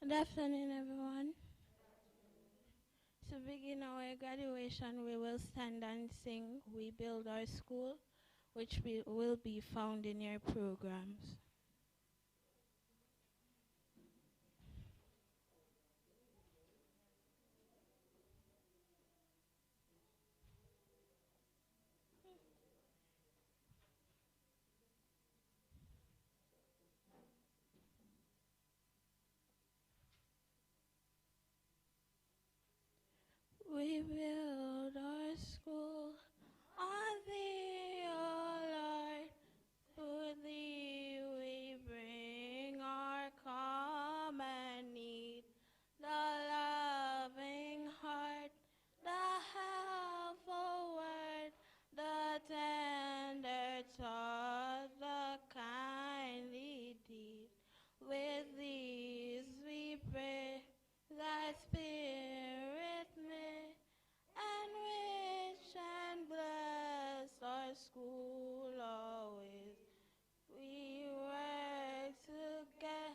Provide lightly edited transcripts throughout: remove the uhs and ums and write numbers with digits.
Good afternoon, everyone. To begin our graduation, we will stand and sing "We Build Our School," which will be found in your programs. We build our school on thee, O Lord. To thee we bring our common need, the loving heart, the helpful word, the tender thought, the kindly deed. With these we pray, thy Spirit may enrich and bless our school always. We work together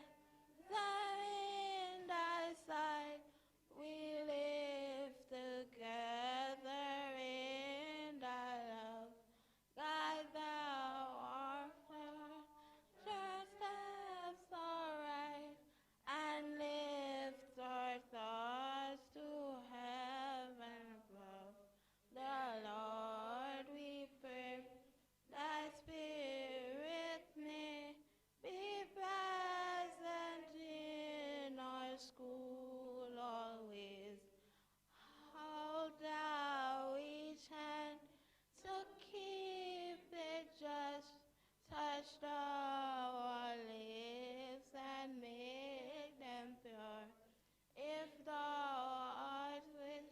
in thy sight. We live together in thy love. Guide thou our steps aright, and lift our thoughts to heaven above. The Lord we pray, thy Spirit may be present in our school always. Hold thou each hand to keep it just. Touch thou our lips and make them pure. If thou art with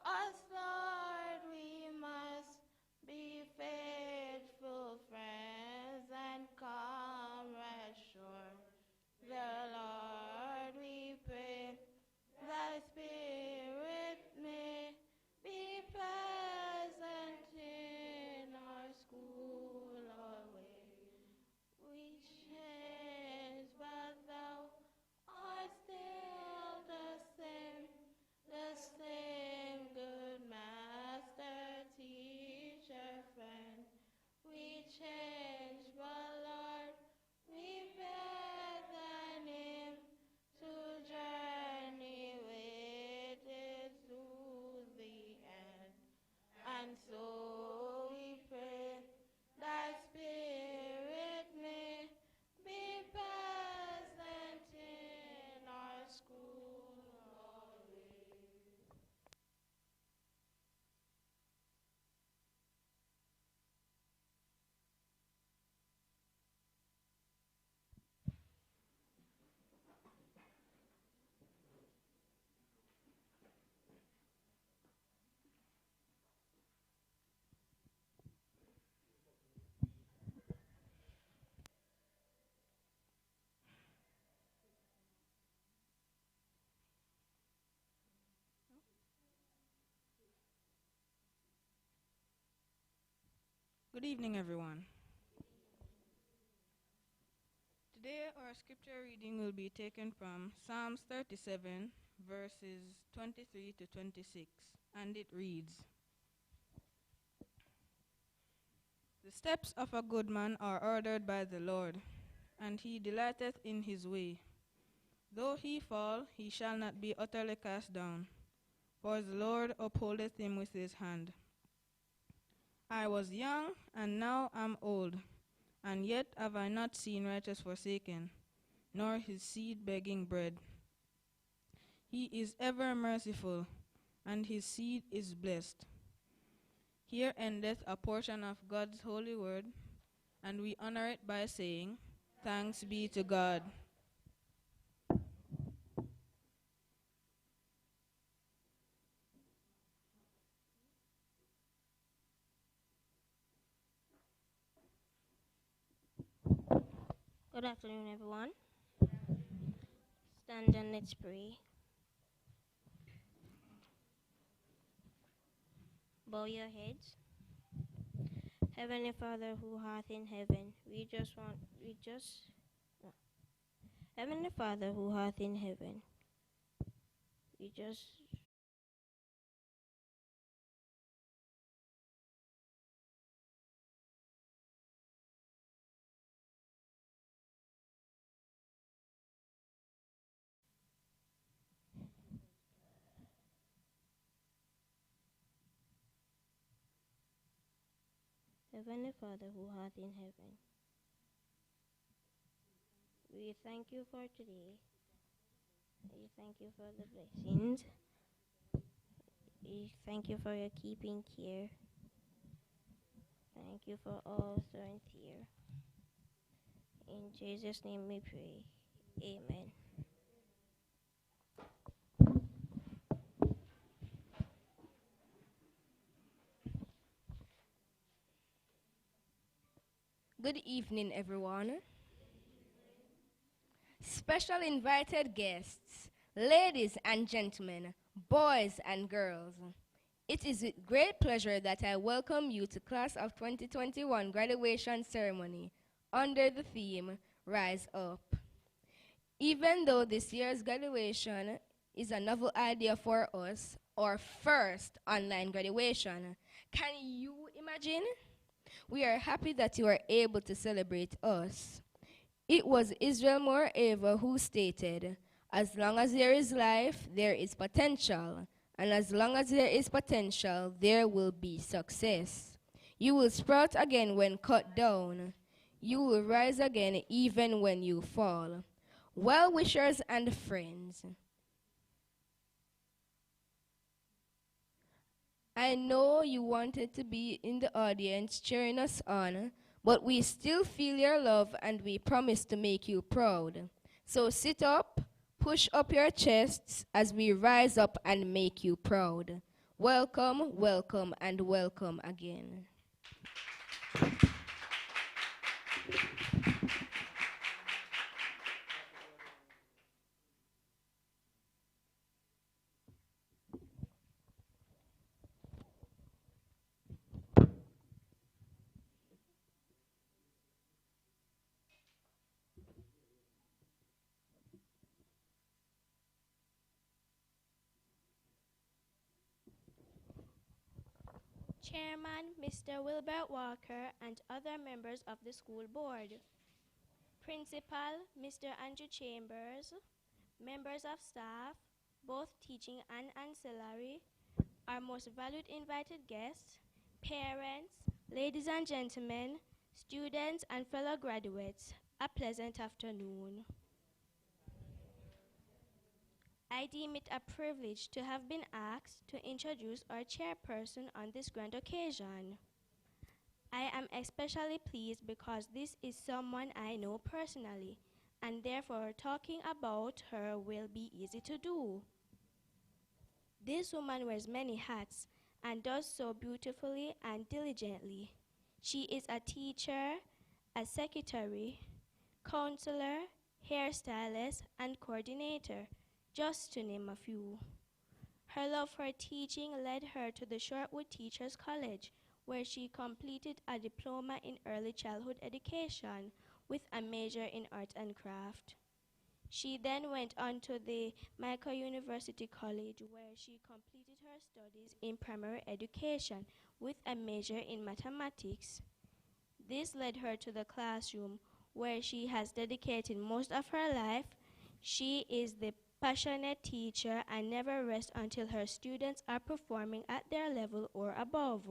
us, Lord, we must be faithful friends and comrades sure. The Lord we pray, thy Spirit may be present in our school always. We change, but thou art still the same good master, teacher, friend. We change, but Lord, we bear thy name to journey with it to the end. And so we pray, thy Spirit may be present in our school always. Good evening, everyone. Today, our scripture reading will be taken from Psalms 37, verses 23 to 26, and it reads, The steps of a good man are ordered by the Lord, and he delighteth in his way. Though he fall, he shall not be utterly cast down, for the Lord upholdeth him with his hand. I was young, and now am old, and yet have I not seen righteous forsaken, nor his seed begging bread. He is ever merciful, and his seed is blessed. Here endeth a portion of God's holy word, and we honor it by saying, Thanks be to God. Good afternoon, everyone. Stand and let's pray. Bow your heads. Heavenly Father who art in heaven, Heavenly Father who art in heaven, we just Heavenly Father who art in heaven, we thank you for today. We thank you for the blessings. We thank you for your keeping care. Thank you for all strength here. In Jesus' name we pray. Amen. Good evening, everyone. Special invited guests, ladies and gentlemen, boys and girls. It is with great pleasure that I welcome you to Class of 2021 graduation ceremony under the theme, Rise Up. Even though this year's graduation is a novel idea for us, our first online graduation, can you imagine? We are happy that you are able to celebrate us. It was Israel Moreover who stated, as long as there is life, there is potential. And as long as there is potential, there will be success. You will sprout again when cut down. You will rise again even when you fall. Well-wishers and friends, I know you wanted to be in the audience cheering us on, but we still feel your love and we promise to make you proud. So sit up, push up your chests as we rise up and make you proud. Welcome, welcome, and welcome again. Chairman Mr. Wilbert Walker and other members of the school board, Principal Mr. Andrew Chambers, members of staff, both teaching and ancillary, our most valued invited guests, parents, ladies and gentlemen, students and fellow graduates, a pleasant afternoon. I deem it a privilege to have been asked to introduce our chairperson on this grand occasion. I am especially pleased because this is someone I know personally, and therefore talking about her will be easy to do. This woman wears many hats and does so beautifully and diligently. She is a teacher, a secretary, counselor, hairstylist, and coordinator, just to name a few. Her love for teaching led her to the Shortwood Teachers College, where she completed a diploma in early childhood education with a major in art and craft. She then went on to the Michael University College, where she completed her studies in primary education with a major in mathematics. This led her to the classroom, where she has dedicated most of her life. She is the passionate teacher and never rests until her students are performing at their level or above.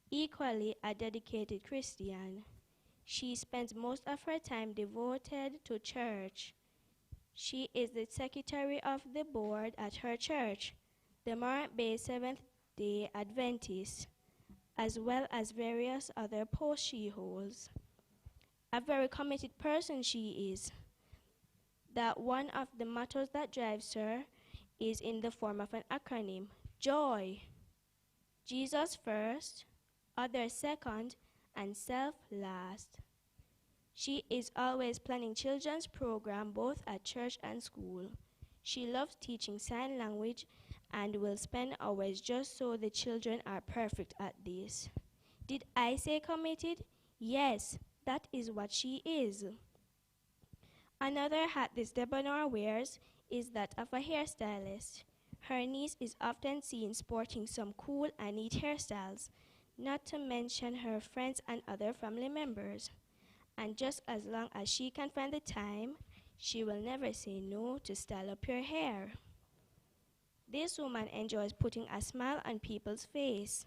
Equally a dedicated Christian, she spends most of her time devoted to church. She is the secretary of the board at her church, the Morant Bay Seventh-day Adventist, as well as various other posts she holds. A very committed person she is, that one of the mottos that drives her is in the form of an acronym, JOY. Jesus first, others second, and self last. She is always planning children's program both at church and school. She loves teaching sign language and will spend hours just so the children are perfect at this. Did I say committed? Yes, that is what she is. Another hat this debonair wears is that of a hairstylist. Her niece is often seen sporting some cool and neat hairstyles, not to mention her friends and other family members. And just as long as she can find the time, she will never say no to style up your hair. This woman enjoys putting a smile on people's face,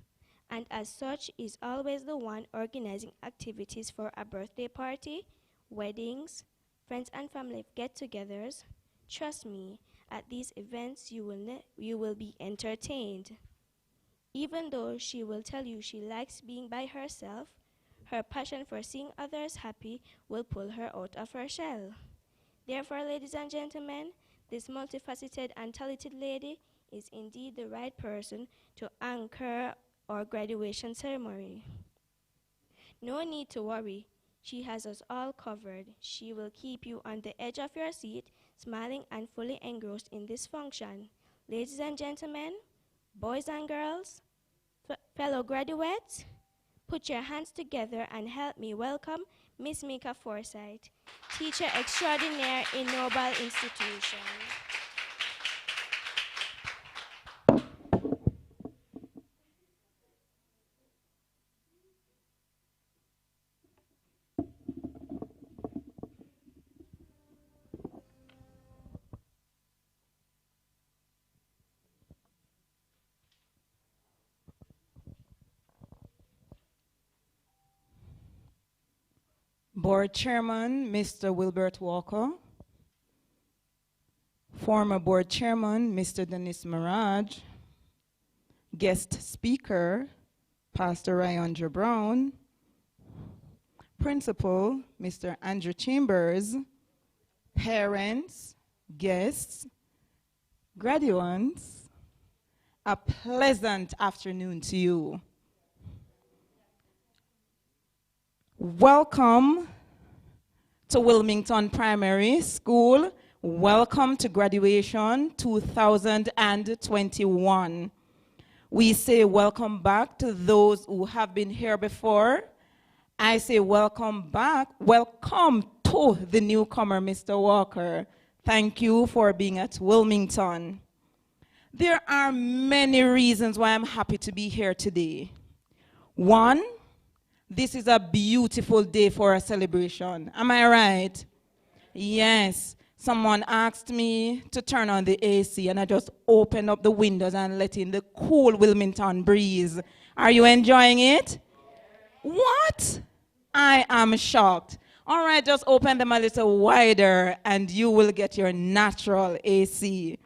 and as such is always the one organizing activities for a birthday party, weddings, friends and family get-togethers. Trust me, at these events you will be entertained. Even though she will tell you she likes being by herself, her passion for seeing others happy will pull her out of her shell. Therefore, ladies and gentlemen, this multifaceted and talented lady is indeed the right person to anchor our graduation ceremony. No need to worry. She has us all covered. She will keep you on the edge of your seat, smiling and fully engrossed in this function. Ladies and gentlemen, boys and girls, fellow graduates, put your hands together and help me welcome Miss Mika Forsyth, teacher extraordinaire in Noble Institution. Board Chairman, Mr. Wilbert Walker. Former Board Chairman, Mr. Dennis Mirage. Guest Speaker, Pastor Ryandra Brown. Principal, Mr. Andrew Chambers. Parents, guests, graduates, a pleasant afternoon to you. Welcome to Wilmington Primary School. Welcome to graduation 2021. We say welcome back to those who have been here before. I say welcome back. Welcome to the newcomer, Mr. Walker. Thank you for being at Wilmington. There are many reasons why I'm happy to be here today. One, this is a beautiful day for a celebration. Am I right? Yes. Someone asked me to turn on the AC, and I just opened up the windows and let in the cool Wilmington breeze. Are you enjoying it? What? I am shocked. All right, just open them a little wider, and you will get your natural AC.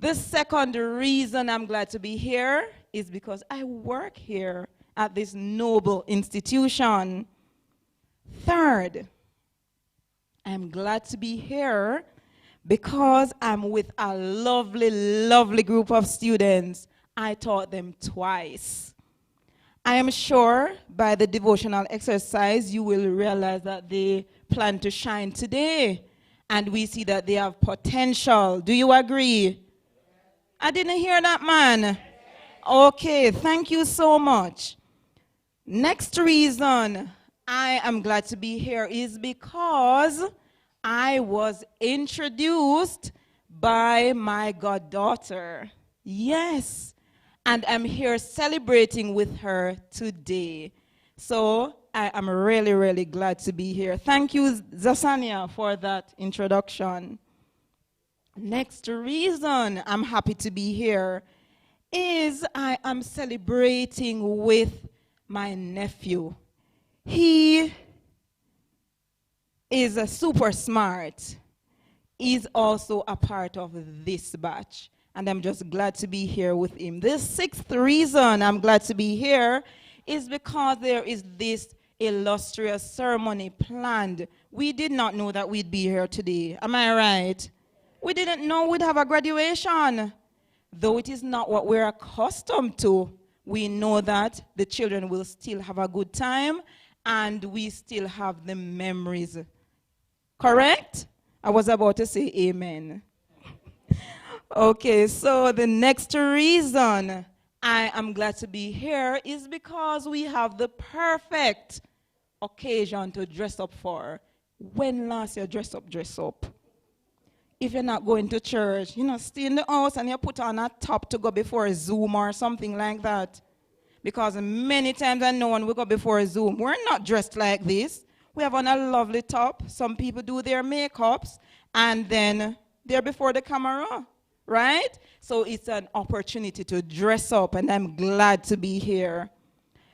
The second reason I'm glad to be here is because I work here at this noble institution. Third, I'm glad to be here because I'm with a lovely, lovely group of students. I taught them twice. I am sure by the devotional exercise you will realize that they plan to shine today, and we see that they have potential. Do you agree? I didn't hear that, man. Okay, thank you so much. Next reason I am glad to be here is because I was introduced by my goddaughter. Yes, and I'm here celebrating with her today. So I am really, really glad to be here. Thank you, Zasania, for that introduction. Next reason I'm happy to be here is I am celebrating with my nephew. He is super smart. He's also a part of this batch, and I'm just glad to be here with him. The sixth reason I'm glad to be here is because there is this illustrious ceremony planned. We did not know that we'd be here today. Am I right? We didn't know we'd have a graduation. Though it is not what we're accustomed to, we know that the children will still have a good time and we still have the memories. Correct? I was about to say amen. Okay, so the next reason I am glad to be here is because we have the perfect occasion to dress up for. When last you dress up, dress up. If you're not going to church, stay in the house and you put on a top to go before a Zoom or something like that. Because many times I know when we go before a Zoom, we're not dressed like this. We have on a lovely top. Some people do their makeups and then they're before the camera, right? So it's an opportunity to dress up, and I'm glad to be here.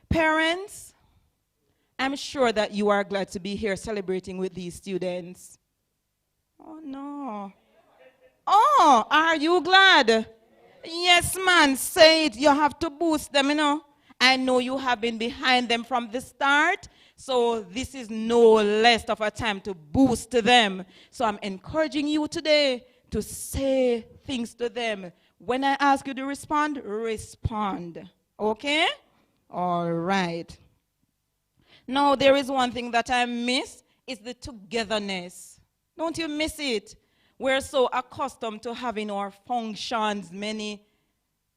Parents, I'm sure that you are glad to be here celebrating with these students. Oh, no. Oh, are you glad? Yes, man, say it. You have to boost them, I know you have been behind them from the start, so this is no less of a time to boost them. So I'm encouraging you today to say things to them. When I ask you to respond, respond. Okay? All right. Now, there is one thing that I miss, is the togetherness. Don't you miss it? We're so accustomed to having our functions, many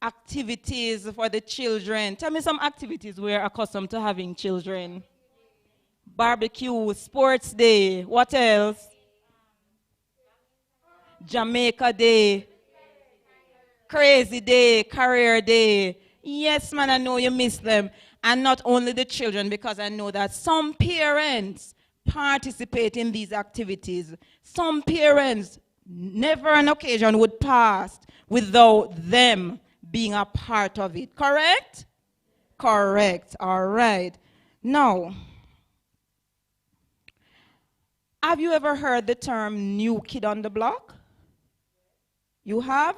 activities for the children. Tell me some activities we're accustomed to having, children. Barbecue, sports day, what else? Jamaica Day, Crazy Day, Career Day. Yes, man, I know you miss them. And not only the children, because I know that some parents participate in these activities. Some parents, never an occasion would pass without them being a part of it. Correct? Correct. All right. Now, have you ever heard the term new kid on the block? You have?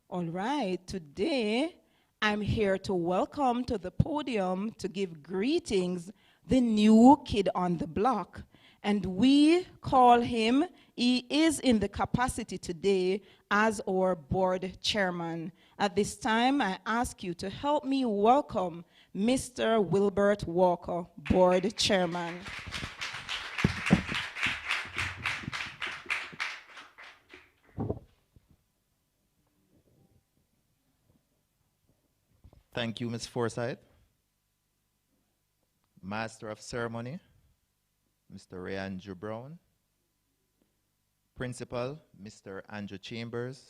All right. Today, I'm here to welcome to the podium to give greetings the new kid on the block. And we call him, he is in the capacity today as our board chairman. At this time, I ask you to help me welcome Mr. Wilbert Walker, board chairman. Thank you, Ms. Forsyth. Master of Ceremony, Mr. Ray Andrew Brown. Principal, Mr. Andrew Chambers.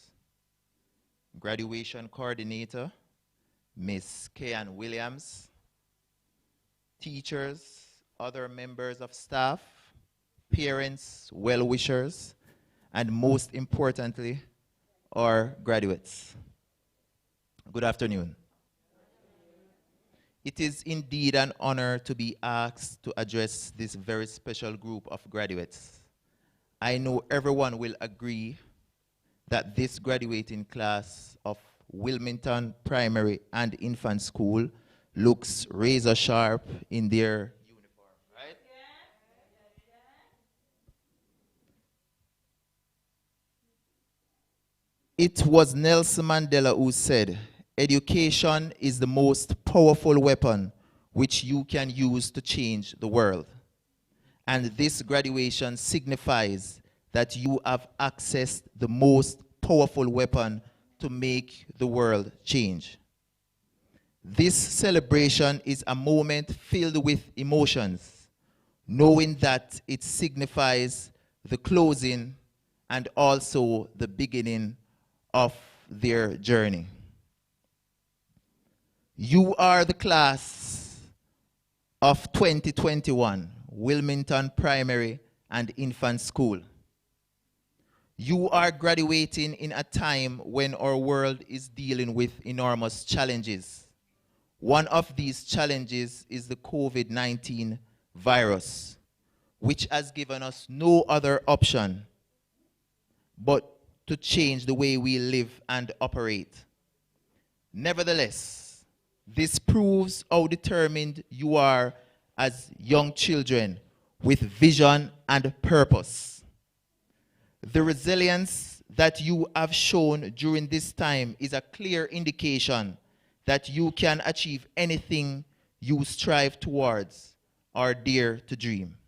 Graduation Coordinator, Ms. Kayan Williams. Teachers, other members of staff, parents, well-wishers, and most importantly, our graduates. Good afternoon. It is indeed an honor to be asked to address this very special group of graduates. I know everyone will agree that this graduating class of Wilmington Primary and Infant School looks razor sharp in their uniform, right? It was Nelson Mandela who said, "Education is the most powerful weapon which you can use to change the world." And this graduation signifies that you have accessed the most powerful weapon to make the world change. This celebration is a moment filled with emotions, knowing that it signifies the closing and also the beginning of their journey. You are the class of 2021, Wilmington Primary and Infant School. You are graduating in a time when our world is dealing with enormous challenges. One of these challenges is the COVID-19 virus, which has given us no other option but to change the way we live and operate. Nevertheless, this proves how determined you are as young children with vision and purpose. The resilience that you have shown during this time is a clear indication that you can achieve anything you strive towards or dare to dream.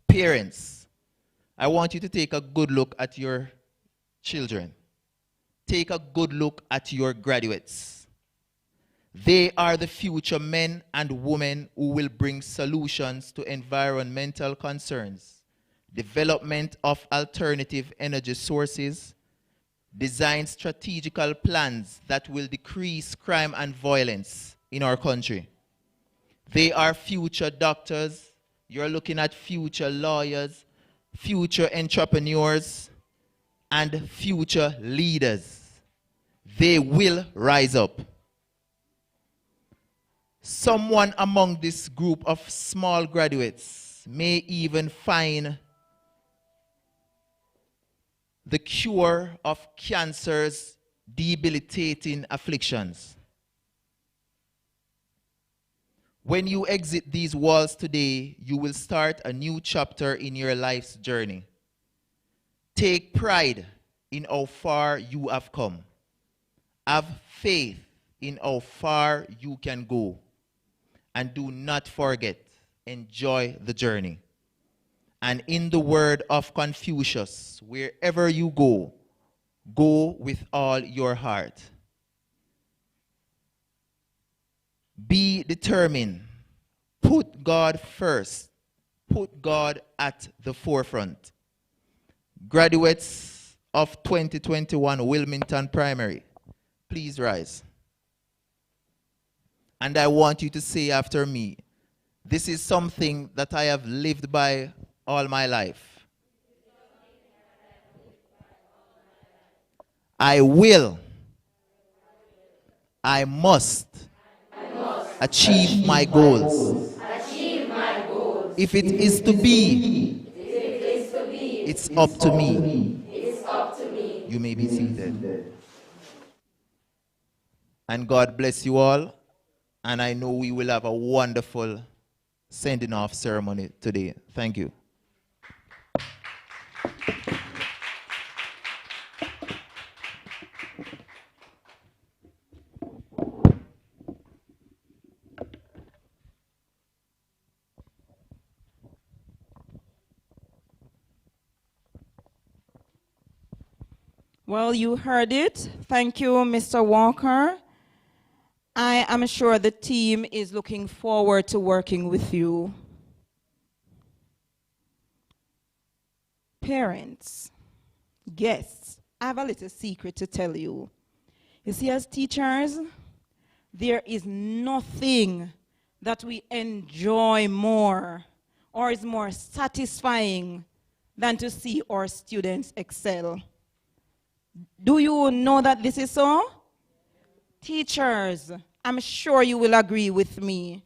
Parents, I want you to take a good look at your children. Take a good look at your graduates. They are the future men and women who will bring solutions to environmental concerns development of alternative energy sources, design strategical plans that will decrease crime and violence in our country. They are future doctors. You're looking at future lawyers, future entrepreneurs, and future leaders. They will rise up. Someone among this group of small graduates may even find the cure of cancer's debilitating afflictions. When you exit these walls today, you will start a new chapter in your life's journey. Take pride in how far you have come. Have faith in how far you can go. And do not forget, enjoy the journey. And in the word of Confucius, wherever you go, go with all your heart. Be determined. Put God first. Put God at the forefront. Graduates of 2021 Wilmington Primary, please rise. And I want you to say after me, this is something that I have lived by all my life. I will. I must achieve my goals. If it is to be, it's up to me. You may be seated. And God bless you all. And I know we will have a wonderful sending off ceremony today. Thank you. Well, you heard it. Thank you, Mr. Walker. I am sure the team is looking forward to working with you. Parents, guests, I have a little secret to tell you. You see, as teachers, there is nothing that we enjoy more or is more satisfying than to see our students excel. Do you know that this is so? Teachers, I'm sure you will agree with me.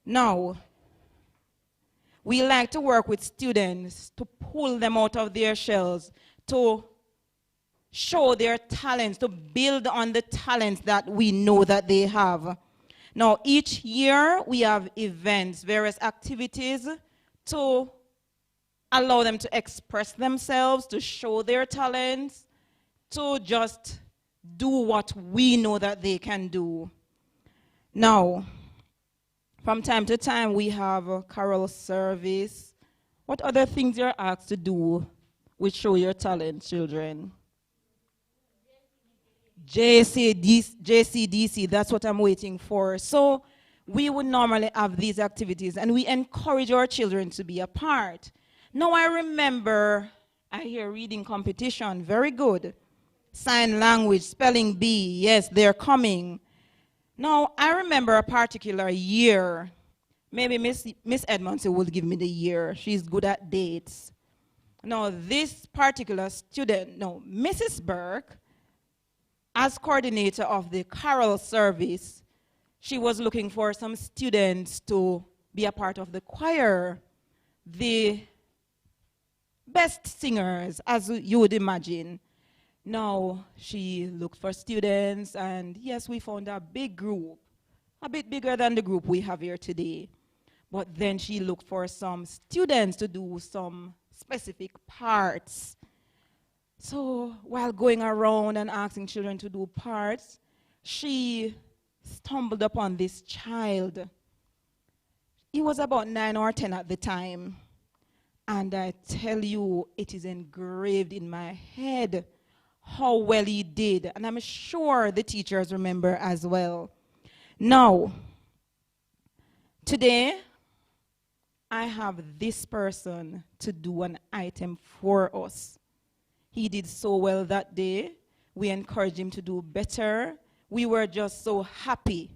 Now, we like to work with students to pull them out of their shells, to show their talents, to build on the talents that we know that they have. Now, each year we have events, various activities to allow them to express themselves, to show their talents, to just do what we know that they can do. Now, from time to time, we have a carol service. What other things you're asked to do which show your talent, children? JCDC, that's what I'm waiting for. So we would normally have these activities, and we encourage our children to be a part. Now I remember, I hear reading competition, very good. Sign language, spelling bee, yes, they're coming. Now, I remember a particular year. Maybe Miss Edmondson will give me the year. She's good at dates. Now, this particular student, no, Mrs. Burke, as coordinator of the carol service, she was looking for some students to be a part of the choir. The best singers, as you would imagine. Now, she looked for students, and yes, we found a big group, a bit bigger than the group we have here today. But then she looked for some students to do some specific parts. So while going around and asking children to do parts, she stumbled upon this child. He was about 9 or 10 at the time. And I tell you, it is engraved in my head how well he did. And I'm sure the teachers remember as well. Now, today, I have this person to do an item for us. He did so well that day. We encouraged him to do better. We were just so happy.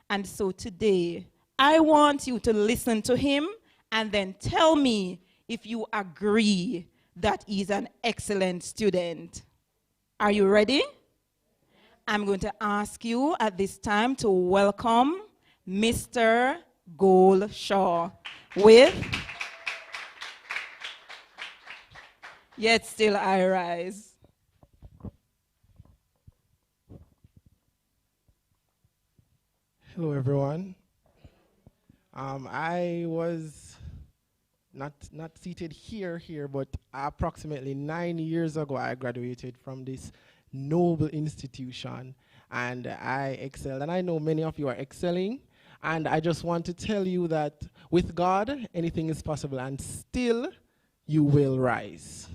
And so today, I want you to listen to him and then tell me if you agree that he's an excellent student. Are you ready? I'm going to ask you at this time to welcome Mr. Goldshaw with Yet Still I Rise. Hello, everyone. I was not seated here, but approximately 9 years ago, I graduated from this noble institution, and I excelled. And I know many of you are excelling, and I just want to tell you that with God, anything is possible, and still you will rise.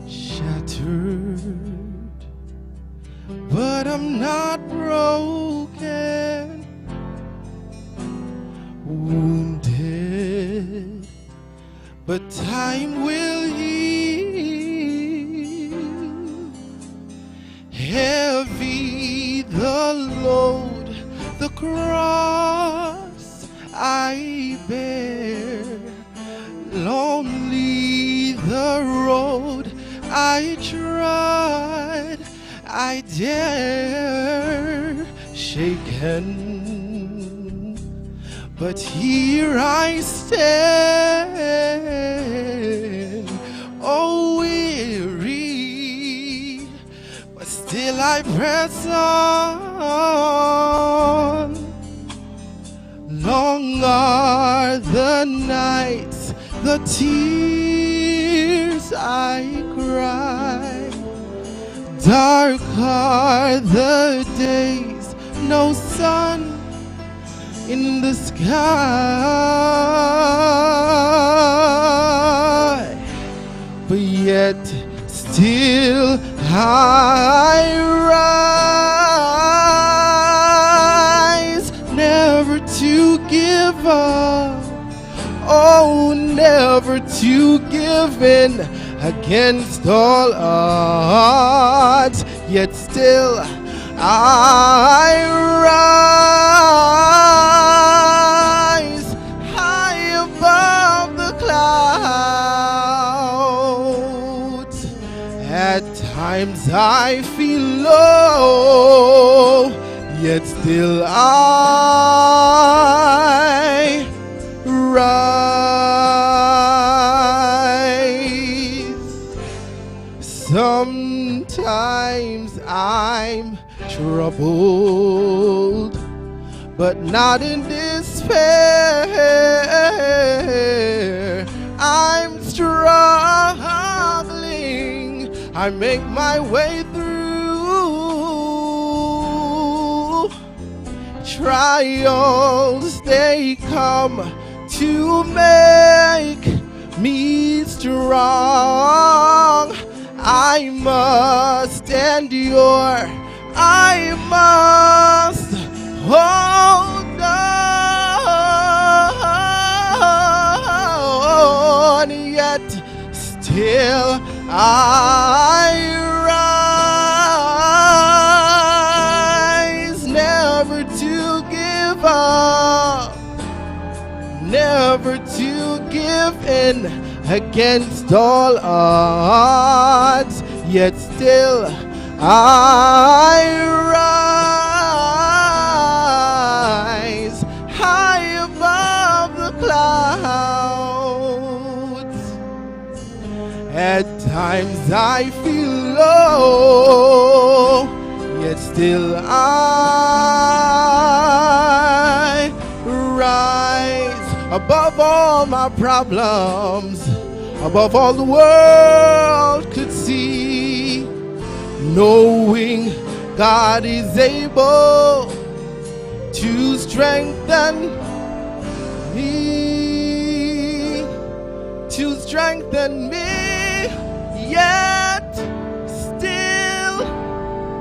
Shattered, but I'm not broken. Wounded, but time will heal. Heavy the load, the cross I bear. Lonely the road I tried, I dare, shaken, but here I stand, oh weary, but still I press on. Long are the nights, the tears I cry, dark are the days, no sun in the sky, but yet still I rise, never to give up. Oh, never to give in against all odds, yet still I rise high above the clouds. At times I feel low, yet still I rise. Sometimes I'm troubled, but not in despair. I'm struggling, I make my way through. Trials, they come to make me strong. I must endure, I must hold on, yet still I rise, never to give up, never to give in against all odds, yet still I rise high above the clouds. At times I feel low, yet still I rise above all my problems, above all the world could see, knowing God is able to strengthen me, to strengthen me, yet still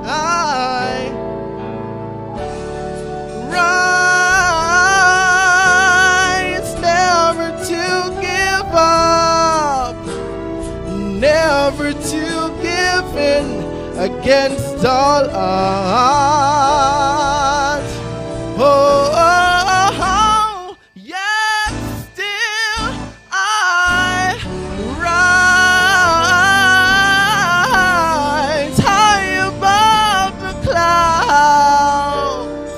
I rise, never to give up, never to give in against all odds. Oh, oh, oh, yet still I rise high above the clouds.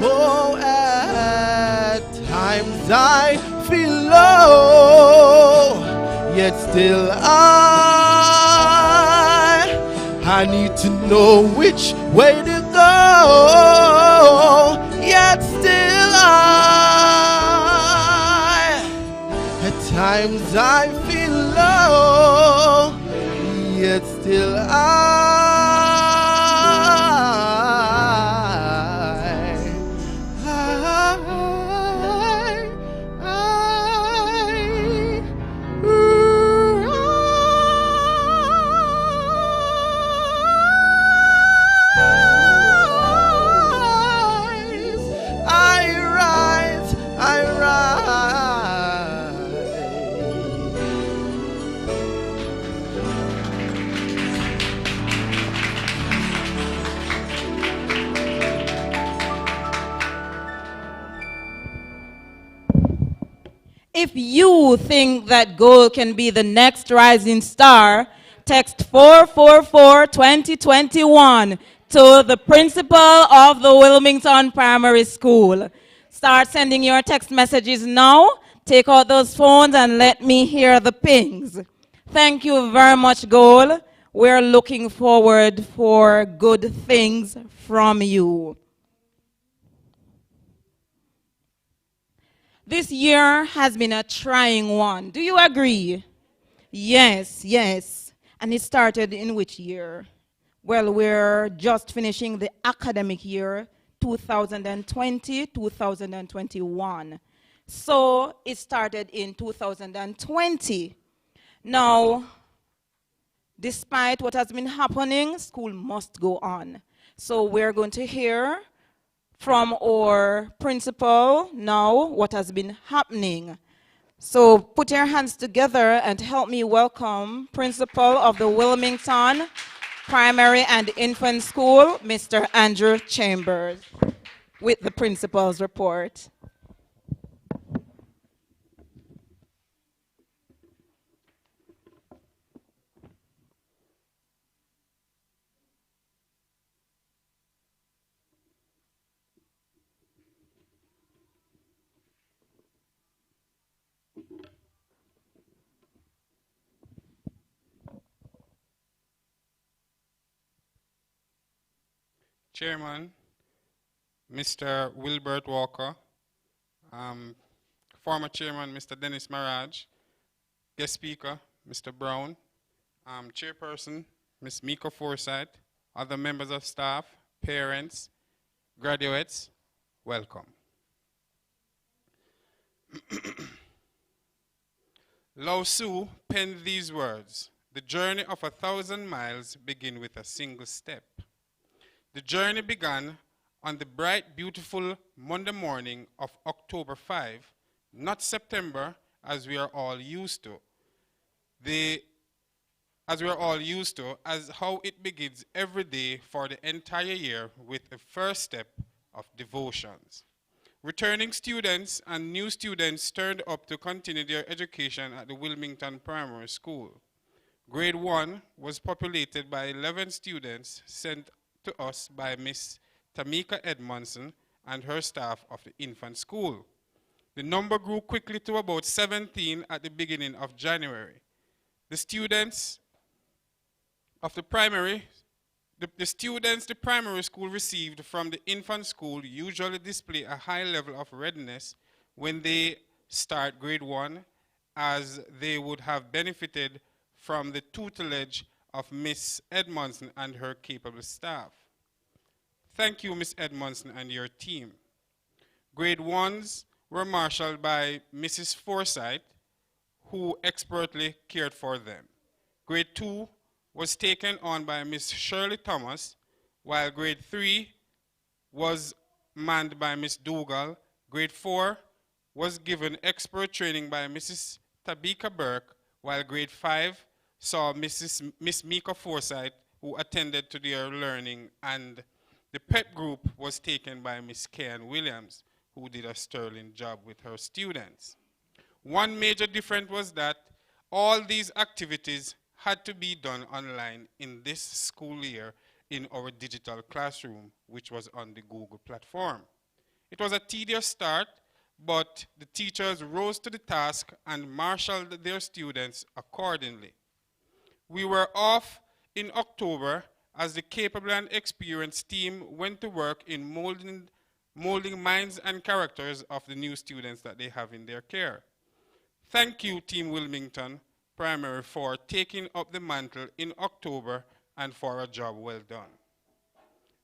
Oh, at times I feel low, yet still I need to know which way to go, yet still at times I feel low, yet still I rise. If you think that gold can be the next rising star, text 444-2021 to the principal of the Wilmington Primary School. Start sending your text messages now. Take out those phones and let me hear the pings. Thank you very much, Gold. We're looking forward for good things from you. This year has been a trying one. Do you agree? Yes, yes. And it started in which year? Well, we're just finishing the academic year 2020-2021. So it started in 2020. Now, despite what has been happening, school must go on. So we're going to hear from our principal now what has been happening. So put your hands together and help me welcome principal of the Wilmington Primary and Infant School, Mr. Andrew Chambers, with the principal's report. Chairman, Mr. Wilbert Walker, former Chairman, Mr. Dennis Maraj, guest speaker, Mr. Brown, Chairperson, Ms. Mika Forsyth, other members of staff, parents, graduates, welcome. Lao Tzu penned these words: "The journey of 1,000 miles begins with a single step." The journey began on the bright, beautiful Monday morning of October 5, not September, as we are all used to. As how it begins every day for the entire year with the first step of devotions. Returning students and new students turned up to continue their education at the Wilmington Primary School. Grade 1 was populated by 11 students sent to us by Miss Tamika Edmondson and her staff of the infant school. The number grew quickly to about 17 at the beginning of January. The students of the primary school received from the infant school usually display a high level of readiness when they start grade 1, as they would have benefited from the tutelage of Miss Edmondson and her capable staff. Thank you, Ms. Edmondson and your team. Grade 1s were marshaled by Mrs. Forsyth, who expertly cared for them. Grade 2 was taken on by Ms. Shirley Thomas, while grade 3 was manned by Ms. Dougal. Grade 4 was given expert training by Mrs. Tabika Burke, while grade 5 saw Miss Mika Forsyth, who attended to their learning, and the PEP group was taken by Miss Kayan Williams, who did a sterling job with her students. One major difference was that all these activities had to be done online in this school year in our digital classroom, which was on the Google platform. It was a tedious start, but the teachers rose to the task and marshaled their students accordingly. We were off in October as the capable and experienced team went to work in molding minds and characters of the new students that they have in their care. Thank you, Team Wilmington Primary, for taking up the mantle in October and for a job well done.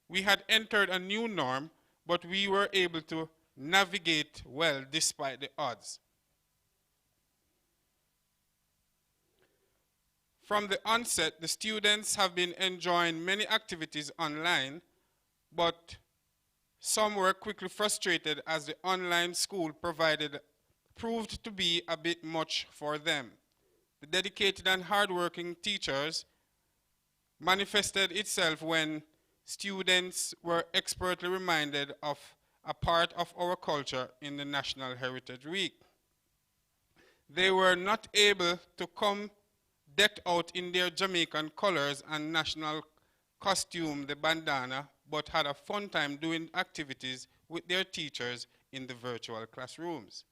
We had entered a new norm, but we were able to navigate well despite the odds. From the onset, the students have been enjoying many activities online, but some were quickly frustrated as the online school proved to be a bit much for them. The dedicated and hardworking teachers manifested itself when students were expertly reminded of a part of our culture in the National Heritage Week. They were not able to come decked out in their Jamaican colors and national costume, the bandana, but had a fun time doing activities with their teachers in the virtual classrooms.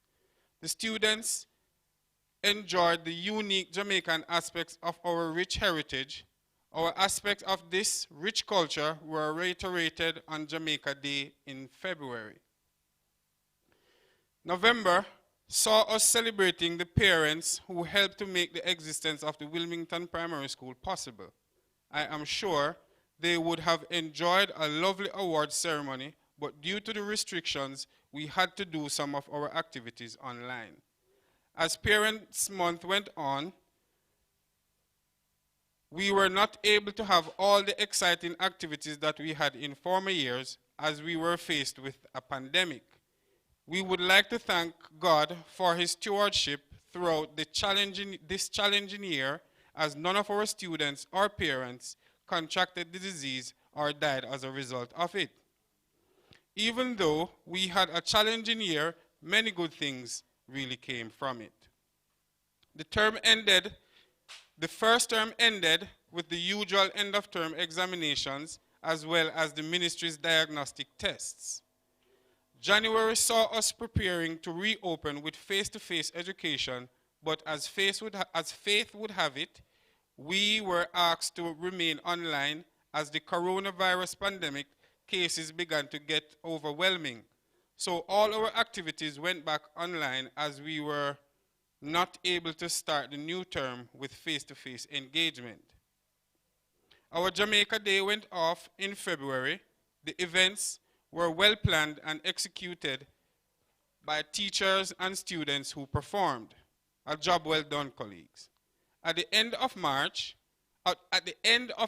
The students enjoyed the unique Jamaican aspects of our rich heritage. Our aspects of this rich culture were reiterated on Jamaica Day in February. November saw us celebrating the parents who helped to make the existence of the Wilmington Primary School possible. I am sure they would have enjoyed a lovely award ceremony, but due to the restrictions, we had to do some of our activities online. As Parents Month went on, we were not able to have all the exciting activities that we had in former years as we were faced with a pandemic. We would like to thank God for his stewardship throughout this challenging year, as none of our students or parents contracted the disease or died as a result of it. Even though we had a challenging year, many good things really came from it. The first term ended with the usual end-of-term examinations as well as the ministry's diagnostic tests. January saw us preparing to reopen with face-to-face education, but as faith would have it, we were asked to remain online as the coronavirus pandemic cases began to get overwhelming. So all our activities went back online as we were not able to start the new term with face-to-face engagement. Our Jamaica Day went off in February. The events were well planned and executed by teachers and students who performed. A job well done, colleagues. At the end of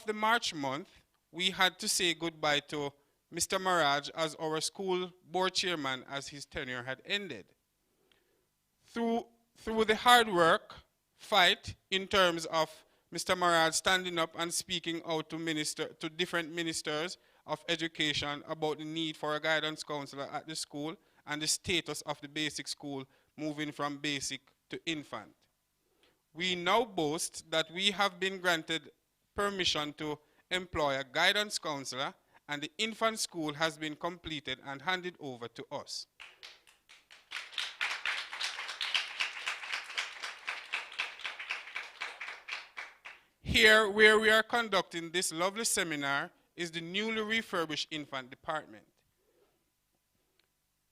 the March month, we had to say goodbye to Mr. Maraj as our school board chairman as his tenure had ended. Through the hard work, fight in terms of Mr. Maraj standing up and speaking out to different ministers of education about the need for a guidance counselor at the school and the status of the basic school moving from basic to infant. We now boast that we have been granted permission to employ a guidance counselor, and the infant school has been completed and handed over to us. Here, where we are conducting this lovely seminar, is the newly refurbished infant department.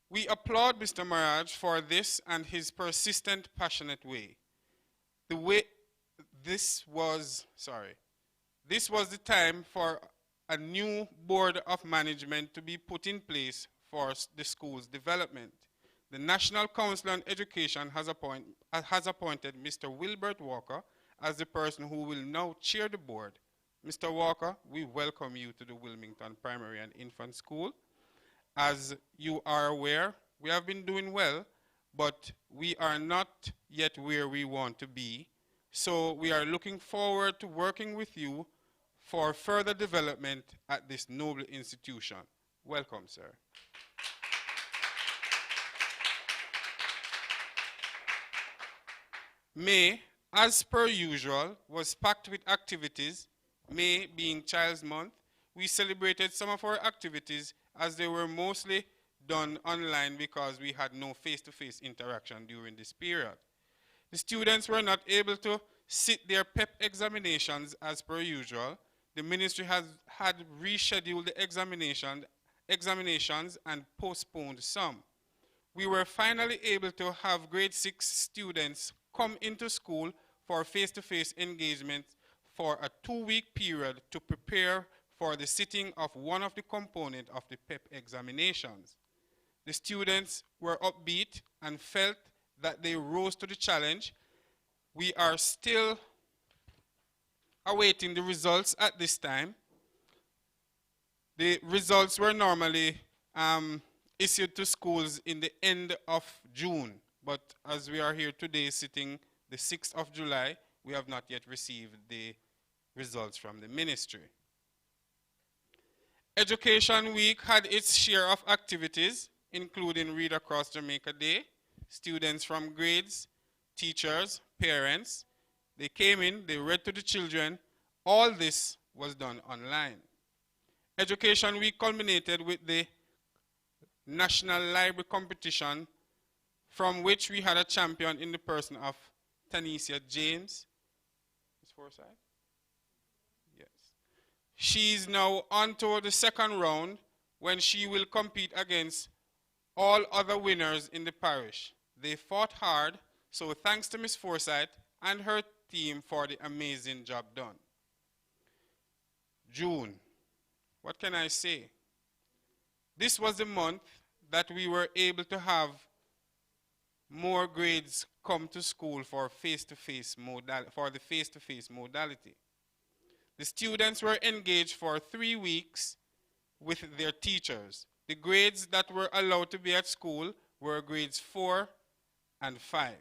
We applaud Mr. Maraj for this and his persistent, passionate way. This was the time for a new board of management to be put in place for the school's development. The National Council on Education has appointed Mr. Wilbert Walker as the person who will now chair the board. Mr. Walker, we welcome you to the Wilmington Primary and Infant School. As you are aware, we have been doing well, but we are not yet where we want to be. So we are looking forward to working with you for further development at this noble institution. Welcome, sir. May, as per usual, was packed with activities. May being Child's Month, we celebrated some of our activities as they were mostly done online because we had no face-to-face interaction during this period. The students were not able to sit their PEP examinations as per usual. The ministry had rescheduled the examinations and postponed some. We were finally able to have grade 6 students come into school for face-to-face engagement for a 2-week period to prepare for the sitting of one of the components of the PEP examinations. The students were upbeat and felt that they rose to the challenge. We are still awaiting the results at this time. The results were normally issued to schools in the end of June, but as we are here today sitting the 6th of July, we have not yet received the results from the ministry. Education Week had its share of activities, including Read Across Jamaica Day. Students from grades, teachers, parents, they came in, they read to the children. All this was done online. Education Week culminated with the National Library Competition, from which we had a champion in the person of Tanisha James. Ms. Forsyth? Yes. She's now on to the second round when she will compete against all other winners in the parish. They fought hard, so thanks to Ms. Forsyth and her team for the amazing job done. June. What can I say? This was the month that we were able to have more grades come to school for face-to-face modality. The students were engaged for 3 weeks with their teachers. The grades that were allowed to be at school were grades 4 and 5.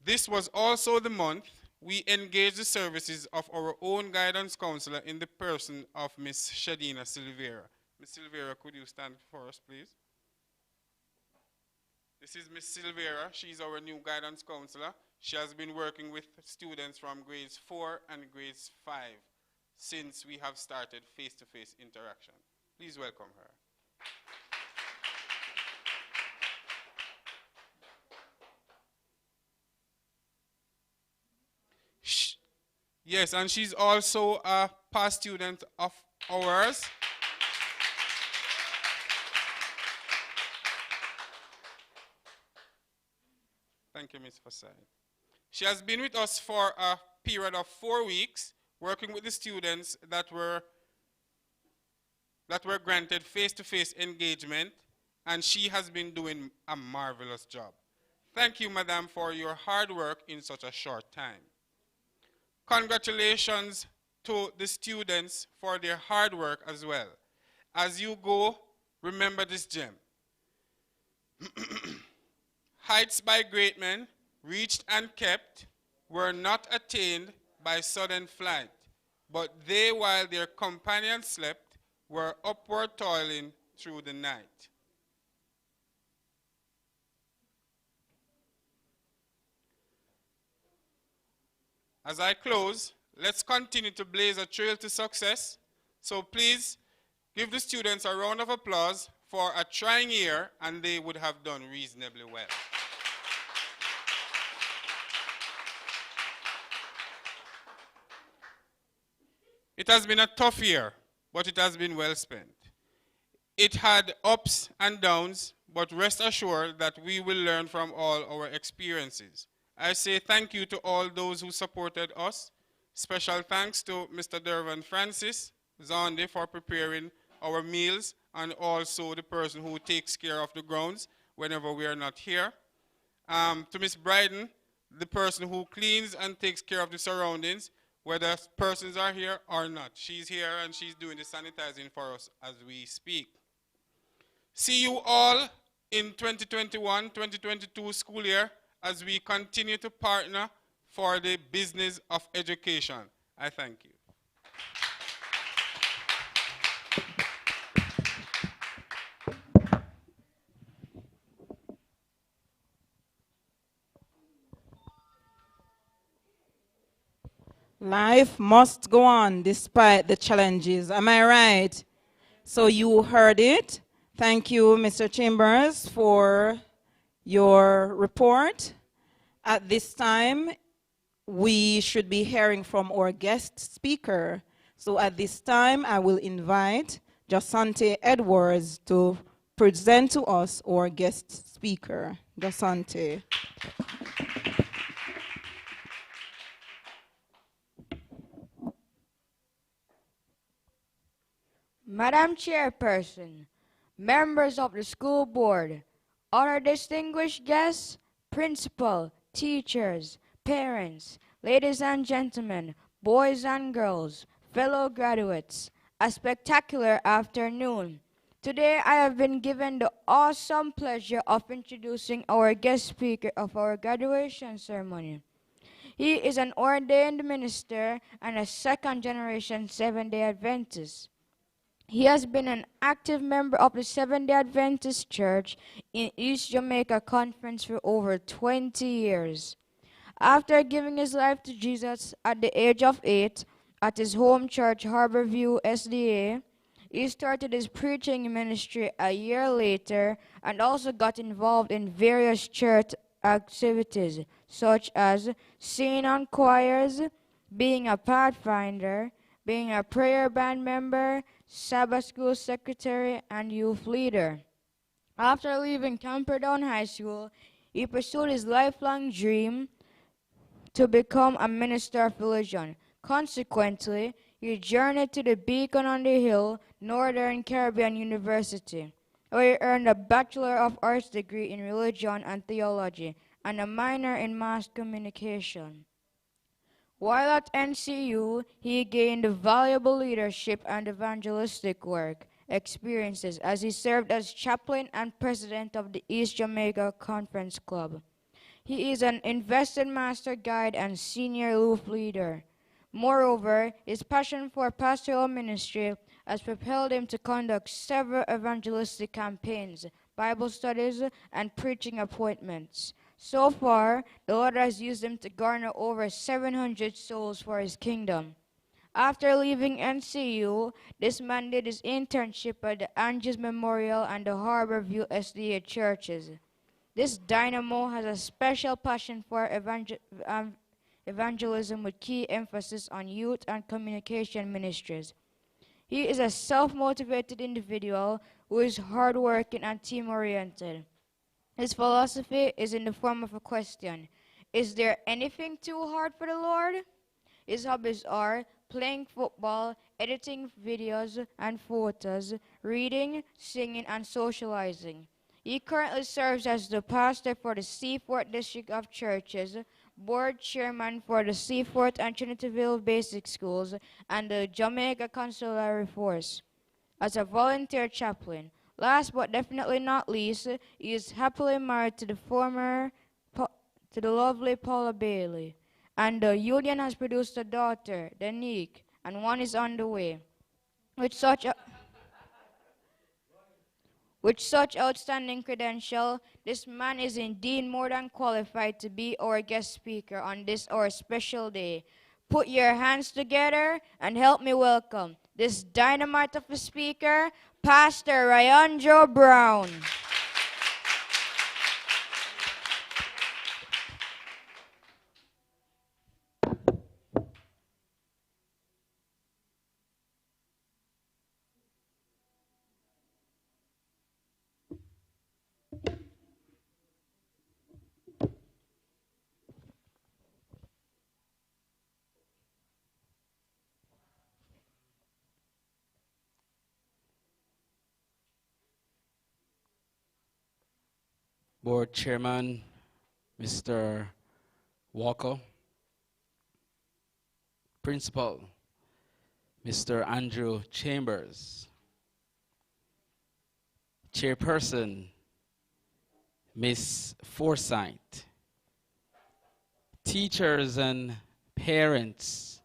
This was also the month we engaged the services of our own guidance counselor in the person of Miss Shadina Silvera. Miss Silvera, could you stand for us, please? This is Miss Silvera. She's our new guidance counselor. She has been working with students from grades 4 and grades 5 since we have started face-to-face interaction. Please welcome her. Yes, and she's also a past student of ours. Thank you, Ms. Forsyth. She has been with us for a period of 4 weeks, working with the students that were granted face-to-face engagement, and she has been doing a marvelous job. Thank you, Madam, for your hard work in such a short time. Congratulations to the students for their hard work as well. As you go, remember this gem. Heights by great men, reached and kept, were not attained by sudden flight, but they, while their companions slept, were upward toiling through the night. As I close, let's continue to blaze a trail to success. So please give the students a round of applause for a trying year, and they would have done reasonably well. It has been a tough year, but it has been well spent. It had ups and downs, but rest assured that we will learn from all our experiences. I say thank you to all those who supported us, Special thanks to Mr. Dervan Francis Zonde for preparing our meals, and also the person who takes care of the grounds whenever we are not here. To Miss Bryden, the person who cleans and takes care of the surroundings, whether persons are here or not. She's here and she's doing the sanitizing for us as we speak. See you all in 2021-2022 school year as we continue to partner for the business of education. I thank you. Life must go on despite the challenges. Am I right? So you heard it. Thank you, Mr. Chambers, for your report. At this time, we should be hearing from our guest speaker. So at this time, I will invite Josante Edwards to present to us our guest speaker. Josante. Madam Chairperson, members of the school board, other distinguished guests, principal, teachers, parents, ladies and gentlemen, boys and girls, fellow graduates, a spectacular afternoon. Today I have been given the awesome pleasure of introducing our guest speaker of our graduation ceremony. He is an ordained minister and a second-generation Seventh-day Adventist. He has been an active member of the Seventh-day Adventist Church in East Jamaica Conference for over 20 years. After giving his life to Jesus at the age of 8 at his home church, Harborview SDA, he started his preaching ministry a year later and also got involved in various church activities such as singing on choirs, being a pathfinder, being a prayer band member, Sabbath school secretary, and youth leader. After leaving Camperdown High School, he pursued his lifelong dream to become a minister of religion. Consequently, he journeyed to the Beacon on the Hill, Northern Caribbean University, where he earned a Bachelor of Arts degree in religion and theology and a minor in mass communication. While at NCU, he gained valuable leadership and evangelistic work experiences as he served as chaplain and president of the East Jamaica Conference Club. He is an invested master guide and senior youth leader. Moreover, his passion for pastoral ministry has propelled him to conduct several evangelistic campaigns, Bible studies, and preaching appointments. So far, the Lord has used him to garner over 700 souls for his kingdom. After leaving NCU, this man did his internship at the Angels Memorial and the Harborview SDA churches. This dynamo has a special passion for evangelism with key emphasis on youth and communication ministries. He is a self-motivated individual who is hardworking and team-oriented. His philosophy is in the form of a question. Is there anything too hard for the Lord? His hobbies are playing football, editing videos and photos, reading, singing, and socializing. He currently serves as the pastor for the Seaforth District of Churches, board chairman for the Seaforth and Trinityville Basic Schools, and the Jamaica Consular Force. As a volunteer chaplain, last but definitely not least, he is happily married to the lovely Paula Bailey. And the union has produced a daughter, Danique, and one is on the way. With such outstanding credential, this man is indeed more than qualified to be our guest speaker on this our special day. Put your hands together and help me welcome this dynamite of a speaker, Pastor Ryanjo Brown. Board Chairman, Mr. Walker, Principal, Mr. Andrew Chambers, Chairperson, Miss Forsyth, teachers and parents,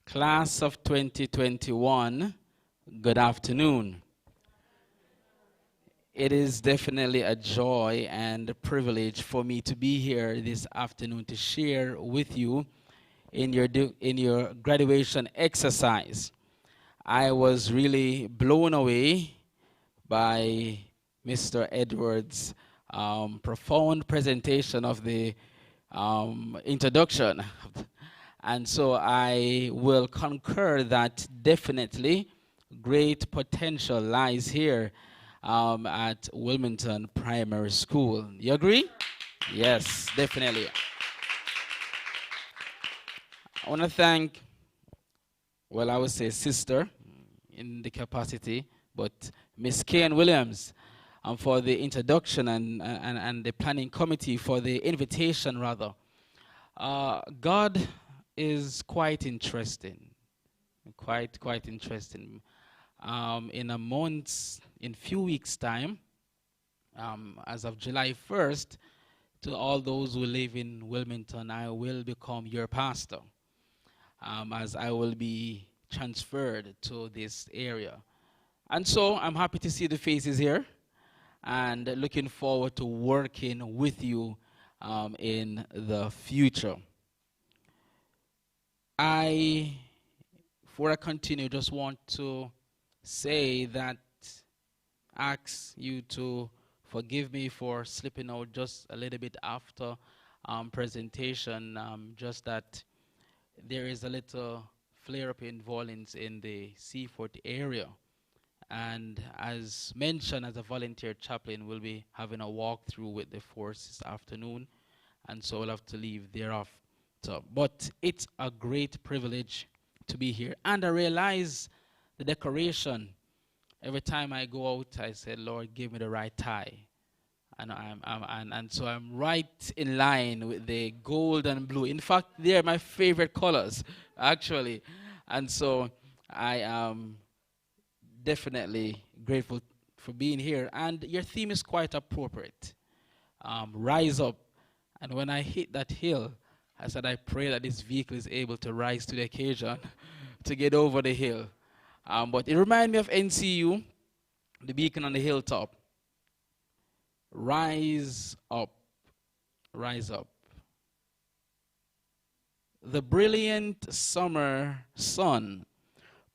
class of 2021, good afternoon. It is definitely a joy and a privilege for me to be here this afternoon to share with you in your graduation exercise. I was really blown away by Mr. Edwards' profound presentation of the introduction. And so I will concur that definitely great potential lies here at Wilmington Primary School. You agree? Yes, definitely. I want to thank, well, I would say sister in the capacity, but Miss Kane Williams for the introduction and the planning committee for the invitation, rather. God is quite interesting, quite interesting. In few weeks' time, as of July 1st, to all those who live in Wilmington, I will become your pastor, as I will be transferred to this area. And so I'm happy to see the faces here and looking forward to working with you in the future. Before I continue, just want to say that ask you to forgive me for slipping out just a little bit after presentation, just that there is a little flare-up in violence in the Seaford area. And as mentioned, as a volunteer chaplain, we'll be having a walkthrough with the force this afternoon, and so we'll have to leave thereafter. But it's a great privilege to be here. And I realize the decoration. Every time I go out, I say, Lord, give me the right tie. And so I'm right in line with the gold and blue. In fact, they're my favorite colors, actually. And so I am definitely grateful for being here. And your theme is quite appropriate. Rise up. And when I hit that hill, I said, I pray that this vehicle is able to rise to the occasion to get over the hill. But it reminded me of NCU, the beacon on the hilltop. Rise up, rise up. The brilliant summer sun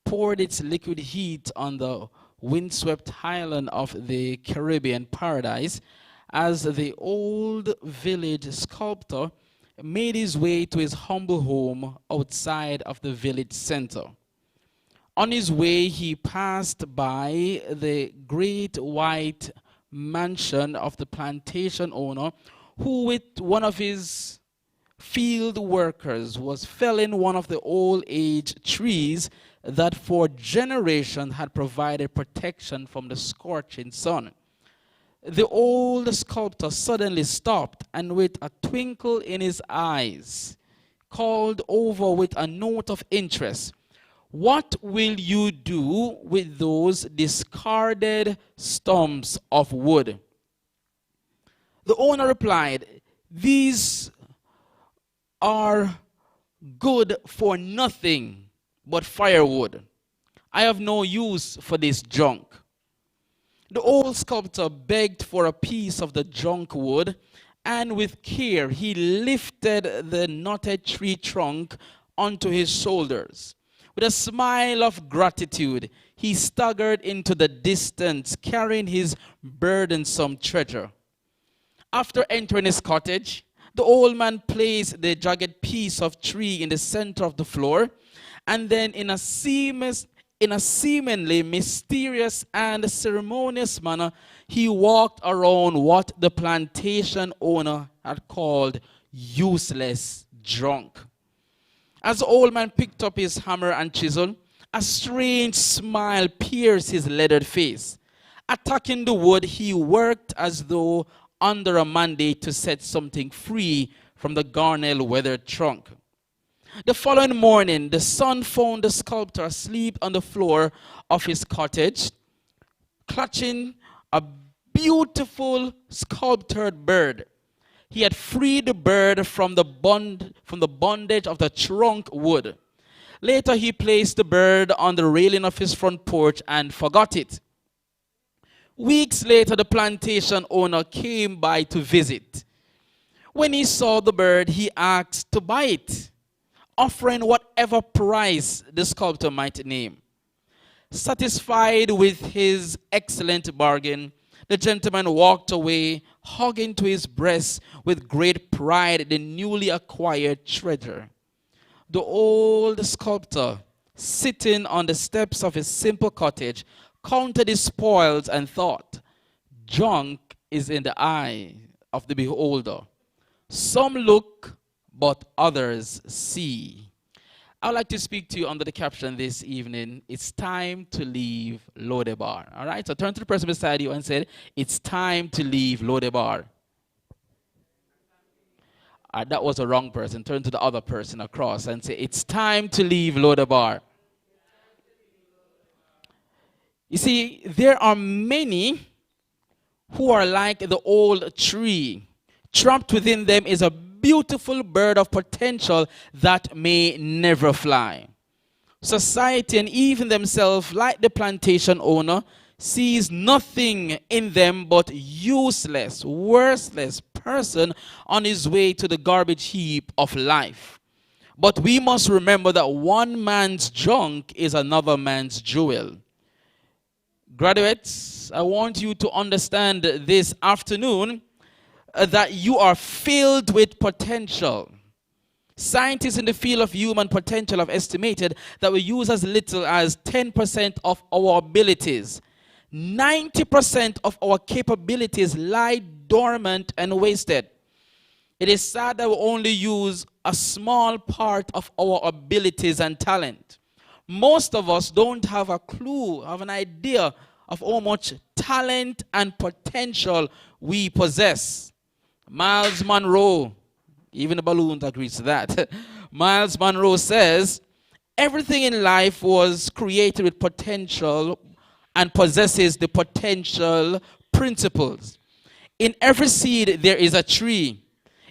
poured its liquid heat on the windswept island of the Caribbean paradise as the old village sculptor made his way to his humble home outside of the village center. On his way, he passed by the great white mansion of the plantation owner, who with one of his field workers was felling one of the old age trees that for generations had provided protection from the scorching sun. The old sculptor suddenly stopped and with a twinkle in his eyes called over with a note of interest, "What will you do with those discarded stumps of wood?" The owner replied, "These are good for nothing but firewood. I have no use for this junk." The old sculptor begged for a piece of the junk wood, and with care he lifted the knotted tree trunk onto his shoulders. With a smile of gratitude, he staggered into the distance, carrying his burdensome treasure. After entering his cottage, the old man placed the jagged piece of tree in the center of the floor, and then in a seemingly mysterious and ceremonious manner, he walked around what the plantation owner had called useless junk. As the old man picked up his hammer and chisel, a strange smile pierced his leathered face. Attacking the wood, he worked as though under a mandate to set something free from the garnel weathered trunk. The following morning, the son found the sculptor asleep on the floor of his cottage, clutching a beautiful sculptured bird. He had freed the bird from the bondage of the trunk wood. Later, he placed the bird on the railing of his front porch and forgot it. Weeks later, the plantation owner came by to visit. When he saw the bird, he asked to buy it, offering whatever price the sculptor might name. Satisfied with his excellent bargain, the gentleman walked away, hugging to his breast with great pride the newly acquired treasure. The old sculptor, sitting on the steps of his simple cottage, counted his spoils and thought, junk is in the eye of the beholder. Some look, but others see. I would like to speak to you under the caption this evening, it's time to leave Lodebar. All right, so turn to the person beside you and say, it's time to leave Lodebar. That was a wrong person. Turn to the other person across and say, it's time to leave Lodebar. You see, there are many who are like the old tree. Trapped within them is a beautiful bird of potential that may never fly. Society and even themselves, like the plantation owner, sees nothing in them but useless, worthless person on his way to the garbage heap of life. But we must remember that one man's junk is another man's jewel. Graduates, I want you to understand this afternoon that you are filled with potential. Scientists in the field of human potential have estimated that we use as little as 10% of our abilities. 90% of our capabilities lie dormant and wasted. It is sad that we only use a small part of our abilities and talent. Most of us don't have a clue, have an idea of how much talent and potential we possess. Miles Monroe, even the balloons agrees to that. Miles Monroe says, everything in life was created with potential and possesses the potential principles. In every seed, there is a tree.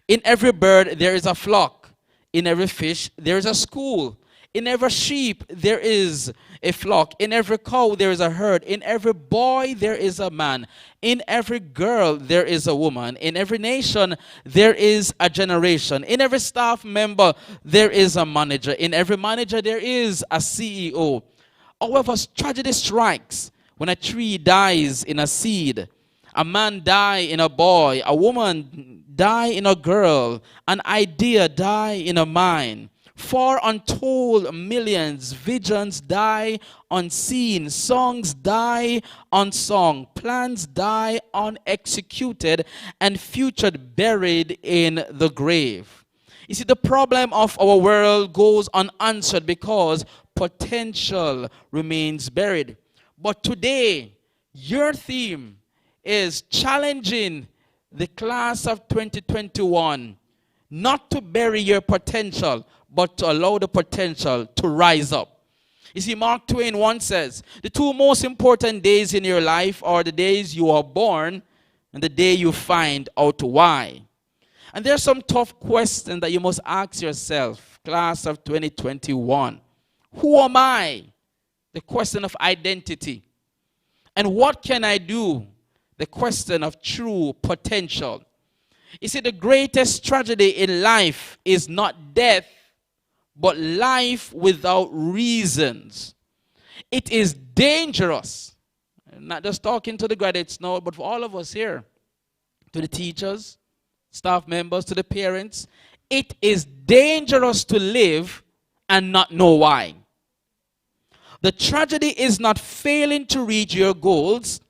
In every bird, there is a flock. In every fish, there is a school. In every sheep, there is a flock. In every cow, there is a herd. In every boy, there is a man. In every girl, there is a woman. In every nation, there is a generation. In every staff member, there is a manager. In every manager, there is a CEO. However, tragedy strikes when a tree dies in a seed. A man dies in a boy. A woman dies in a girl. An idea dies in a mind. For untold millions, visions die unseen, songs die unsung, plans die unexecuted, and future buried in the grave. You see, the problem of our world goes unanswered because potential remains buried. But today, your theme is challenging the class of 2021 not to bury your potential, but to allow the potential to rise up. You see, Mark Twain once says, the two most important days in your life are the days you are born and the day you find out why. And there are some tough questions that you must ask yourself, class of 2021. Who am I? The question of identity. And what can I do? The question of true potential. You see, the greatest tragedy in life is not death, but life without reasons. It is dangerous. I'm not just talking to the graduates now, but for all of us here, to the teachers, staff members, to the parents. It is dangerous to live and not know why. The tragedy is not failing to reach your goals.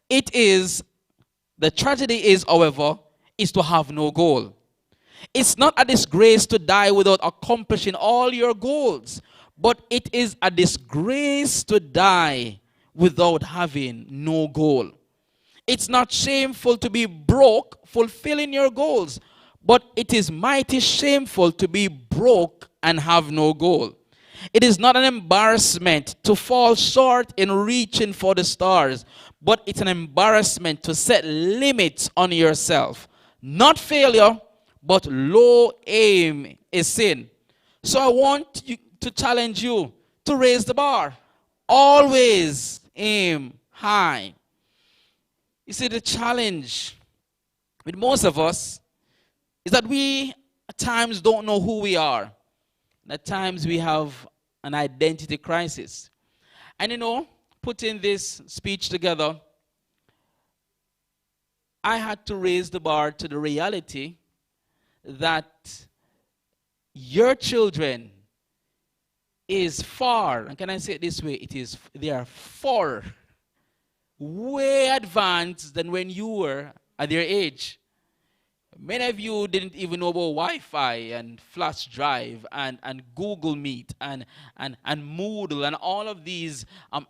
The tragedy is, however, is to have no goal. It's not a disgrace to die without accomplishing all your goals, but it is a disgrace to die without having no goal. It's not shameful to be broke fulfilling your goals, but it is mighty shameful to be broke and have no goal. It is not an embarrassment to fall short in reaching for the stars, but it's an embarrassment to set limits on yourself. Not failure, but low aim is sin. So I want you to challenge you to raise the bar. Always aim high. You see, the challenge with most of us is that we at times don't know who we are. And at times we have an identity crisis. And you know, putting this speech together, I had to raise the bar to the reality that your children is far, and can I say it this way, they are far way advanced than when you were at their age. Many of you didn't even know about Wi-Fi and flash drive and Google Meet and Moodle and all of these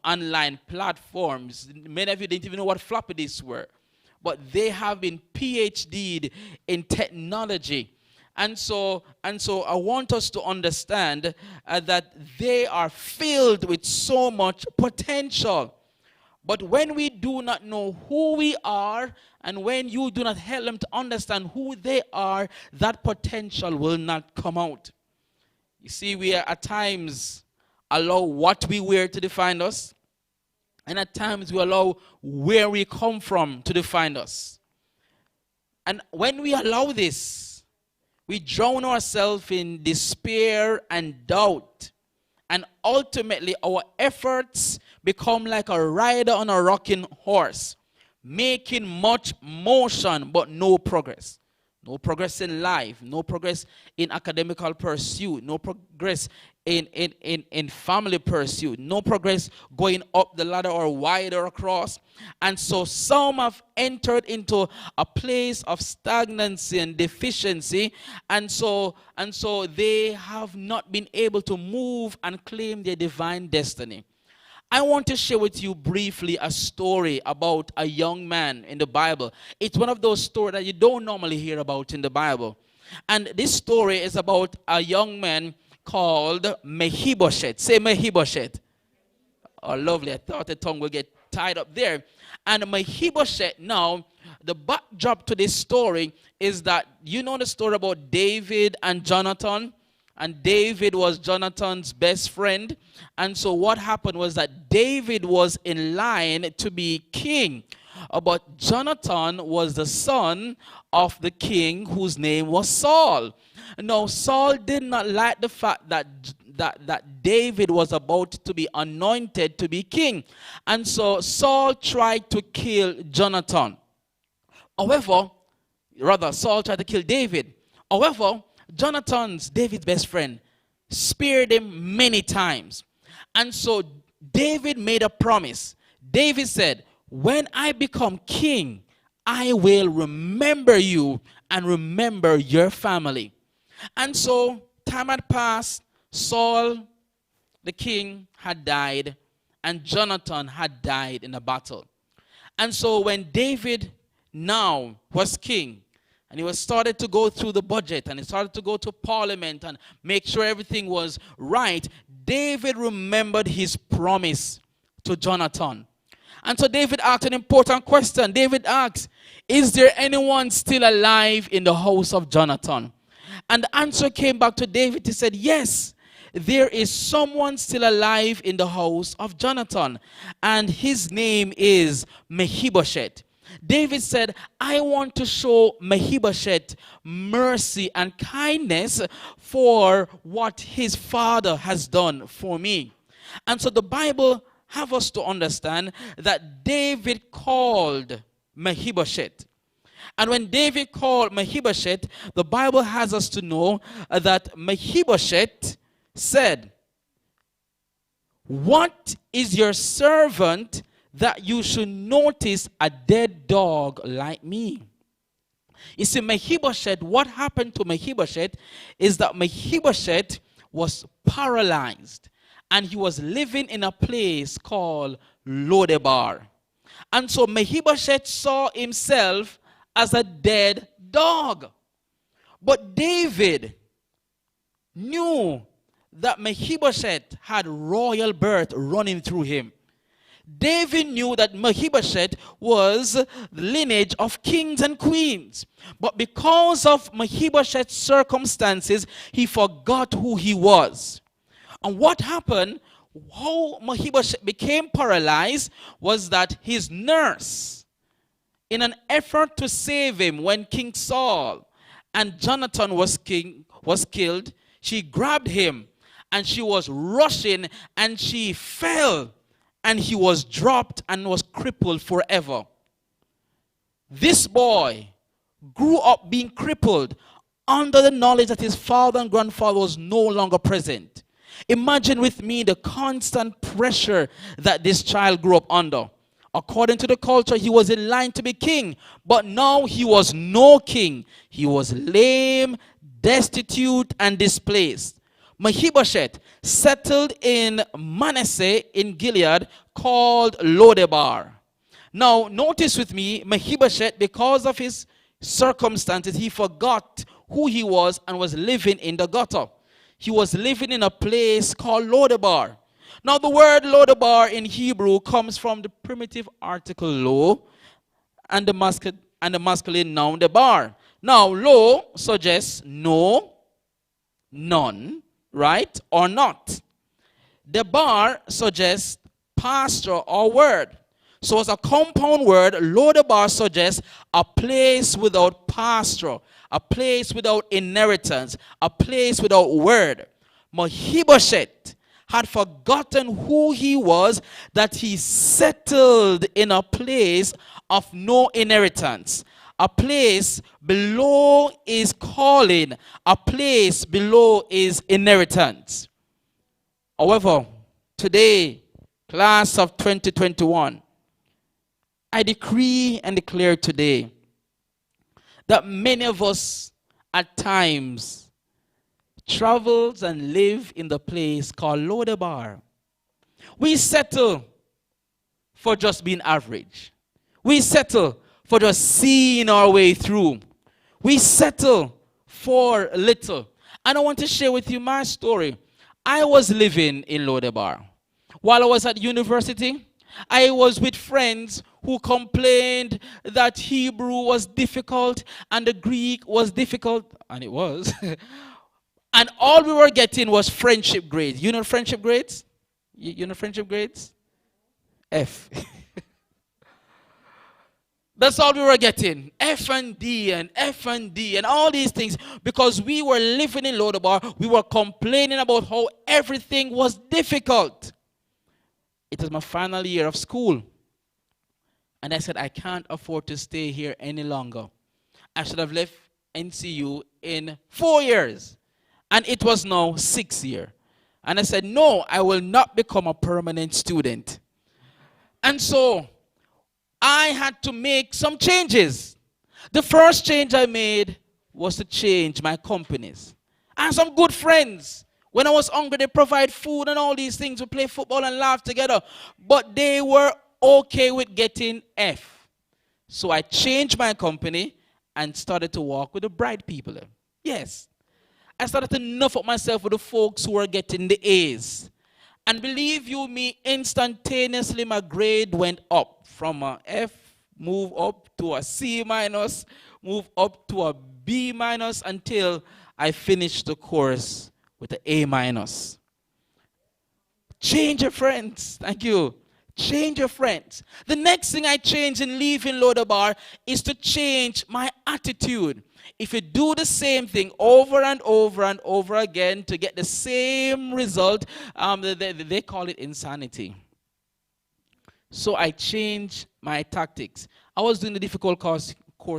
online platforms. Many of you didn't even know what floppy disks were. But they have been PhD'd in technology. And so I want us to understand that they are filled with so much potential. But when we do not know who we are, and when you do not help them to understand who they are, that potential will not come out. You see, we are at times allow what we wear to define us, and at times we allow where we come from to define us. And when we allow this, we drown ourselves in despair and doubt. And ultimately, our efforts become like a rider on a rocking horse, making much motion but no progress. No progress in life, no progress in academical pursuit, no progress in family pursuit, no progress going up the ladder or wider across. And so some have entered into a place of stagnancy and deficiency, and so they have not been able to move and claim their divine destiny. I want to share with you briefly a story about a young man in the Bible. It's one of those stories that you don't normally hear about in the Bible. And this story is about a young man called Mephibosheth. Say Mephibosheth. Oh, lovely. I thought the tongue would get tied up there. And Mephibosheth, now, the backdrop to this story is that you know the story about David and Jonathan? And David was Jonathan's best friend. And so what happened was that David was in line to be king. But Jonathan was the son of the king whose name was Saul. Now, Saul did not like the fact that David was about to be anointed to be king. And so Saul tried to kill Jonathan. However, Saul tried to kill David. However, David's best friend, spared him many times. And so David made a promise. David said, when I become king, I will remember you and remember your family. And so time had passed. Saul, the king, had died, and Jonathan had died in a battle. And so when David now was king, and he was started to go through the budget, and he started to go to parliament and make sure everything was right, David remembered his promise to Jonathan. And so David asked an important question. David asked, is there anyone still alive in the house of Jonathan? And the answer came back to David. He said, yes, there is someone still alive in the house of Jonathan, and his name is Mephibosheth. David said, I want to show Mephibosheth mercy and kindness for what his father has done for me. And so the Bible have us to understand that David called Mephibosheth. And when David called Mephibosheth, the Bible has us to know that Mephibosheth said, what is your servant that you should notice a dead dog like me? You see, Mephibosheth, what happened to Mephibosheth is that Mephibosheth was paralyzed, and he was living in a place called Lodebar. And so Mephibosheth saw himself as a dead dog. But David knew that Mephibosheth had royal birth running through him. David knew that Mephibosheth was the lineage of kings and queens. But because of Mephibosheth's circumstances, he forgot who he was. And what happened, how Mephibosheth became paralyzed, was that his nurse, in an effort to save him when King Saul and Jonathan was killed, she grabbed him and she was rushing and she fell. And he was dropped and was crippled forever. This boy grew up being crippled under the knowledge that his father and grandfather was no longer present. Imagine with me the constant pressure that this child grew up under. According to the culture, he was in line to be king, but now he was no king. He was lame, destitute, and displaced. Mephibosheth settled in Manasseh in Gilead called Lodebar. Now, notice with me, Mephibosheth, because of his circumstances, he forgot who he was and was living in the gutter. He was living in a place called Lodebar. Now, the word Lodebar in Hebrew comes from the primitive article lo and the masculine noun debar. Now, lo suggests no, none, right, or not. The bar suggests pasture or word. So as a compound word, Lodebar suggests a place without pasture, a place without inheritance, a place without word. Mephibosheth had forgotten who he was, that he settled in a place of no inheritance. A place below is calling. A place below is inheritance. However, today, class of 2021, I decree and declare today that many of us at times travels and live in the place called Lodebar. We settle for just being average. We settle for just seeing our way through. We settle for little. And I want to share with you my story. I was living in Lodebar. While I was at university, I was with friends who complained that Hebrew was difficult and the Greek was difficult, and it was. And all we were getting was friendship grades. You know friendship grades? You know friendship grades? F. That's all we were getting. F and D and F and D and all these things. Because we were living in Lodebar, we were complaining about how everything was difficult. It was my final year of school. And I said, I can't afford to stay here any longer. I should have left NCU in 4 years. And it was now 6 years. And I said, no, I will not become a permanent student. And so I had to make some changes. The first change I made was to change my companies. I had some good friends. When I was hungry, they provide food and all these things. We play football and laugh together. But they were okay with getting F. So I changed my company and started to work with the bright people. Yes. I started to nuff up myself with the folks who were getting the A's. And believe you me, instantaneously my grade went up from a F, move up to a C minus, move up to a B minus until I finished the course with an A minus. Change your friends. Thank you. Change your friends. The next thing I changed in leaving Lodebar is to change my attitude. If you do the same thing over and over and over again to get the same result, they call it insanity. So I changed my tactics. I was doing a difficult course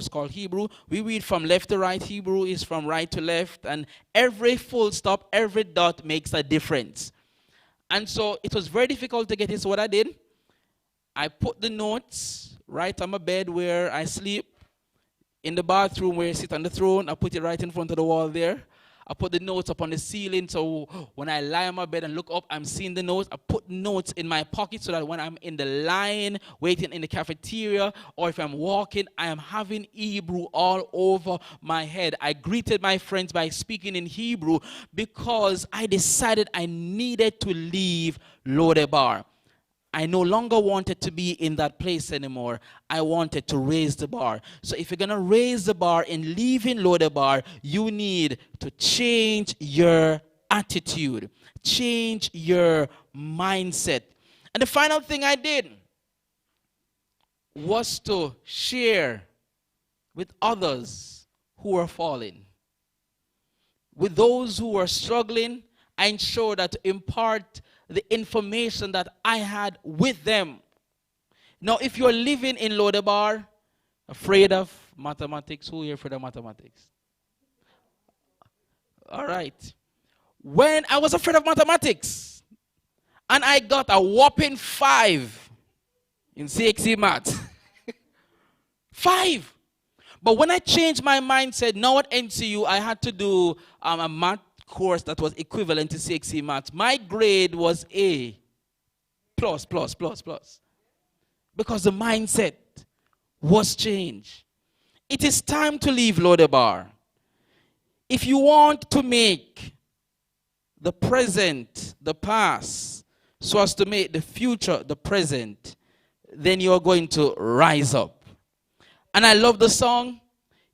called Hebrew. We read from left to right. Hebrew is from right to left. And every full stop, every dot makes a difference. And so it was very difficult to get it. So what I did, I put the notes right on my bed where I sleep. In the bathroom where I sit on the throne, I put it right in front of the wall there. I put the notes up on the ceiling, so when I lie on my bed and look up, I'm seeing the notes. I put notes in my pocket so that when I'm in the line, waiting in the cafeteria, or if I'm walking, I am having Hebrew all over my head. I greeted my friends by speaking in Hebrew because I decided I needed to leave Lodebar. I no longer wanted to be in that place anymore. I wanted to raise the bar. So if you're going to raise the bar in leaving Lodebar, you need to change your attitude, change your mindset. And the final thing I did was to share with others who are falling. With those who are struggling, I ensured that to impart the information that I had with them. Now, if you're living in Lodebar, afraid of mathematics, who here afraid of mathematics? All right. When I was afraid of mathematics, and I got a whopping 5 in CXC math. 5. But when I changed my mindset, now at NCU, I had to do a math course that was equivalent to CXC maths. My grade was A, plus. Because the mindset was changed. It is time to leave Lodebar. If you want to make the present the past, so as to make the future the present, then you're going to rise up. And I love the song.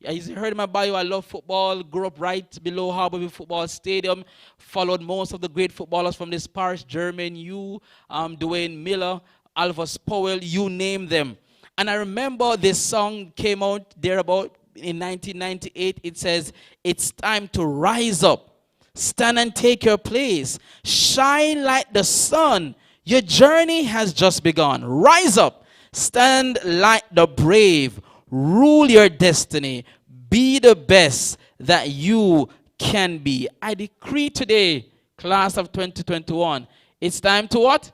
As you heard in my bio, I love football. Grew up right below Harborview Football Stadium. Followed most of the great footballers from this parish. Jermaine Yu, Dwayne Miller, Alvis Powell, you name them. And I remember this song came out there about in 1998. It says, it's time to rise up. Stand and take your place. Shine like the sun. Your journey has just begun. Rise up. Stand like the brave. Rule your destiny. Be the best that you can be. I decree today, class of 2021, it's time to what?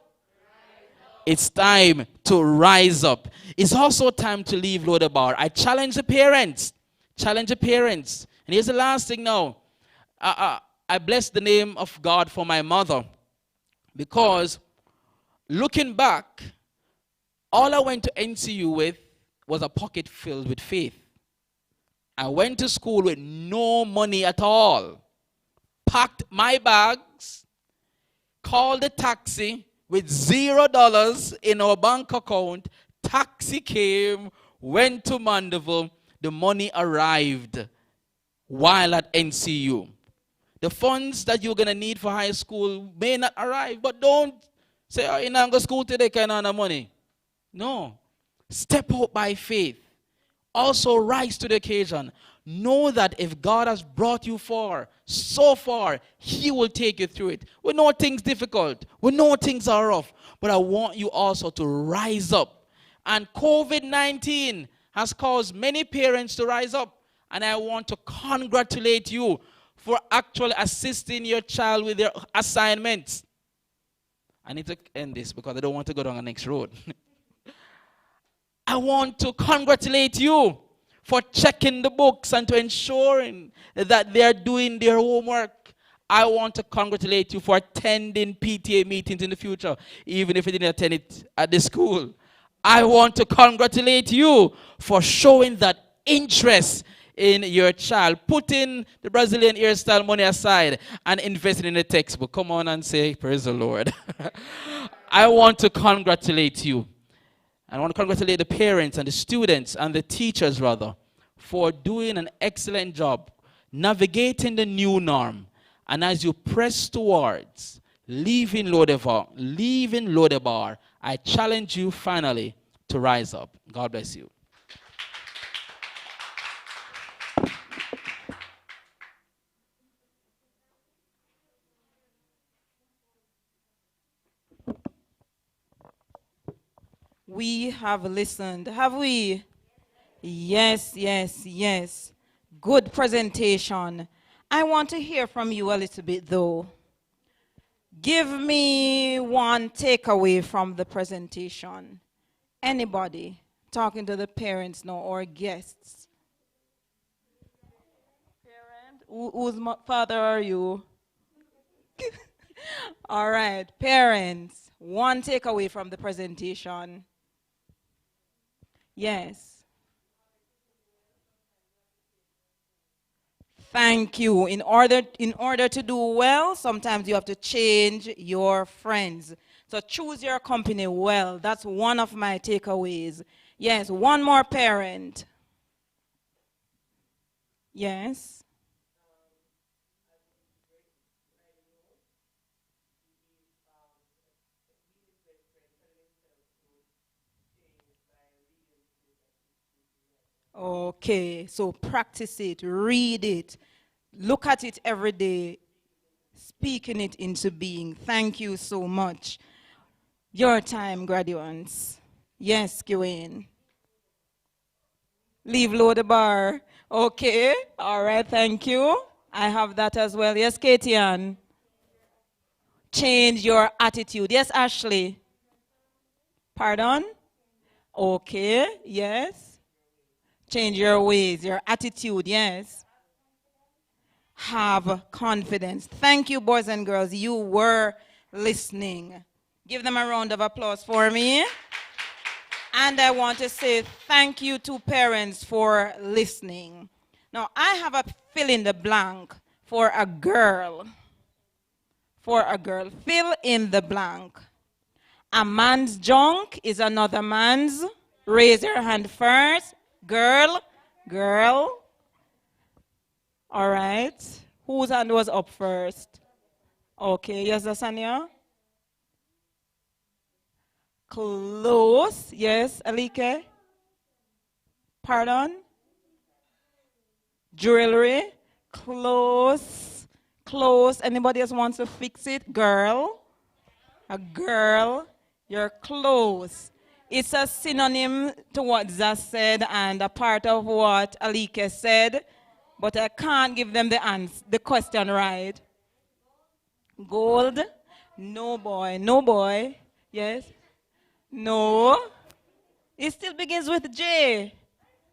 It's time to rise up. It's also time to leave Lodebar. I challenge the parents. Challenge the parents. And here's the last thing now. I bless the name of God for my mother. Because looking back, all I went to NCU with was a pocket filled with faith. I went to school with no money at all. Packed my bags, called a taxi with $0 in our bank account. Taxi came, went to Mandeville. The money arrived while at NCU. The funds that you're going to need for high school may not arrive, but don't say, oh, you're not going to school today, kind of money. No. Step out by faith. Also rise to the occasion. Know that if God has brought you so far, He will take you through it. We know things difficult. We know things are rough. But I want you also to rise up. And COVID-19 has caused many parents to rise up. And I want to congratulate you for actually assisting your child with their assignments. I need to end this because I don't want to go down the next road. I want to congratulate you for checking the books and to ensuring that they're doing their homework. I want to congratulate you for attending PTA meetings in the future, even if you didn't attend it at the school. I want to congratulate you for showing that interest in your child, putting the Brazilian hairstyle money aside and investing in the textbook. Come on and say, praise the Lord. I want to congratulate you. I want to congratulate the parents and the students and the teachers, rather, for doing an excellent job navigating the new norm. And as you press towards leaving Lodebar, I challenge you finally to rise up. God bless you. We have listened, have we? Yes. Good presentation. I want to hear from you a little bit, though. Give me one takeaway from the presentation. Anybody talking to the parents now or guests? Parent, Whose father are you? All right, parents, one takeaway from the presentation. Yes. Thank you. In order to do well, sometimes you have to change your friends. So choose your company well. That's one of my takeaways. Yes, one more parent. Yes. Okay, so practice it, read it, look at it every day, speaking it into being. Thank you so much. Your time, graduates. Yes, Gwen. Leave low the bar. Okay, all right, thank you. I have that as well. Yes, Katie Ann. Change your attitude. Yes, Ashley. Pardon? Okay, yes. Change your ways, your attitude, yes. Have confidence. Thank you, boys and girls. You were listening. Give them a round of applause for me. And I want to say thank you to parents for listening. Now, I have a fill in the blank for a girl. For a girl. Fill in the blank. A man's junk is another man's. Raise your hand first. Girl. Girl. All right. Whose hand was up first? Okay. Yes, Asanya? Close. Yes, Alike? Pardon? Jewelry. Close. Close. Anybody else wants to fix it? Girl. A girl. You're close. It's a synonym to what Zaz said and a part of what Alike said, but I can't give them the question right. Gold. No boy. No boy. Yes. No. It still begins with J.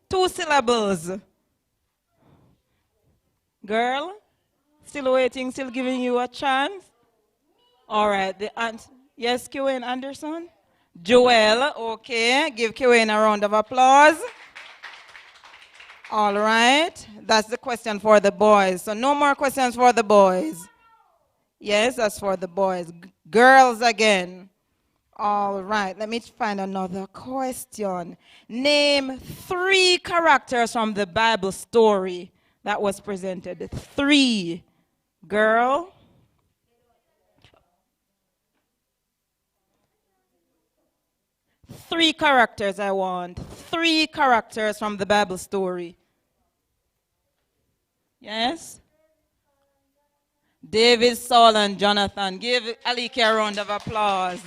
2 syllables. Girl. Still waiting, still giving you a chance. All right. The answer. Yes, Kiwen Anderson. Joel. Okay. Give Kiwen a round of applause. All right. That's the question for the boys. So no more questions for the boys. Yes, that's for the boys. Girls again. All right. Let me find another question. Name 3 characters from the Bible story that was presented. 3. Girl. Three characters I want. 3 characters from the Bible story. Yes? David, Saul, and Jonathan. Give Alike a round of applause.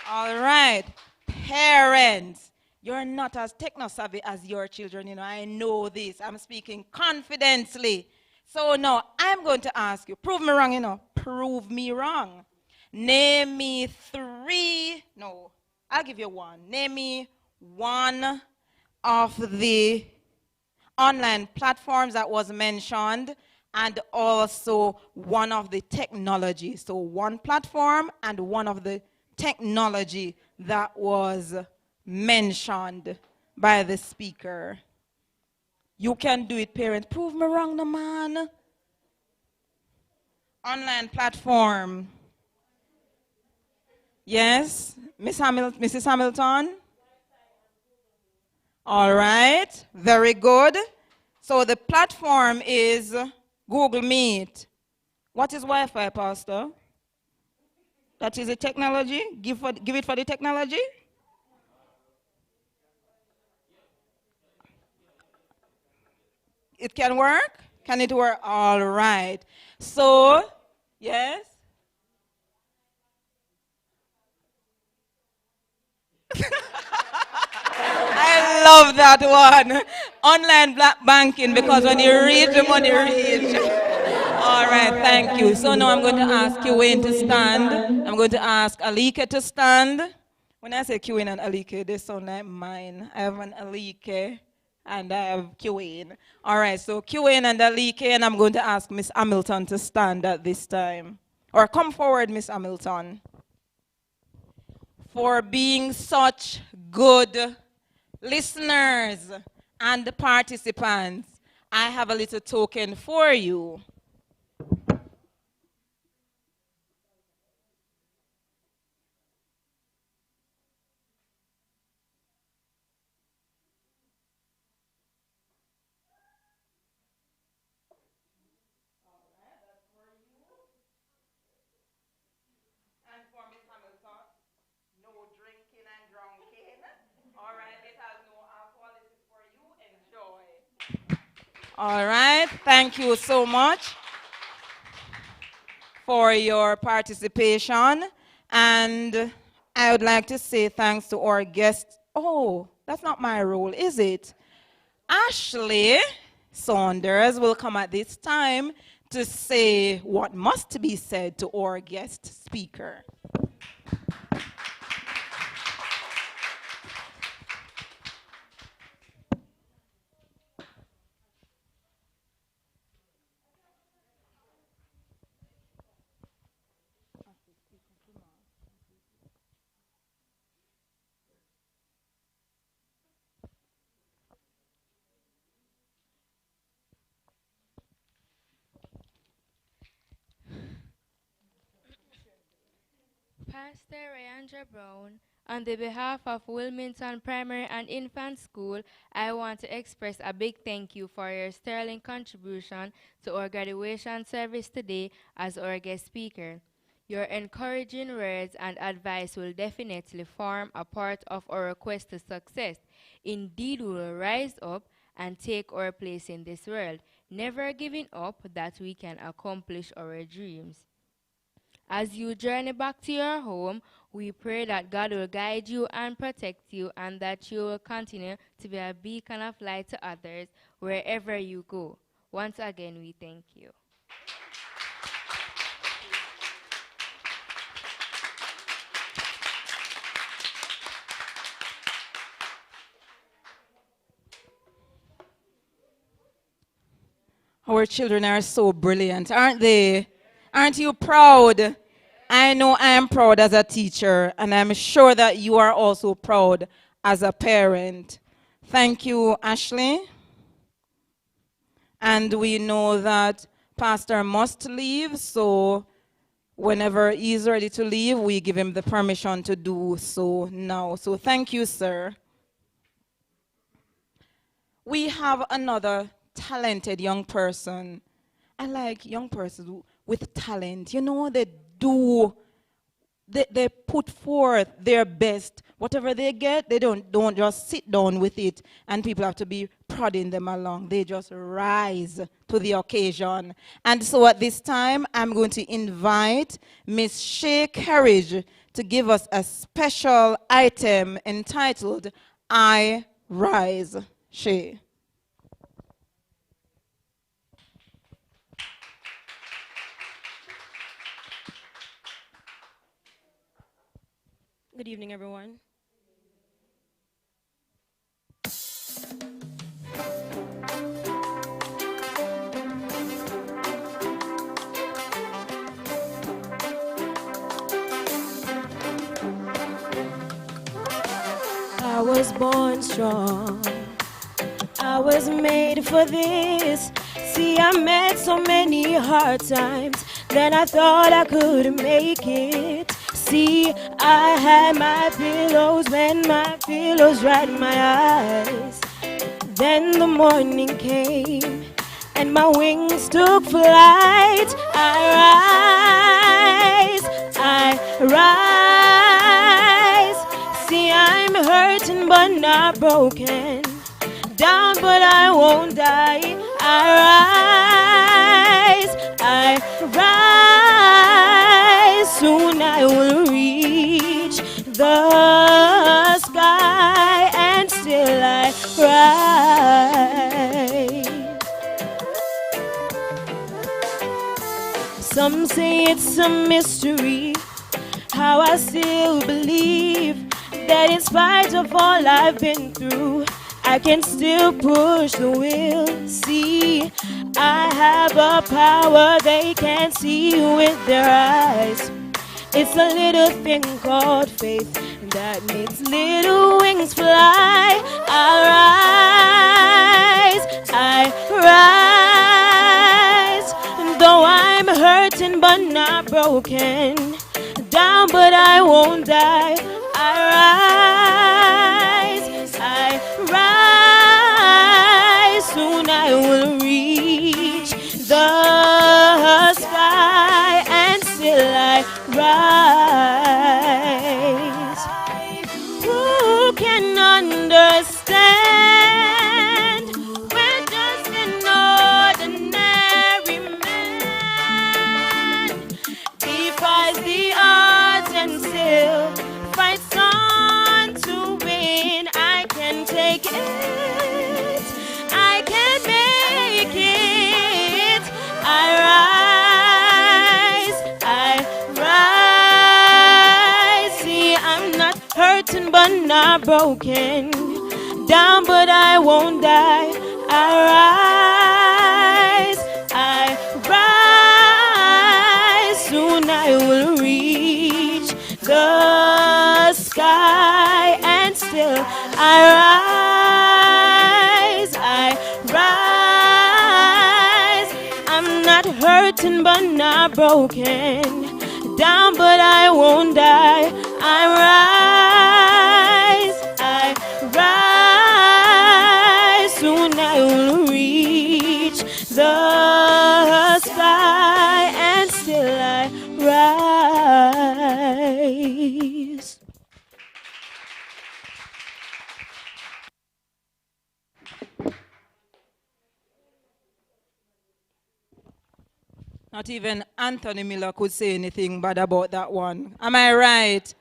All right. Parents, you're not as techno-savvy as your children. You know, I know this. I'm speaking confidently. So now I'm going to ask you. Prove me wrong, you know. Prove me wrong. Name me 3. No. I'll give you 1. Name me 1 of the online platforms that was mentioned and also 1 of the technology. So 1 platform and 1 of the technology that was mentioned by the speaker. You can do it, parents. Prove me wrong, no man. Online platform. Yes, Mrs. Hamilton? All right, very good. So the platform is Google Meet. What is Wi-Fi, Pastor? That is a technology? Give it for the technology? It can work? Can it work? All right. So, yes? I love that one. Online black banking, because when you reach, the money reach. All right, thank you. So now I'm going to ask Kiwen to stand. I'm going to ask Alike to stand. When I say Kiwen and Alike, they sound like mine. I have an Alike. I And I have QA. All right, so QA and Alike, and I'm going to ask Miss Hamilton to stand at this time. Or come forward, Miss Hamilton. For being such good listeners and participants, I have a little token for you. And for Miss Hamilton, no drinking and drunking. All right, it has no alcohol. This is for you. Enjoy. All right, thank you so much for your participation. And I would like to say thanks to our guests. Oh, that's not my role, is it? Ashley Saunders will come at this time to say what must be said to our guest speaker. Pastor Rayandra Brown, on the behalf of Wilmington Primary and Infant School, I want to express a big thank you for your sterling contribution to our graduation service today as our guest speaker. Your encouraging words and advice will definitely form a part of our quest to success. Indeed, we will rise up and take our place in this world, never giving up that we can accomplish our dreams. As you journey back to your home, we pray that God will guide you and protect you, and that you will continue to be a beacon of light to others wherever you go. Once again, we thank you. Our children are so brilliant, aren't they? Aren't you proud? I know I am proud as a teacher, and I'm sure that you are also proud as a parent. Thank you, Ashley. And we know that Pastor must leave, so whenever he's ready to leave, we give him the permission to do so now. So thank you, sir. We have another talented young person. I like young persons with talent. You know, they put forth their best. Whatever they get, they don't just sit down with it and people have to be prodding them along. They just rise to the occasion. And so at this time, I'm going to invite Miss Shay Carriage to give us a special item entitled I Rise. Shay. Good evening, everyone. I was born strong. I was made for this. See, I met so many hard times that I thought I couldn't make it. See, I had my pillows when my pillows dried my eyes. Then the morning came and my wings took flight. I rise. See, I'm hurting but not broken, down but I won't die. I rise. Soon I will reach the sky, and still I rise. Some say it's a mystery how I still believe that in spite of all I've been through, I can still push the wheel. See, I have a power they can't see with their eyes. It's a little thing called faith that makes little wings fly. I rise. Though I'm hurting but not broken, down but I won't die. I rise. Soon I will reach the sky, and still I rise. Who can understand? We're just an ordinary man, defies the odds and still fights on to win. I can take it, I can make it. I rise. See, I'm not hurting but not broken, down but I won't die. I rise. Soon I will reach the sky, and still I rise. I'm not hurting but not broken, down but I won't die. I rise. Soon I will reach the sky, and still I rise. Not even Anthony Miller could say anything bad about that one. Am I right?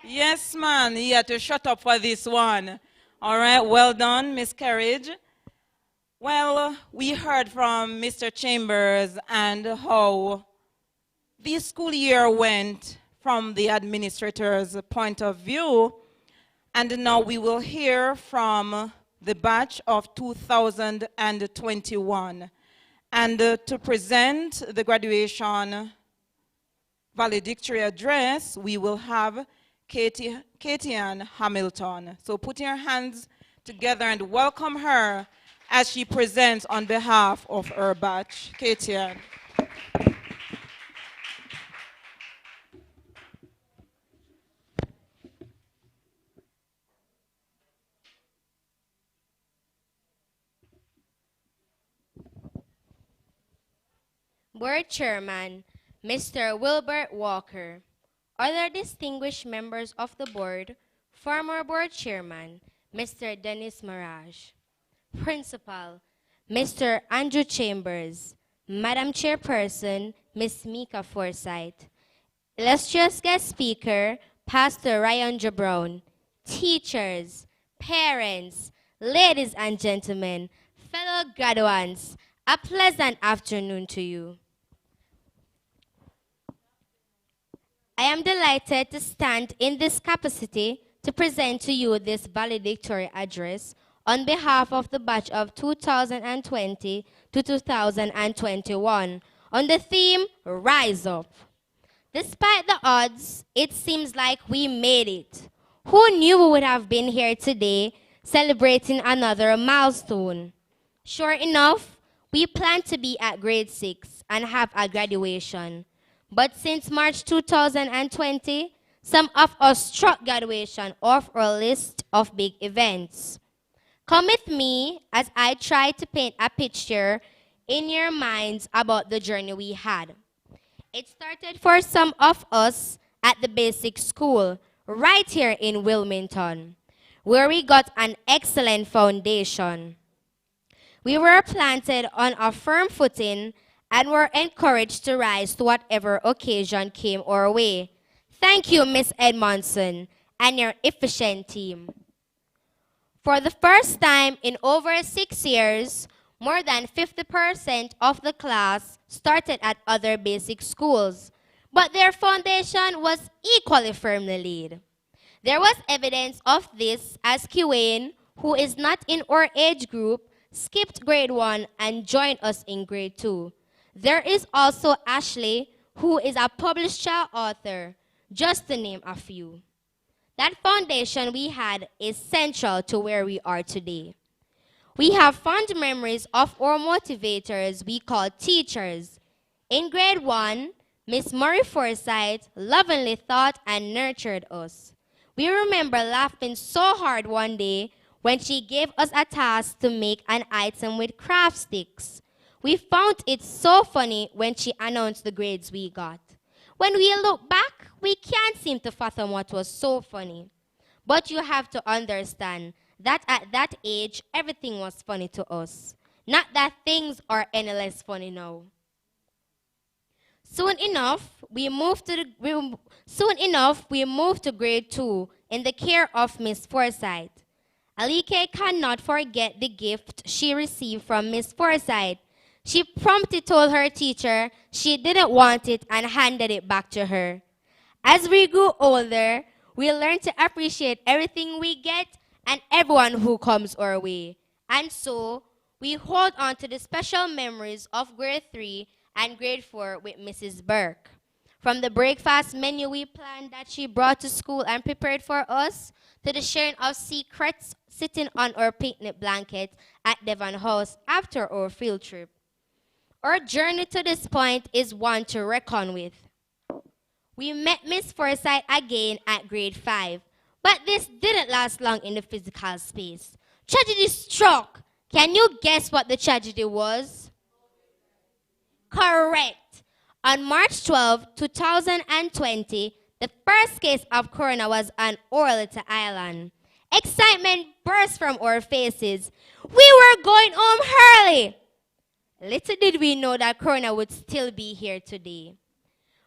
Yes, man. He had to shut up for this one. All right. Well done, Miss Carriage. Well, we heard from Mr. Chambers and how the school year went from the administrator's point of view. And now we will hear from the batch of 2021. And to present the graduation valedictory address, we will have Katie Ann Hamilton. So put your hands together and welcome her as she presents on behalf of her batch. Katie Ann. Board Chairman, Mr. Wilbert Walker. Other distinguished members of the board, former board chairman, Mr. Dennis Mirage. Principal, Mr. Andrew Chambers. Madam Chairperson, Ms. Mika Forsyth. Illustrious guest speaker, Pastor Ryan J. Brown. Teachers, parents, ladies and gentlemen, fellow graduates, a pleasant afternoon to you. I am delighted to stand in this capacity to present to you this valedictory address on behalf of the batch of 2020 to 2021 on the theme, Rise Up. Despite the odds, it seems like we made it. Who knew we would have been here today celebrating another milestone? Sure enough, we planned to be at grade 6 and have a graduation. But since March 2020, some of us struck graduation off our list of big events. Come with me as I try to paint a picture in your minds about the journey we had. It started for some of us at the basic school, right here in Wilmington, where we got an excellent foundation. We were planted on a firm footing and were encouraged to rise to whatever occasion came our way. Thank you, Ms. Edmondson, and your efficient team. For the first time in over 6 years, more than 50% of the class started at other basic schools, but their foundation was equally firmly laid. There was evidence of this as Kiwane, who is not in our age group, skipped grade 1 and joined us in grade 2. There is also Ashley, who is a published child author, just to name a few. That foundation we had is central to where we are today. We have fond memories of our motivators we call teachers. In grade 1, Miss Murray Forsyth lovingly taught and nurtured us. We remember laughing so hard one day when she gave us a task to make an item with craft sticks. We found it so funny when she announced the grades we got. When we look back, we can't seem to fathom what was so funny. But you have to understand that at that age, everything was funny to us. Not that things are any less funny now. Soon enough, we moved to grade 2 in the care of Miss Forsyth. Alike cannot forget the gift she received from Miss Forsyth. She promptly told her teacher she didn't want it and handed it back to her. As we grew older, we learned to appreciate everything we get and everyone who comes our way. And so, we hold on to the special memories of grade 3 and grade 4 with Mrs. Burke. From the breakfast menu we planned that she brought to school and prepared for us, to the sharing of secrets sitting on our picnic blanket at Devon House after our field trip. Our journey to this point is one to reckon with. We met Miss Forsyth again at grade 5, but this didn't last long in the physical space. Tragedy struck. Can you guess what the tragedy was? Correct. On March 12, 2020, the first case of corona was on our little island. Excitement burst from our faces. We were going home early. Little did we know that corona would still be here today.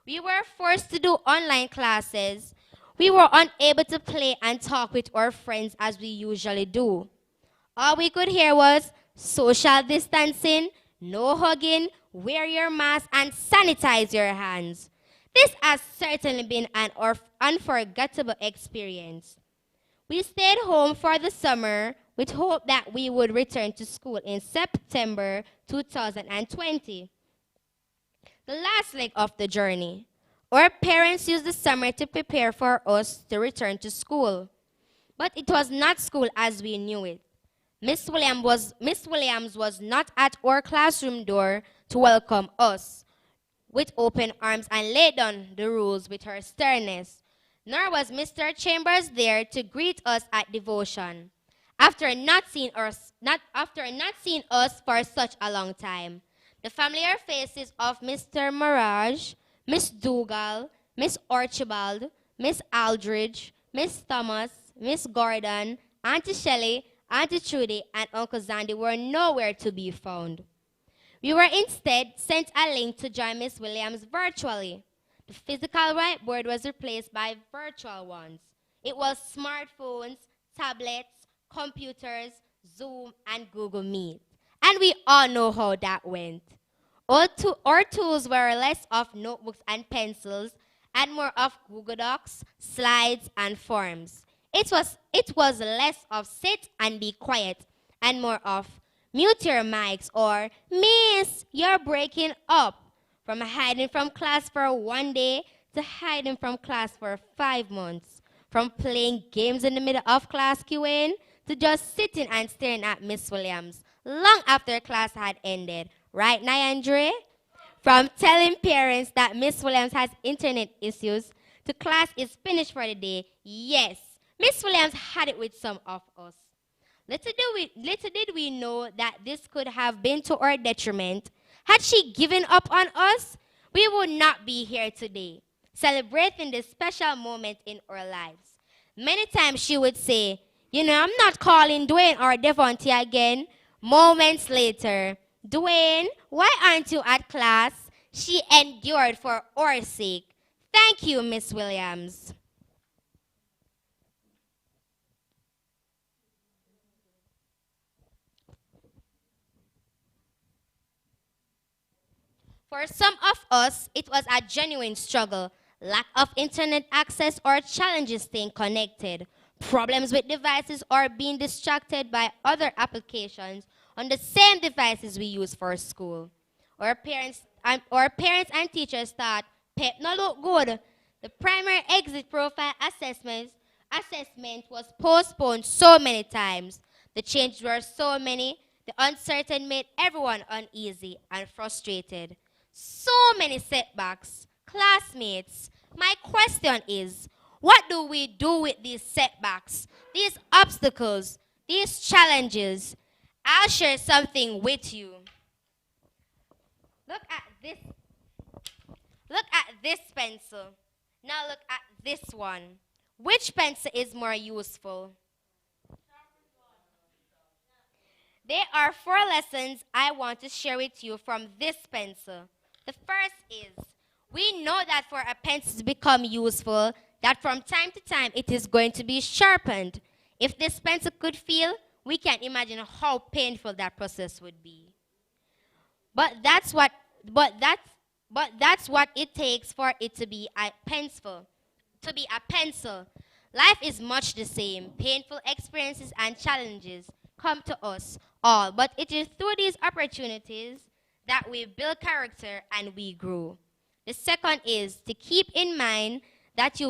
We were forced to do online classes. We were unable to play and talk with our friends as we usually do. All we could hear was social distancing, no hugging, wear your mask, and sanitize your hands. This has certainly been an unforgettable experience. We stayed home for the summer with hope that we would return to school in September 2020. The last leg of the journey. Our parents used the summer to prepare for us to return to school. But it was not school as we knew it. Miss Williams was not at our classroom door to welcome us with open arms and lay down the rules with her sternness. Nor was Mr. Chambers there to greet us at devotion, after not seeing us for such a long time. The familiar faces of Mr. Mirage, Miss Dougal, Miss Archibald, Miss Aldridge, Miss Thomas, Miss Gordon, Auntie Shelley, Auntie Trudy, and Uncle Zandy were nowhere to be found. We were instead sent a link to join Miss Williams virtually. The physical whiteboard was replaced by virtual ones. It was smartphones, tablets, computers, Zoom, and Google Meet. And we all know how that went. Our tools were less of notebooks and pencils and more of Google Docs, slides, and forms. It was less of sit and be quiet and more of mute your mics or miss, you're breaking up. From hiding from class for 1 day to hiding from class for 5 months. From playing games in the middle of class queuing to just sitting and staring at Miss Williams long after class had ended. Right, Nyandre? From telling parents that Miss Williams has internet issues to class is finished for the day. Yes, Miss Williams had it with some of us. Little did we know that this could have been to our detriment. Had she given up on us, we would not be here today, celebrating this special moment in our lives. Many times she would say, I'm not calling Dwayne or Devontae again. Moments later, Dwayne, why aren't you at class? She endured for our sake. Thank you, Miss Williams. For some of us, it was a genuine struggle, lack of internet access or challenges staying connected. problems with devices, or being distracted by other applications on the same devices we use for school. Our parents and teachers thought PEP no look good. The primary exit profile assessment was postponed so many times. The changes were so many. The uncertain made everyone uneasy and frustrated. So many setbacks. Classmates, my question is, what do we do with these setbacks, these obstacles, these challenges? I'll share something with you. Look at this. Look at this pencil. Now look at this one. Which pencil is more useful? There are 4 lessons I want to share with you from this pencil. The first is, we know that for a pencil to become useful, that from time to time it is going to be sharpened. If this pencil could feel, we can imagine how painful that process would be. But that's what it takes for it to be a pencil. Life is much the same. Painful experiences and challenges come to us all, but it is through these opportunities that we build character and we grow. The second is to keep in mind that you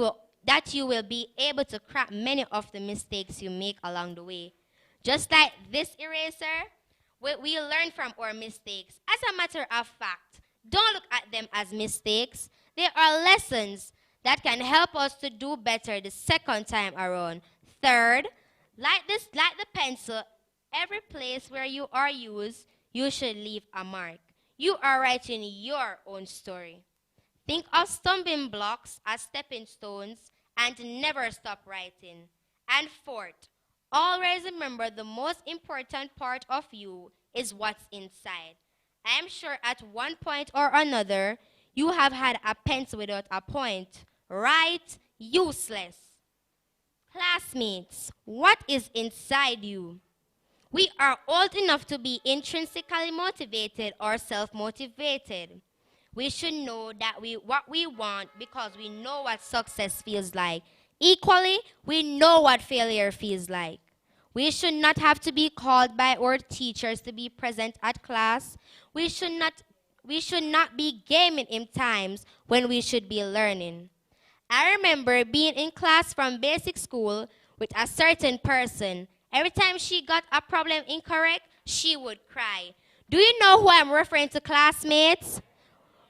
will be able to correct many of the mistakes you make along the way. Just like this eraser, we learn from our mistakes. As a matter of fact, don't look at them as mistakes. They are lessons that can help us to do better the second time around. Third, like the pencil, every place where you are used, you should leave a mark. You are writing your own story. Think of stumbling blocks as stepping stones and never stop writing. And fourth, always remember the most important part of you is what's inside. I am sure at one point or another, you have had a pencil without a point. Right? Useless. Classmates, what is inside you? We are old enough to be intrinsically motivated or self-motivated. We should know that what we want because we know what success feels like. Equally, we know what failure feels like. We should not have to be called by our teachers to be present at class. We should not be gaming in times when we should be learning. I remember being in class from basic school with a certain person. Every time she got a problem incorrect, she would cry. Do you know who I'm referring to, classmates?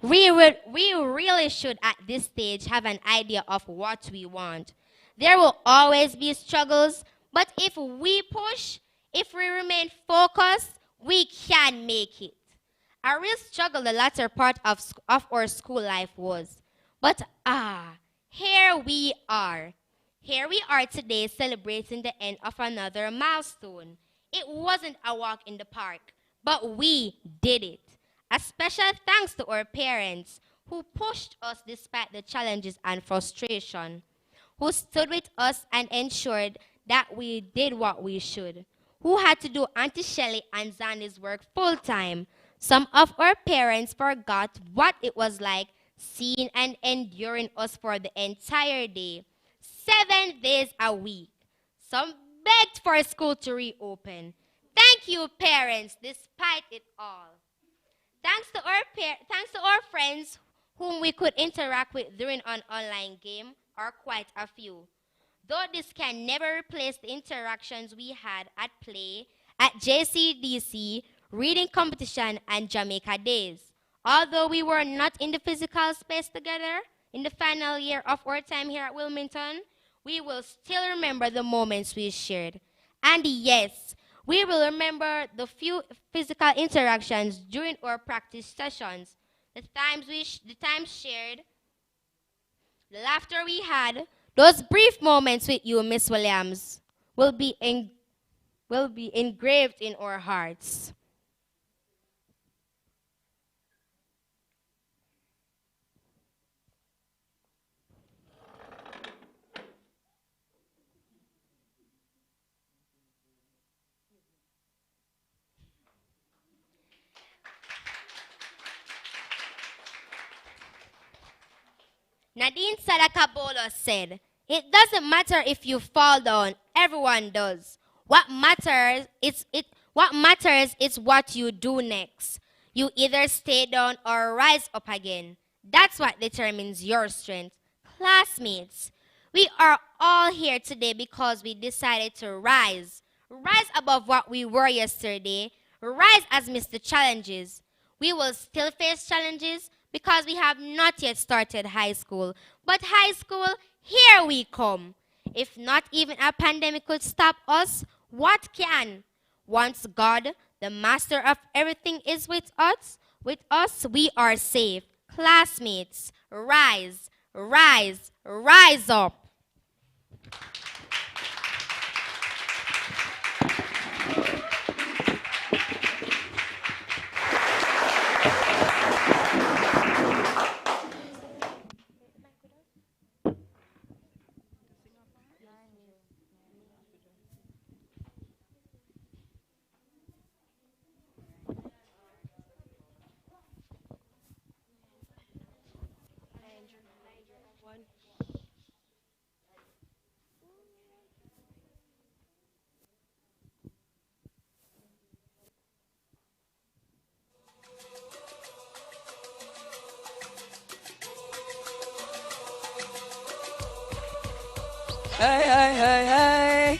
We really should at this stage have an idea of what we want. There will always be struggles, but if we push, if we remain focused, we can make it. A real struggle the latter part of our school life was. But here we are. Here we are today celebrating the end of another milestone. It wasn't a walk in the park, but we did it. A special thanks to our parents who pushed us despite the challenges and frustration, who stood with us and ensured that we did what we should, who had to do Auntie Shelley and Zandy's work full time. Some of our parents forgot what it was like seeing and enduring us for the entire day, 7 days a week. Some begged for school to reopen. Thank you, parents, despite it all. Thanks to our friends whom we could interact with during an online game are quite a few. Though this can never replace the interactions we had at play, at JCDC, reading competition, and Jamaica Days. Although we were not in the physical space together in the final year of our time here at Wilmington, we will still remember the moments we shared. And yes, we will remember the few physical interactions during our practice sessions, the times shared, the laughter we had. Those brief moments with you, Miss Williams, will be engraved in our hearts. Nadine Sadakabolo said, It doesn't matter if you fall down. Everyone does. What matters is what you do next. You either stay down or rise up again. That's what determines your strength. Classmates, we are all here today because we decided to rise. Rise above what we were yesterday. Rise as Mr. Challenges. We will still face challenges because we have not yet started high school. But high school, here we come. If not even a pandemic could stop us, what can? Once God, the master of everything, is with us, we are safe. Classmates, rise, rise, rise up. Hey, hey, hey, hey.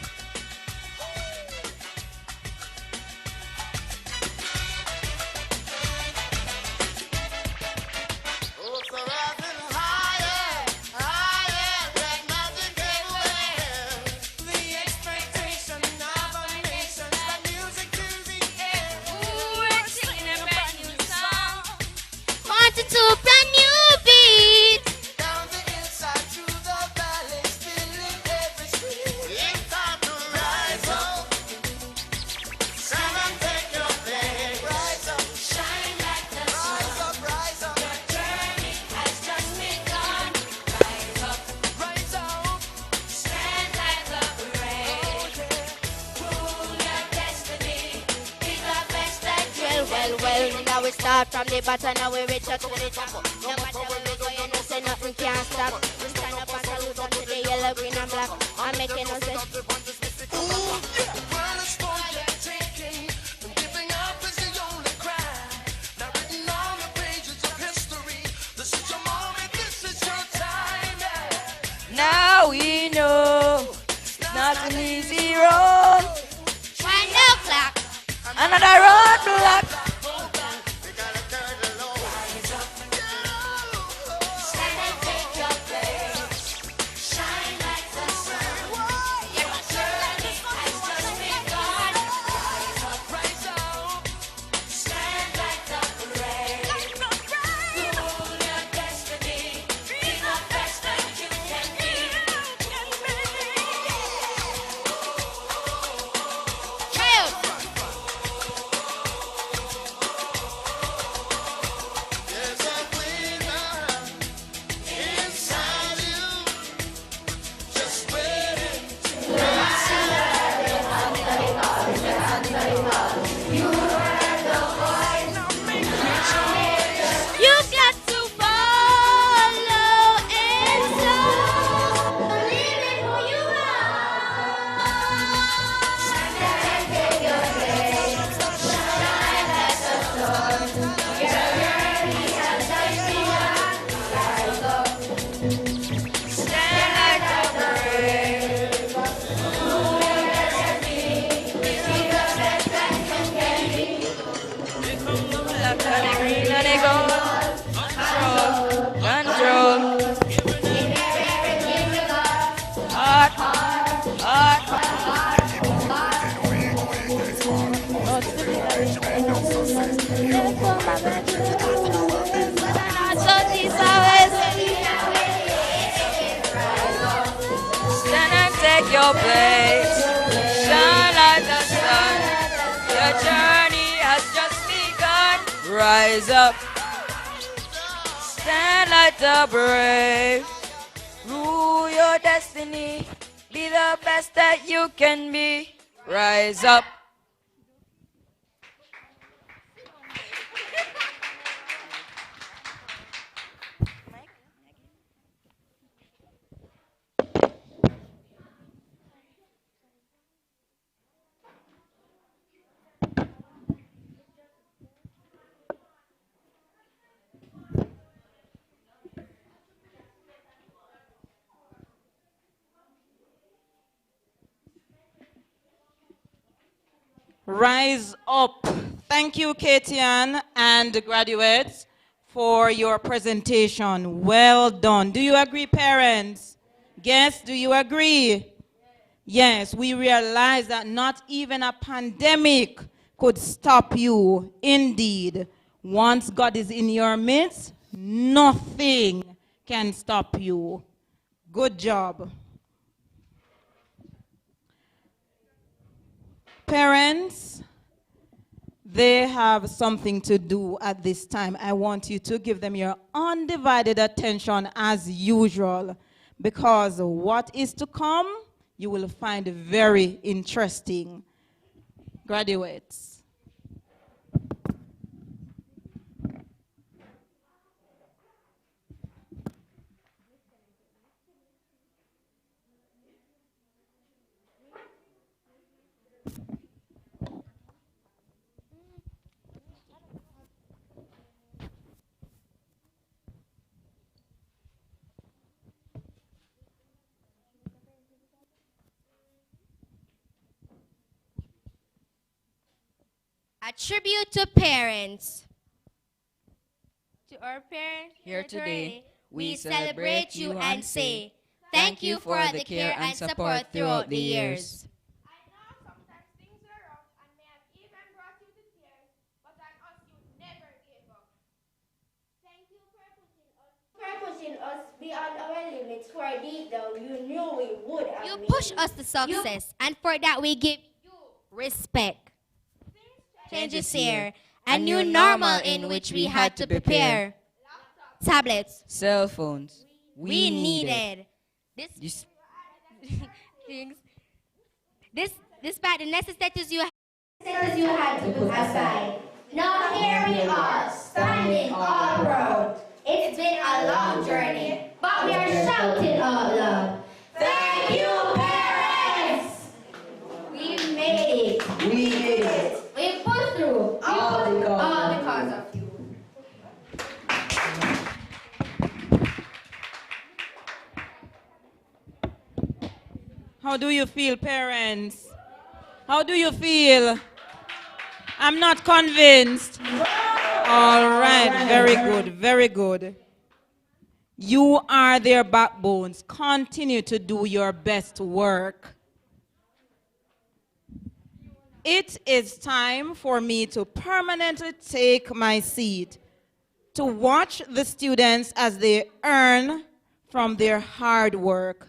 Wanted to a brand new beat. Well, now we start from the bottom, now we reach out to the top. No matter where we go, you know, say nothing can stop. We stand up and salute unto the yellow, green, and black. I'm making no sense. Now we know it's not an easy road. Wind the clock. Another roadblock. Stand and take your place. Shine like the sun. Your journey has just begun. Rise up. Stand like the brave. Rule your destiny. Be the best that you can be. Rise up. Rise up. Thank you, Katian and graduates, for your presentation. Well done. Do you agree, parents? Yes, do you agree? Yes, we realize that not even a pandemic could stop you. Indeed, once God is in your midst, nothing can stop you. Good job. Parents, they have something to do at this time. I want you to give them your undivided attention as usual, because what is to come, you will find very interesting. Graduates. A tribute to parents. To our parents Here today, we celebrate you and say, thank you for the care and support throughout the years. I know sometimes things were rough and may have even brought you to tears, but on us you never gave up. Thank you for pushing us beyond our limits, for deep down you knew we would have You made push it. us to success, and for that we give you respect. Change is here, a new normal in which we had to prepare. Tablets. Cell phones. We needed. This Things. Despite the necessities you had to put aside. Now here we are, standing all proud. It's been a long journey, but we are shouting out loud. Thank you, parents! We made it. we made it. We put through. All because of you. How do you feel, parents? How do you feel? I'm not convinced. All right, very good, very good. You are their backbones. Continue to do your best work. It is time for me to permanently take my seat to watch the students as they earn from their hard work.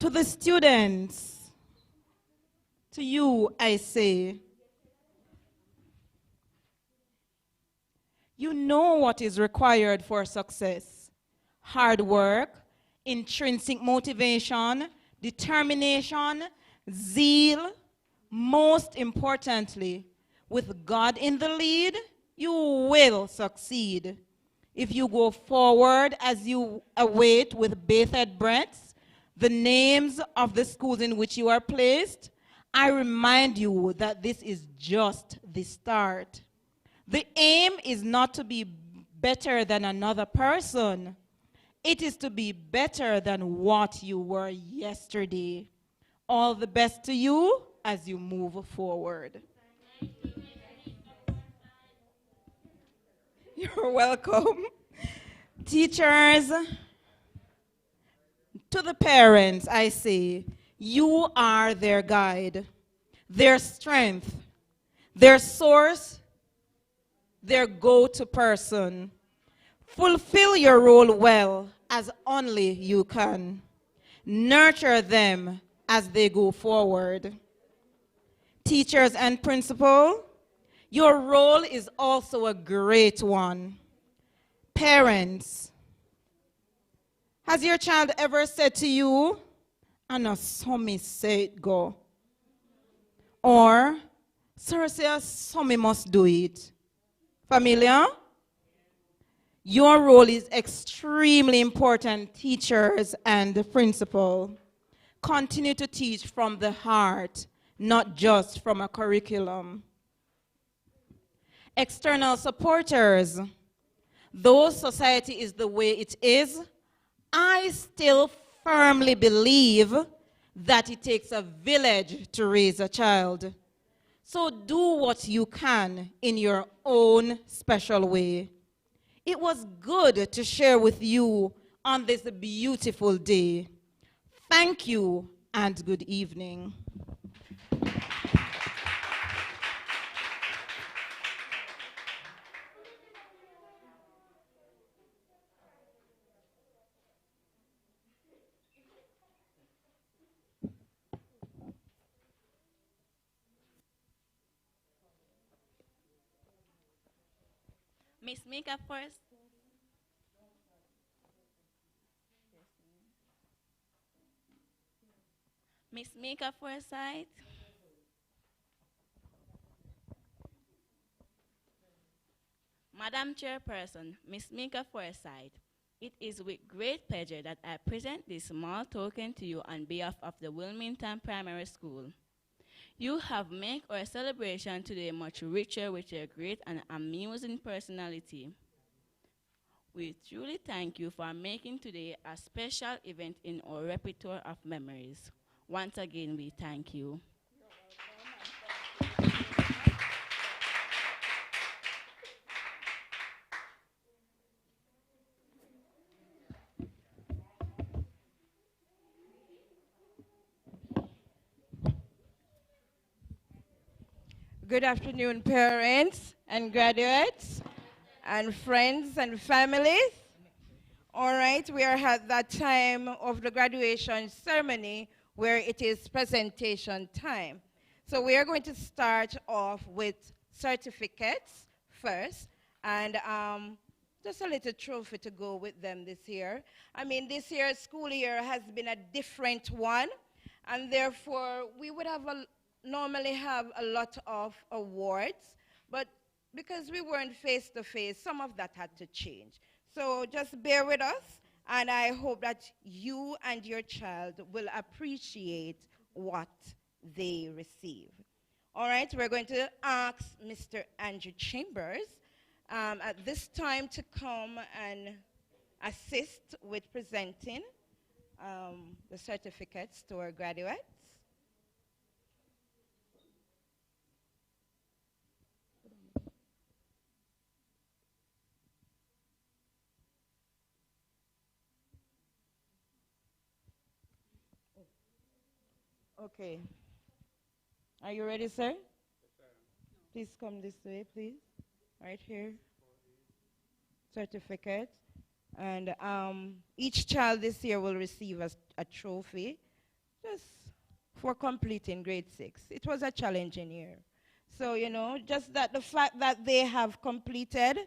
To the students, to you I say, you know what is required for success. Hard work, intrinsic motivation, determination, zeal. Most importantly, with God in the lead, you will succeed. If you go forward as you await with bated breath the names of the schools in which you are placed, I remind you that this is just the start. The aim is not to be better than another person. It is to be better than what you were yesterday. All the best to you as you move forward. You're welcome. Teachers, to the parents, I say, you are their guide, their strength, their source, their go-to person. Fulfill your role well as only you can. Nurture them as they go forward. Teachers and principal, your role is also a great one. Parents, has your child ever said to you, "I know some me say it go," or "Sir, say some must do it"? Familiar? Your role is extremely important, teachers and the principal. Continue to teach from the heart, not just from a curriculum. External supporters, though society is the way it is, I still firmly believe that it takes a village to raise a child. So do what you can in your own special way. It was good to share with you on this beautiful day. Thank you and good evening. Miss Mika first. Miss Mika Forsyth. Madam Chairperson, Miss Mika Forsyth, it is with great pleasure that I present this small token to you on behalf of the Wilmington Primary School. You have made our celebration today much richer with your great and amusing personality. We truly thank you for making today a special event in our repertoire of memories. Once again, we thank you. Good afternoon, parents and graduates and friends and families. All right, we are at that time of the graduation ceremony where it is presentation time. So we are going to start off with certificates first, and just a little trophy to go with them this year. I mean, this year's school year has been a different one, and therefore we would have normally have a lot of awards, but because we weren't face to face, some of that had to change. So just bear with us, and I hope that you and your child will appreciate what they receive. All right, we're going to ask Mr. Andrew Chambers at this time to come and assist with presenting the certificates to our graduates. Okay. Are you ready, sir? Please come this way, please. Right here. Certificate. And each child this year will receive a trophy just for completing grade 6. It was a challenging year. So, you know, just that the fact that they have completed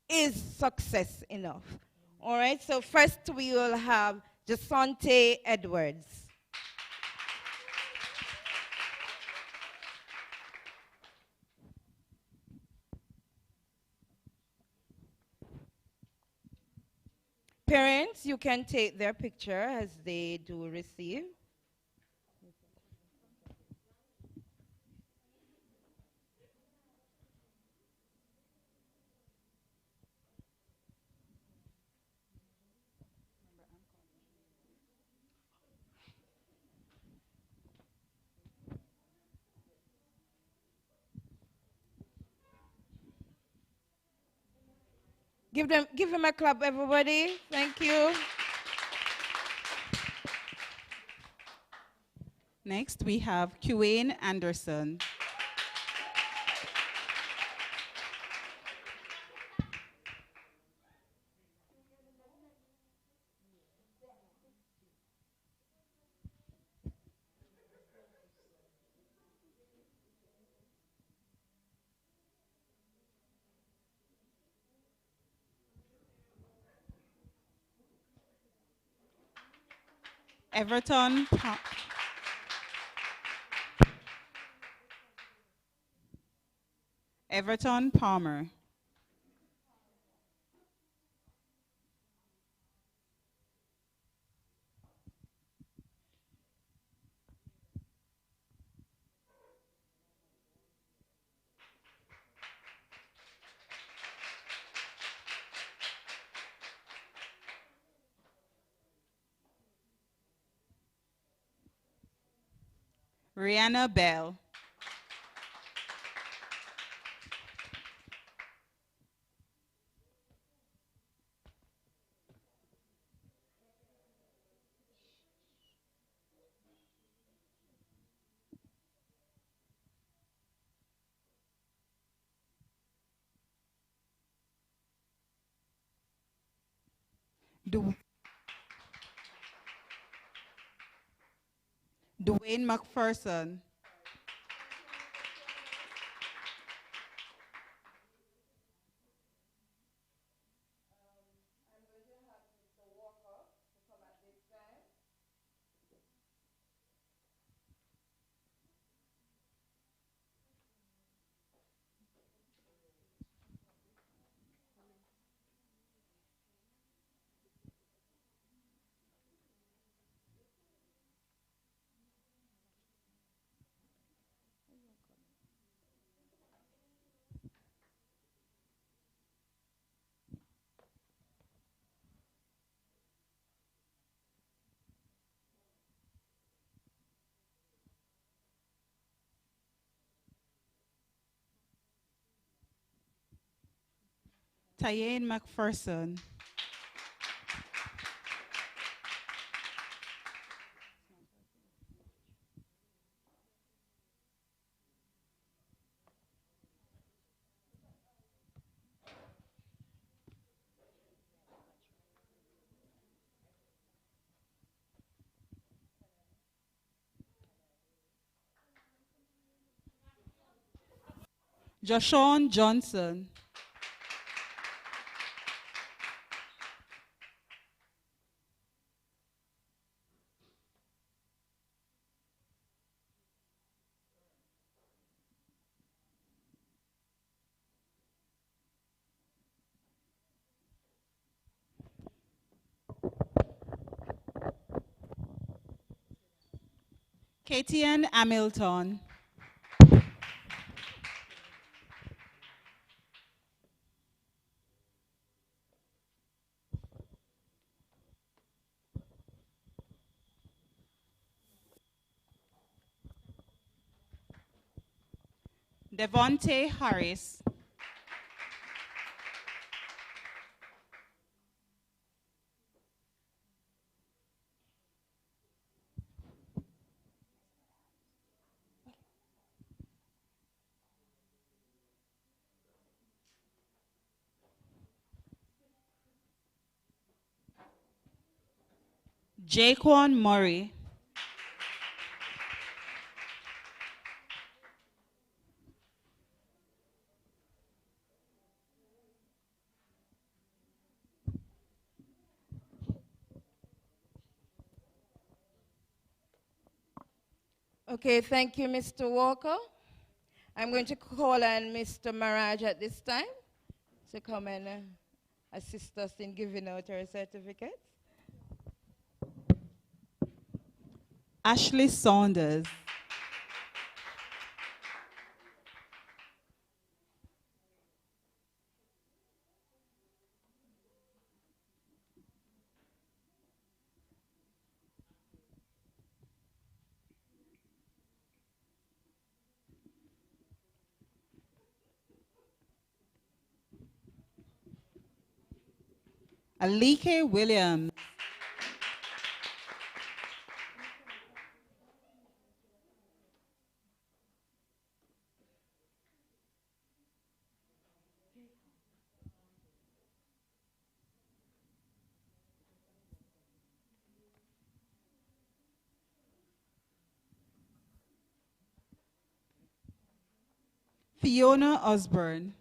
is success enough. All right, so first we will have Jasante Edwards. Parents, you can take their picture as they do receive. Give him a clap, everybody. Thank you. Next, we have Kuwayne Anderson. Everton Palmer. Rihanna Bell. Du- Dwayne McPherson. Tayane McPherson. Joshawn Johnson. Katian Hamilton. Devontae Harris. Jaquan Murray. Okay, thank you, Mr. Walker. I'm going to call on Mr. Maraj at this time to come and assist us in giving out our certificates. Ashley Saunders. Alike Williams. Fiona Osborne.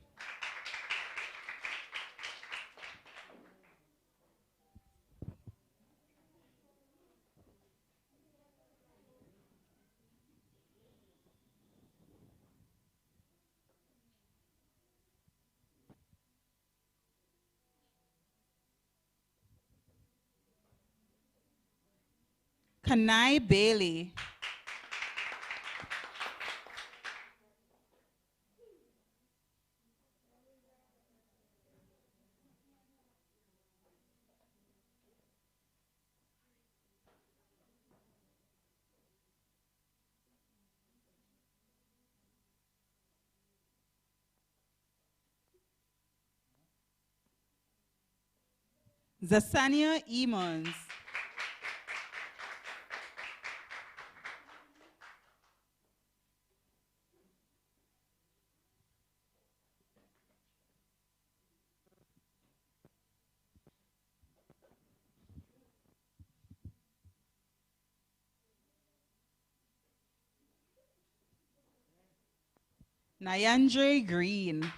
Kanai Bailey. Zasania Emons. Nyandre Green.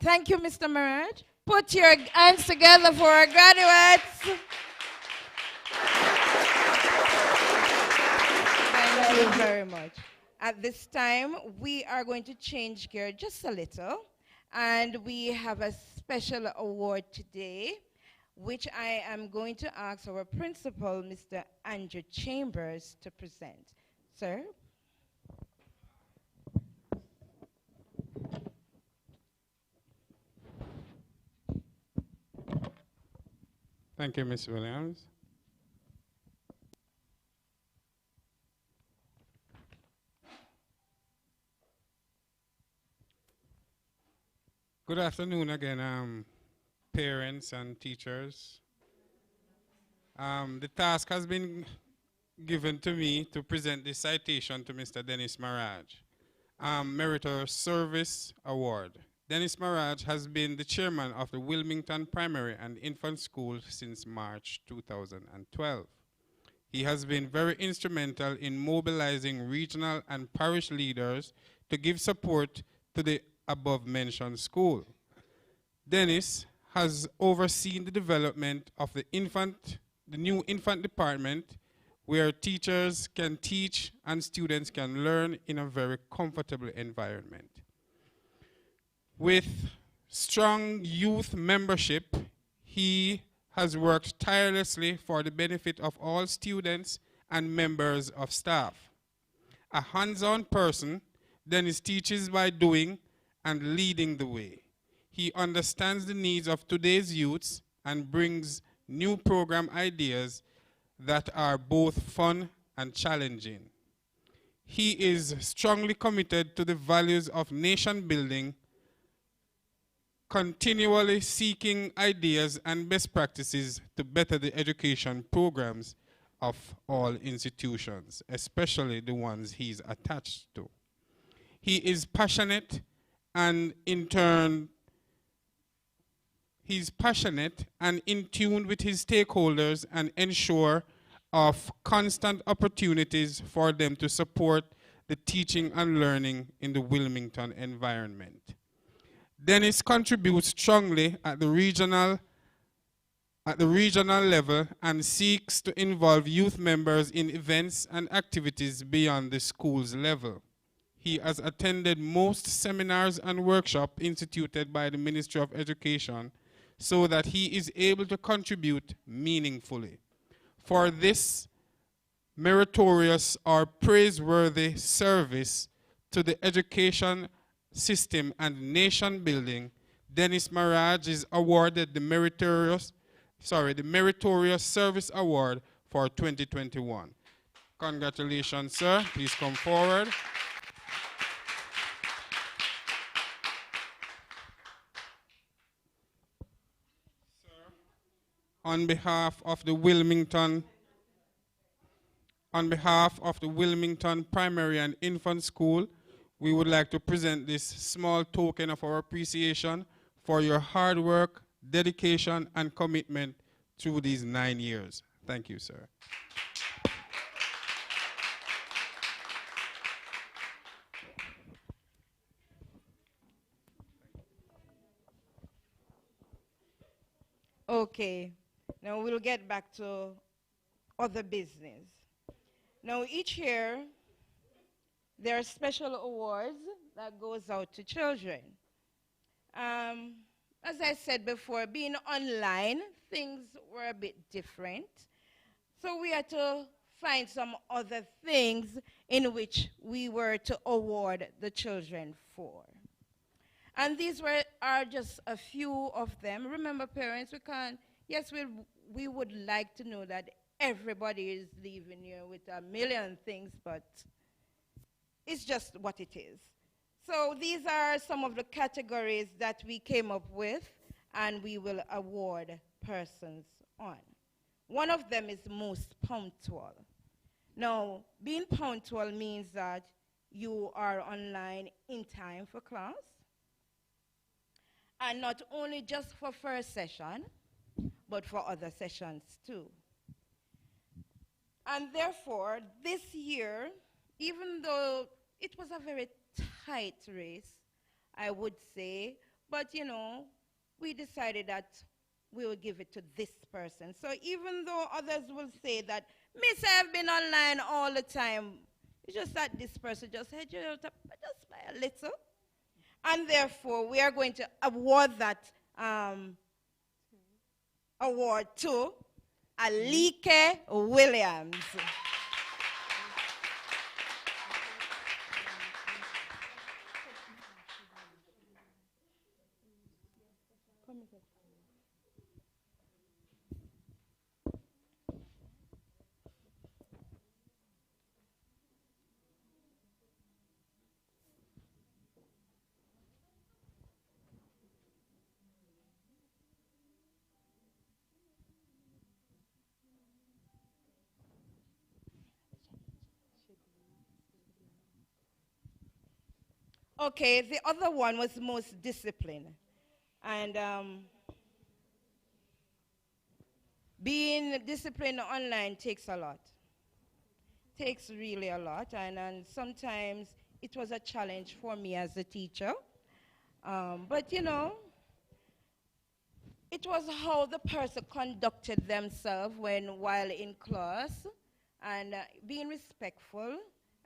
Thank you, Mr. Mirage. Put your hands together for our graduates. Thank you very much. At this time, we are going to change gear just a little, and we have a special award today, which I am going to ask our principal, Mr. Andrew Chambers, to present. Sir? Thank you, Ms. Williams. Good afternoon again, parents and teachers. The task has been given to me to present the citation to Mr. Dennis Maraj, Meritorious Service Award. Dennis Maraj has been the chairman of the Wilmington Primary and Infant School since March 2012. He has been very instrumental in mobilizing regional and parish leaders to give support to the above-mentioned school. Dennis has overseen the development of the new infant department, where teachers can teach and students can learn in a very comfortable environment. With strong youth membership, he has worked tirelessly for the benefit of all students and members of staff. A hands-on person, Dennis teaches by doing and leading the way. He understands the needs of today's youths and brings new program ideas that are both fun and challenging. He is strongly committed to the values of nation building, continually seeking ideas and best practices to better the education programs of all institutions, especially the ones he's attached to. He is passionate and in tune with his stakeholders and ensure of constant opportunities for them to support the teaching and learning in the Wilmington environment. Dennis contributes strongly at the regional level and seeks to involve youth members in events and activities beyond the school's level. He has attended most seminars and workshops instituted by the Ministry of Education so that he is able to contribute meaningfully. For this meritorious or praiseworthy service to the education system and nation building, Dennis Maraj is awarded the Meritorious Service Award for 2021. Congratulations, sir. Please come forward. On behalf of the Wilmington Primary and Infant School, we would like to present this small token of our appreciation for your hard work, dedication, and commitment through these 9 years. Thank you, sir. Okay, now we'll get back to other business. Now each year, there are special awards that goes out to children. As I said before, being online, things were a bit different. So we had to find some other things in which we were to award the children for. And these are just a few of them. Remember, parents, we would like to know that everybody is leaving here with a million things, but it's just what it is. So these are some of the categories that we came up with and we will award persons on. One of them is most punctual. Now, being punctual means that you are online in time for class, and not only just for first session, but for other sessions too. And therefore, this year, even though it was a very tight race, I would say, but you know, we decided that we will give it to this person. So even though others will say that, Miss, I've been online all the time, it's just that this person just had you just by a little. And therefore, we are going to award that award to Alike Williams. Okay, the other one was most disciplined. And being disciplined online takes a lot. Takes really a lot. And sometimes it was a challenge for me as a teacher. But you know, it was how the person conducted themselves while in class and being respectful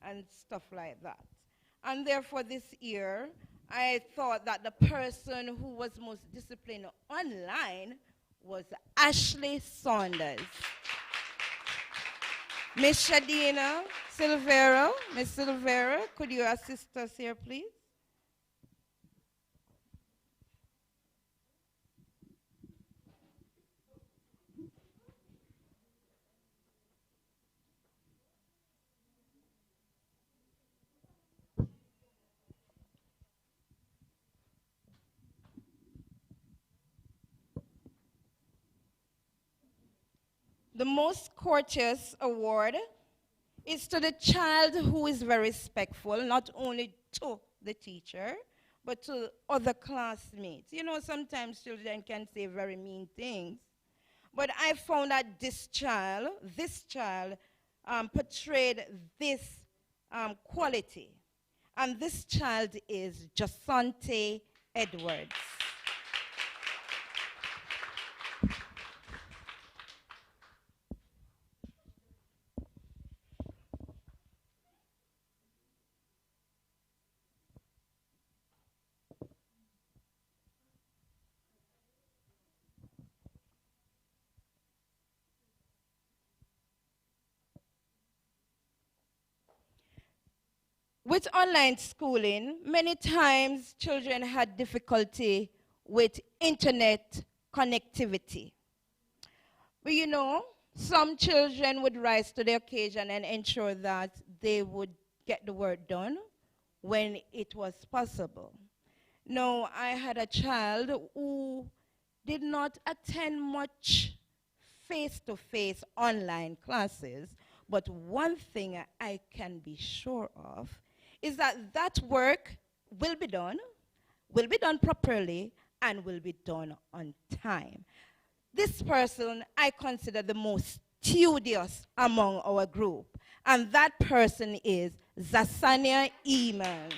and stuff like that. And therefore this year, I thought that the person who was most disciplined online was Ashley Saunders. Miss Shadina Silvera, Miss Silvera, could you assist us here, please? The most courteous award is to the child who is very respectful, not only to the teacher, but to other classmates. You know, sometimes children can say very mean things. But I found that this child portrayed this quality. And this child is Jasante Edwards. With online schooling, many times children had difficulty with internet connectivity. But you know, some children would rise to the occasion and ensure that they would get the work done when it was possible. Now, I had a child who did not attend much face-to-face online classes, but one thing I can be sure of is that that work will be done properly, and will be done on time. This person I consider the most studious among our group, and that person is Zasania Eamons.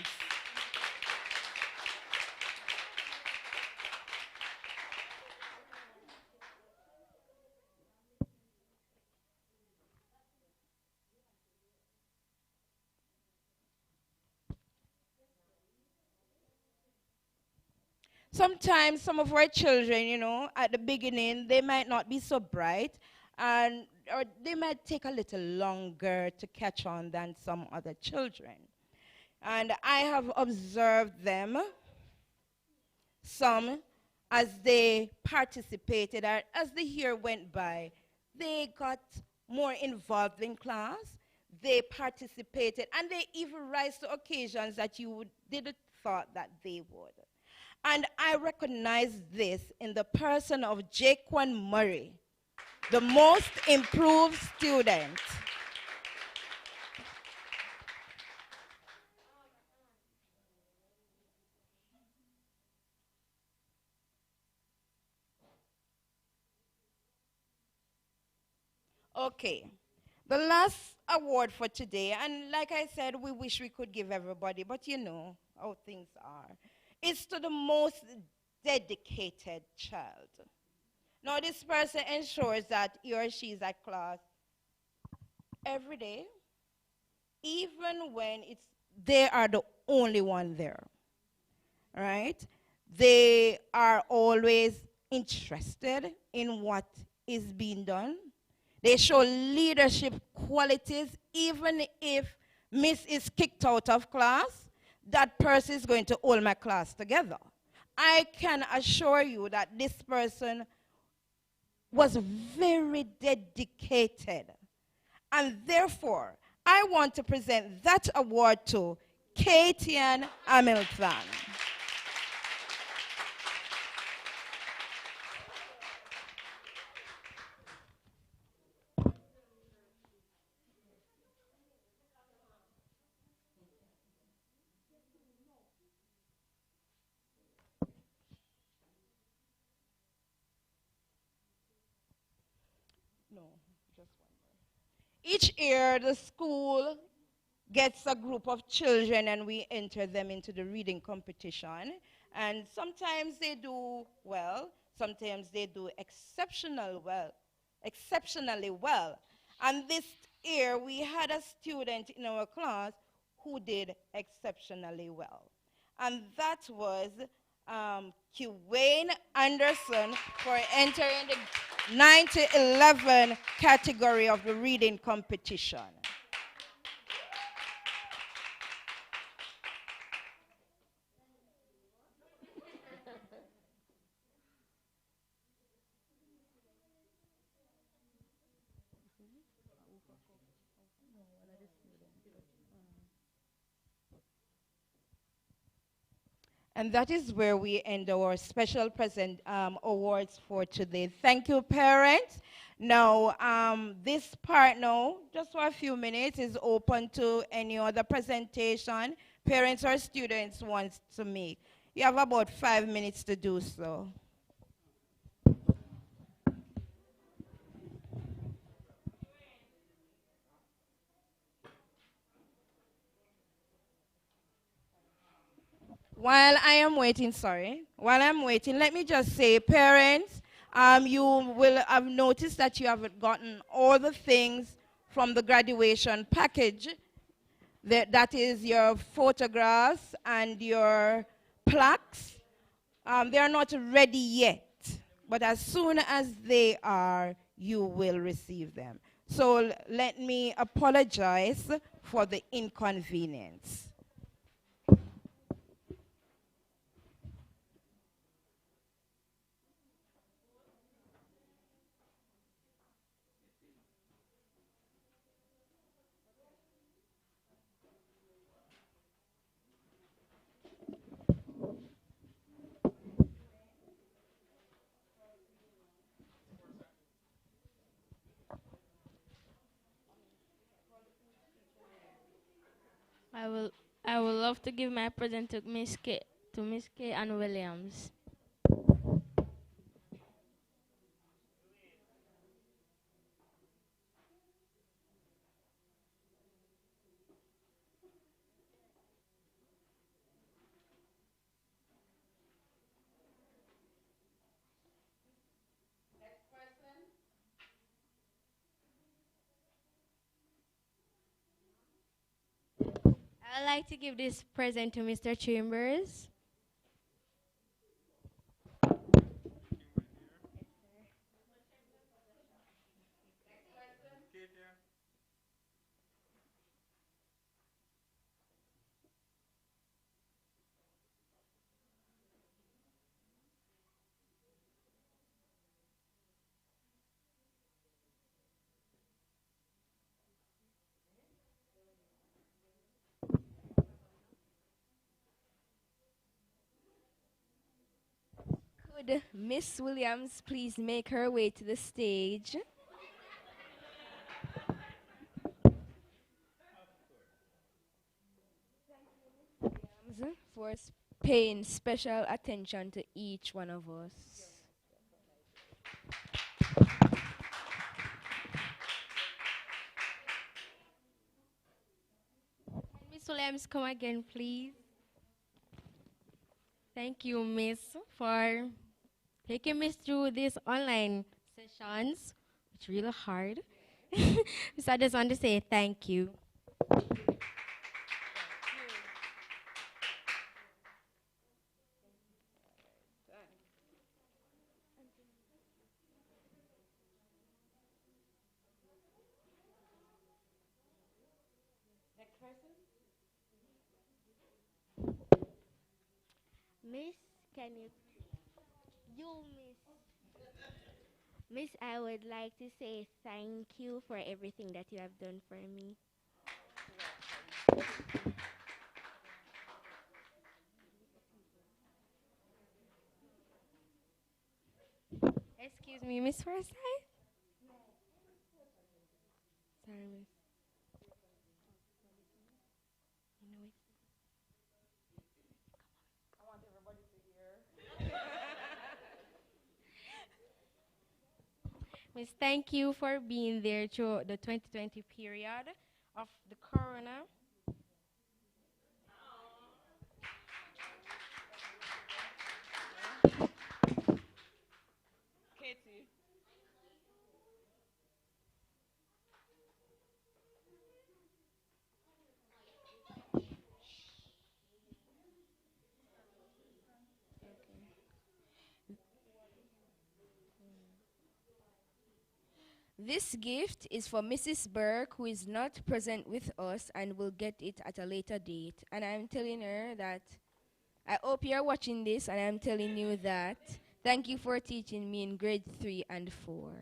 Sometimes some of our children, you know, at the beginning, they might not be so bright, or they might take a little longer to catch on than some other children. And I have observed them, some, as they participated, as the year went by, they got more involved in class, they participated, and they even rise to occasions that you didn't thought that they would. And I recognize this in the person of Jaquan Murray, the most improved student. Okay, the last award for today, and like I said, we wish we could give everybody, but you know how things are. It's to the most dedicated child. Now, this person ensures that he or she is at class every day, even when they are the only one there, right? They are always interested in what is being done. They show leadership qualities. Even if Miss is kicked out of class, that person is going to hold my class together. I can assure you that this person was very dedicated. And therefore, I want to present that award to Katian Hamilton. Each year, the school gets a group of children and we enter them into the reading competition. And sometimes they do well, sometimes they do exceptionally well. And this year, we had a student in our class who did exceptionally well. And that was Kiwayne Anderson for entering the 9-11 category of the reading competition. And that is where we end our special present awards for today. Thank you, parents. Now, this part now, just for a few minutes, is open to any other presentation parents or students want to make. You have about 5 minutes to do so. While I'm waiting, let me just say, parents, you will have noticed that you have gotten all the things from the graduation package. That is your photographs and your plaques. They are not ready yet, but as soon as they are, you will receive them. So let me apologize for the inconvenience. I would love to give my present to Miss K and Williams. I'd like to give this present to Mr. Chambers. Would Miss Williams please make her way to the stage? For paying special attention to each one of us. Miss Williams, come again, please. Thank you, Miss, for taking me through these online sessions. It's really hard. So I just want to say thank you. Miss, Miss, I would like to say thank you for everything that you have done for me. Excuse me, Miss Forsyth? Sorry, Miss. Miss, thank you for being there through the 2020 period of the corona. Katie. This gift is for Mrs. Burke, who is not present with us and will get it at a later date. And I'm telling her that I hope you're watching this, and I'm telling you that thank you for teaching me in grade 3 and 4.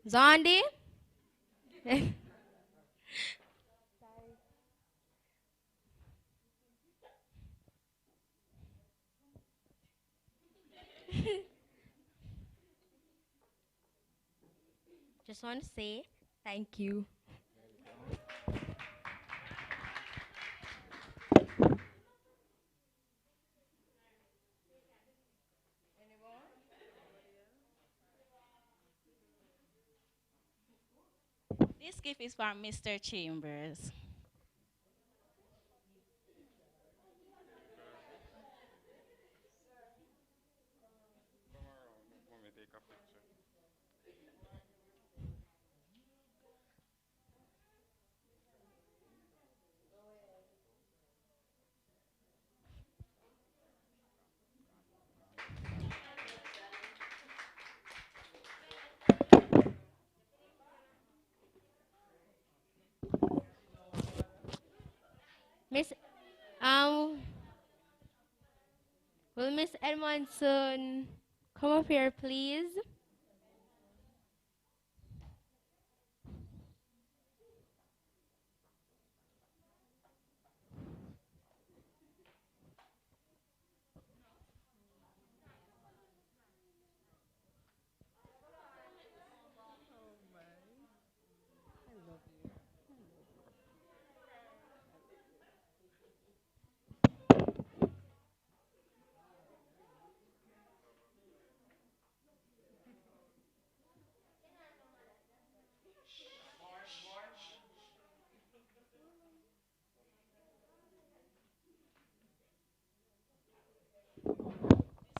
Zondi? Just want to say thank you. This gift is from Mr. Chambers. Miss, will Miss Edmondson come up here, please?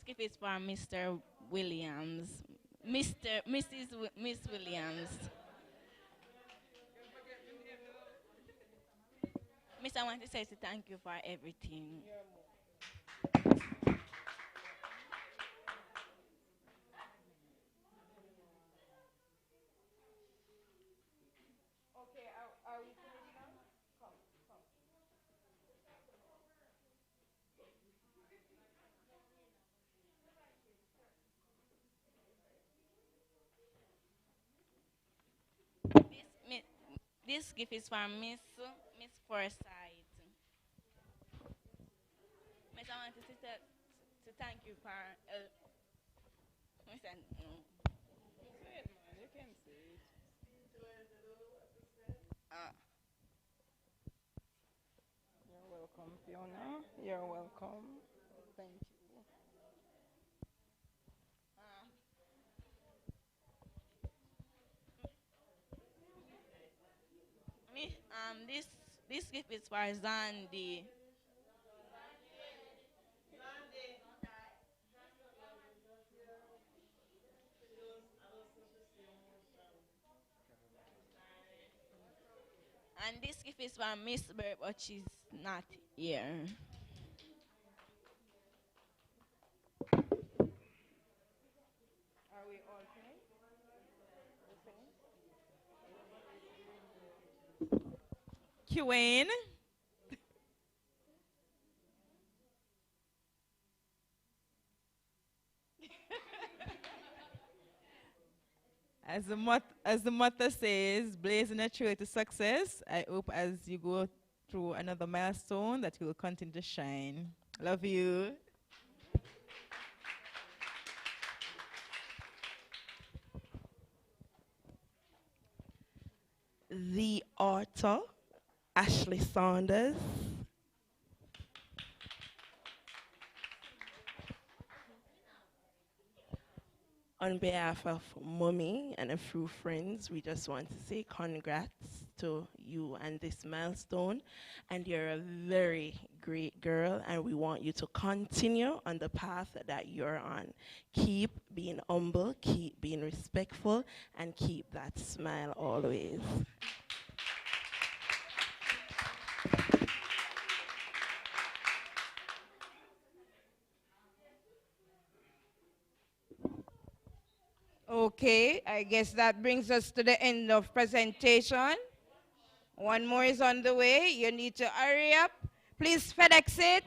This gift is from Mr. Williams. Miss Williams. Miss, I want to say thank you for everything. This gift is from Miss Forsyth. I wanted to thank you for. Listen, no. You can say it. You're welcome, Fiona. You're welcome. Thank you. This gift is for Zandi. And this gift is for Miss Bird, but she's not here. Are we all finished? Queen. As the motto says, blazing a trail to success. I hope as you go through another milestone that you will continue to shine. Love you. The author, Ashley Saunders. On behalf of Mommy and a few friends, we just want to say congrats to you and this milestone. And you're a very great girl, and we want you to continue on the path that you're on. Keep being humble, keep being respectful, and keep that smile always. Okay, I guess that brings us to the end of presentation. One more is on the way. You need to hurry up. Please FedEx it.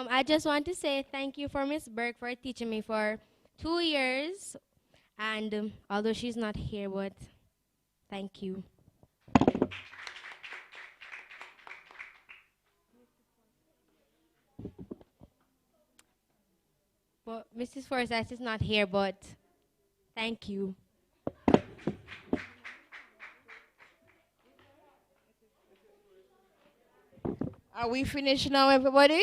I just want to say thank you for Miss Burke for teaching me for 2 years. And although she's not here, but thank you. But Mrs. Forsyth is not here, but thank you. Are we finished now, everybody?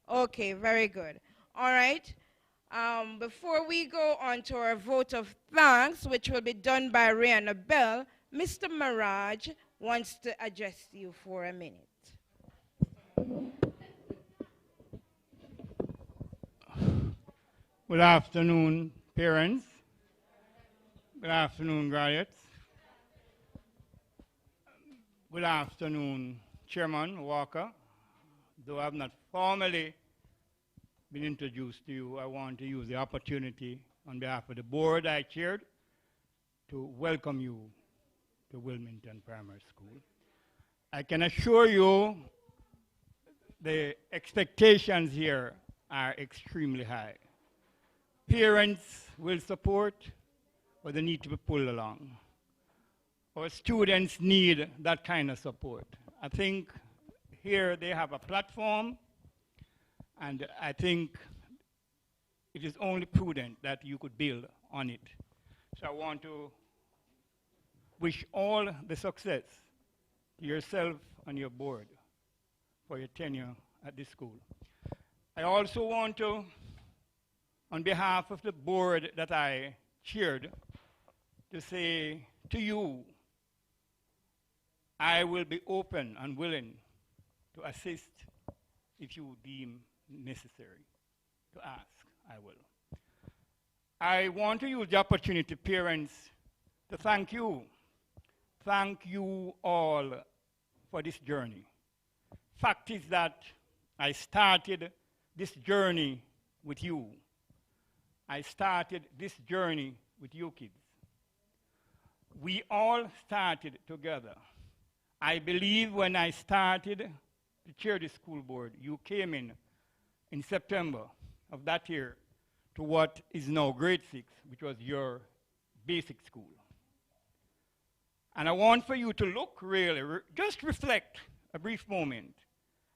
Okay, very good. All right. Before we go on to our vote of thanks, which will be done by Rihanna Bell, Mr. Mirage wants to address you for a minute. Good afternoon, parents. Good afternoon, graduates. Good afternoon, Chairman Walker. Though I have not formally been introduced to you, I want to use the opportunity on behalf of the board I chaired to welcome you to Wilmington Primary School. I can assure you the expectations here are extremely high. Parents will support, but they need to be pulled along. Our students need that kind of support. I think here they have a platform, and I think it is only prudent that you could build on it. So I want to wish all the success to yourself and your board for your tenure at this school. I also want to, on behalf of the board that I chaired, to say to you, I will be open and willing to assist if you deem necessary to ask. I will. I want to use the opportunity, parents, to thank you. Thank you all for this journey. Fact is that I started this journey with you. I started this journey with you kids. We all started together. I believe when I started to chair the school board, you came in September of that year to what is now grade 6, which was your basic school. And I want for you to look really, just reflect a brief moment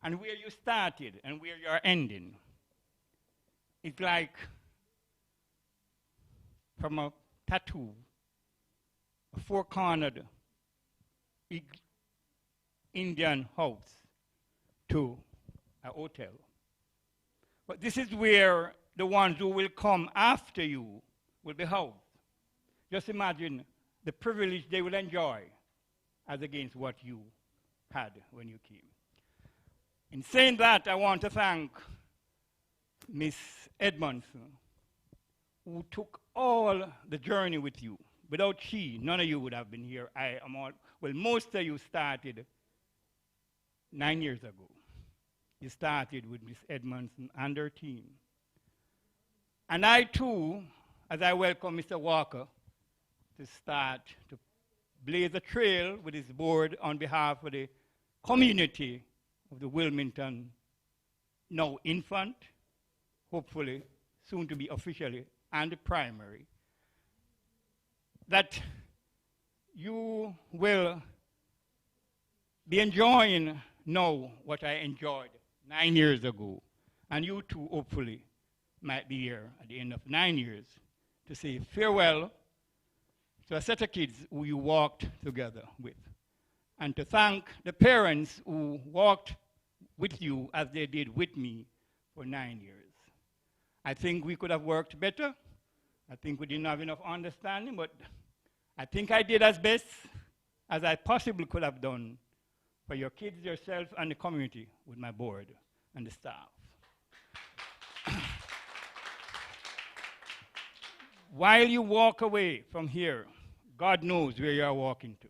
and where you started and where you're ending. It's like from a tattoo, a four-cornered big Indian house to a hotel. But this is where the ones who will come after you will be housed. Just imagine the privilege they will enjoy as against what you had when you came. In saying that, I want to thank Miss Edmondson, who took all the journey with you. Without she, none of you would have been here. Most of you started 9 years ago. You started with Miss Edmondson and her team. And I too, as I welcome Mr. Walker to start to blaze a trail with his board on behalf of the community of the Wilmington, now infant, hopefully soon to be officially, and the primary, that you will be enjoying now what I enjoyed 9 years ago. And you too, hopefully, might be here at the end of 9 years to say farewell to a set of kids who you walked together with. And to thank the parents who walked with you as they did with me for 9 years. I think we could have worked better. I think we didn't have enough understanding, but I think I did as best as I possibly could have done for your kids, yourself, and the community with my board and the staff. While you walk away from here, God knows where you are walking to.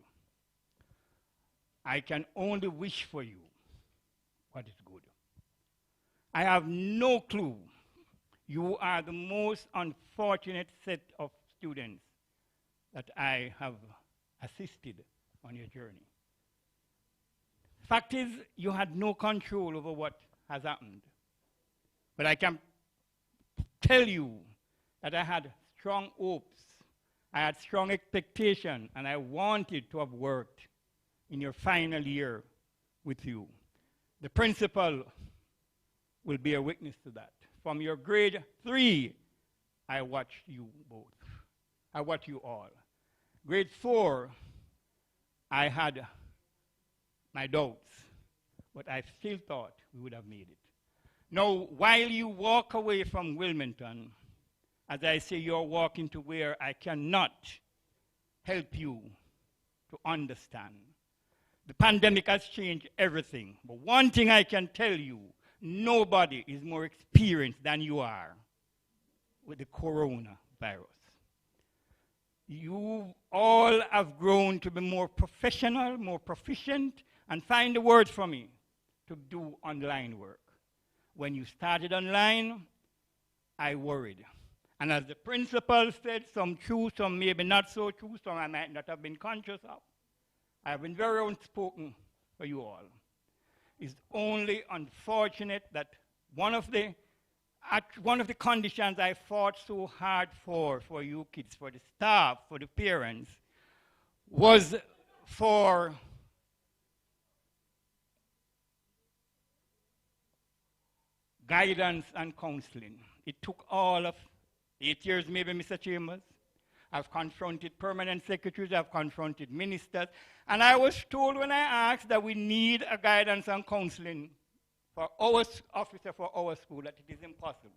I can only wish for you what is good. I have no clue. You are the most unfortunate set of students that I have assisted on your journey. Fact is, you had no control over what has happened. But I can tell you that I had strong hopes, I had strong expectation, and I wanted to have worked in your final year with you. The principal will be a witness to that. From your grade 3, I watched you both. I watched you all. Grade 4, I had my doubts, but I still thought we would have made it. Now, while you walk away from Wilmington, as I say, you're walking to where I cannot help you to understand. The pandemic has changed everything, but one thing I can tell you, nobody is more experienced than you are with the coronavirus. You all have grown to be more professional, more proficient, and find the words for me to do online work. When you started online, I worried. And as the principal said, some true, some maybe not so true, some I might not have been conscious of. I have been very unspoken for you all. It's only unfortunate that one of the conditions I fought so hard for you kids, for the staff, for the parents, was for guidance and counseling. It took all of 8 years, maybe, Mr. Chambers. I've confronted permanent secretaries, I've confronted ministers, and I was told when I asked that we need a guidance and counseling for our officer for our school, that it is impossible.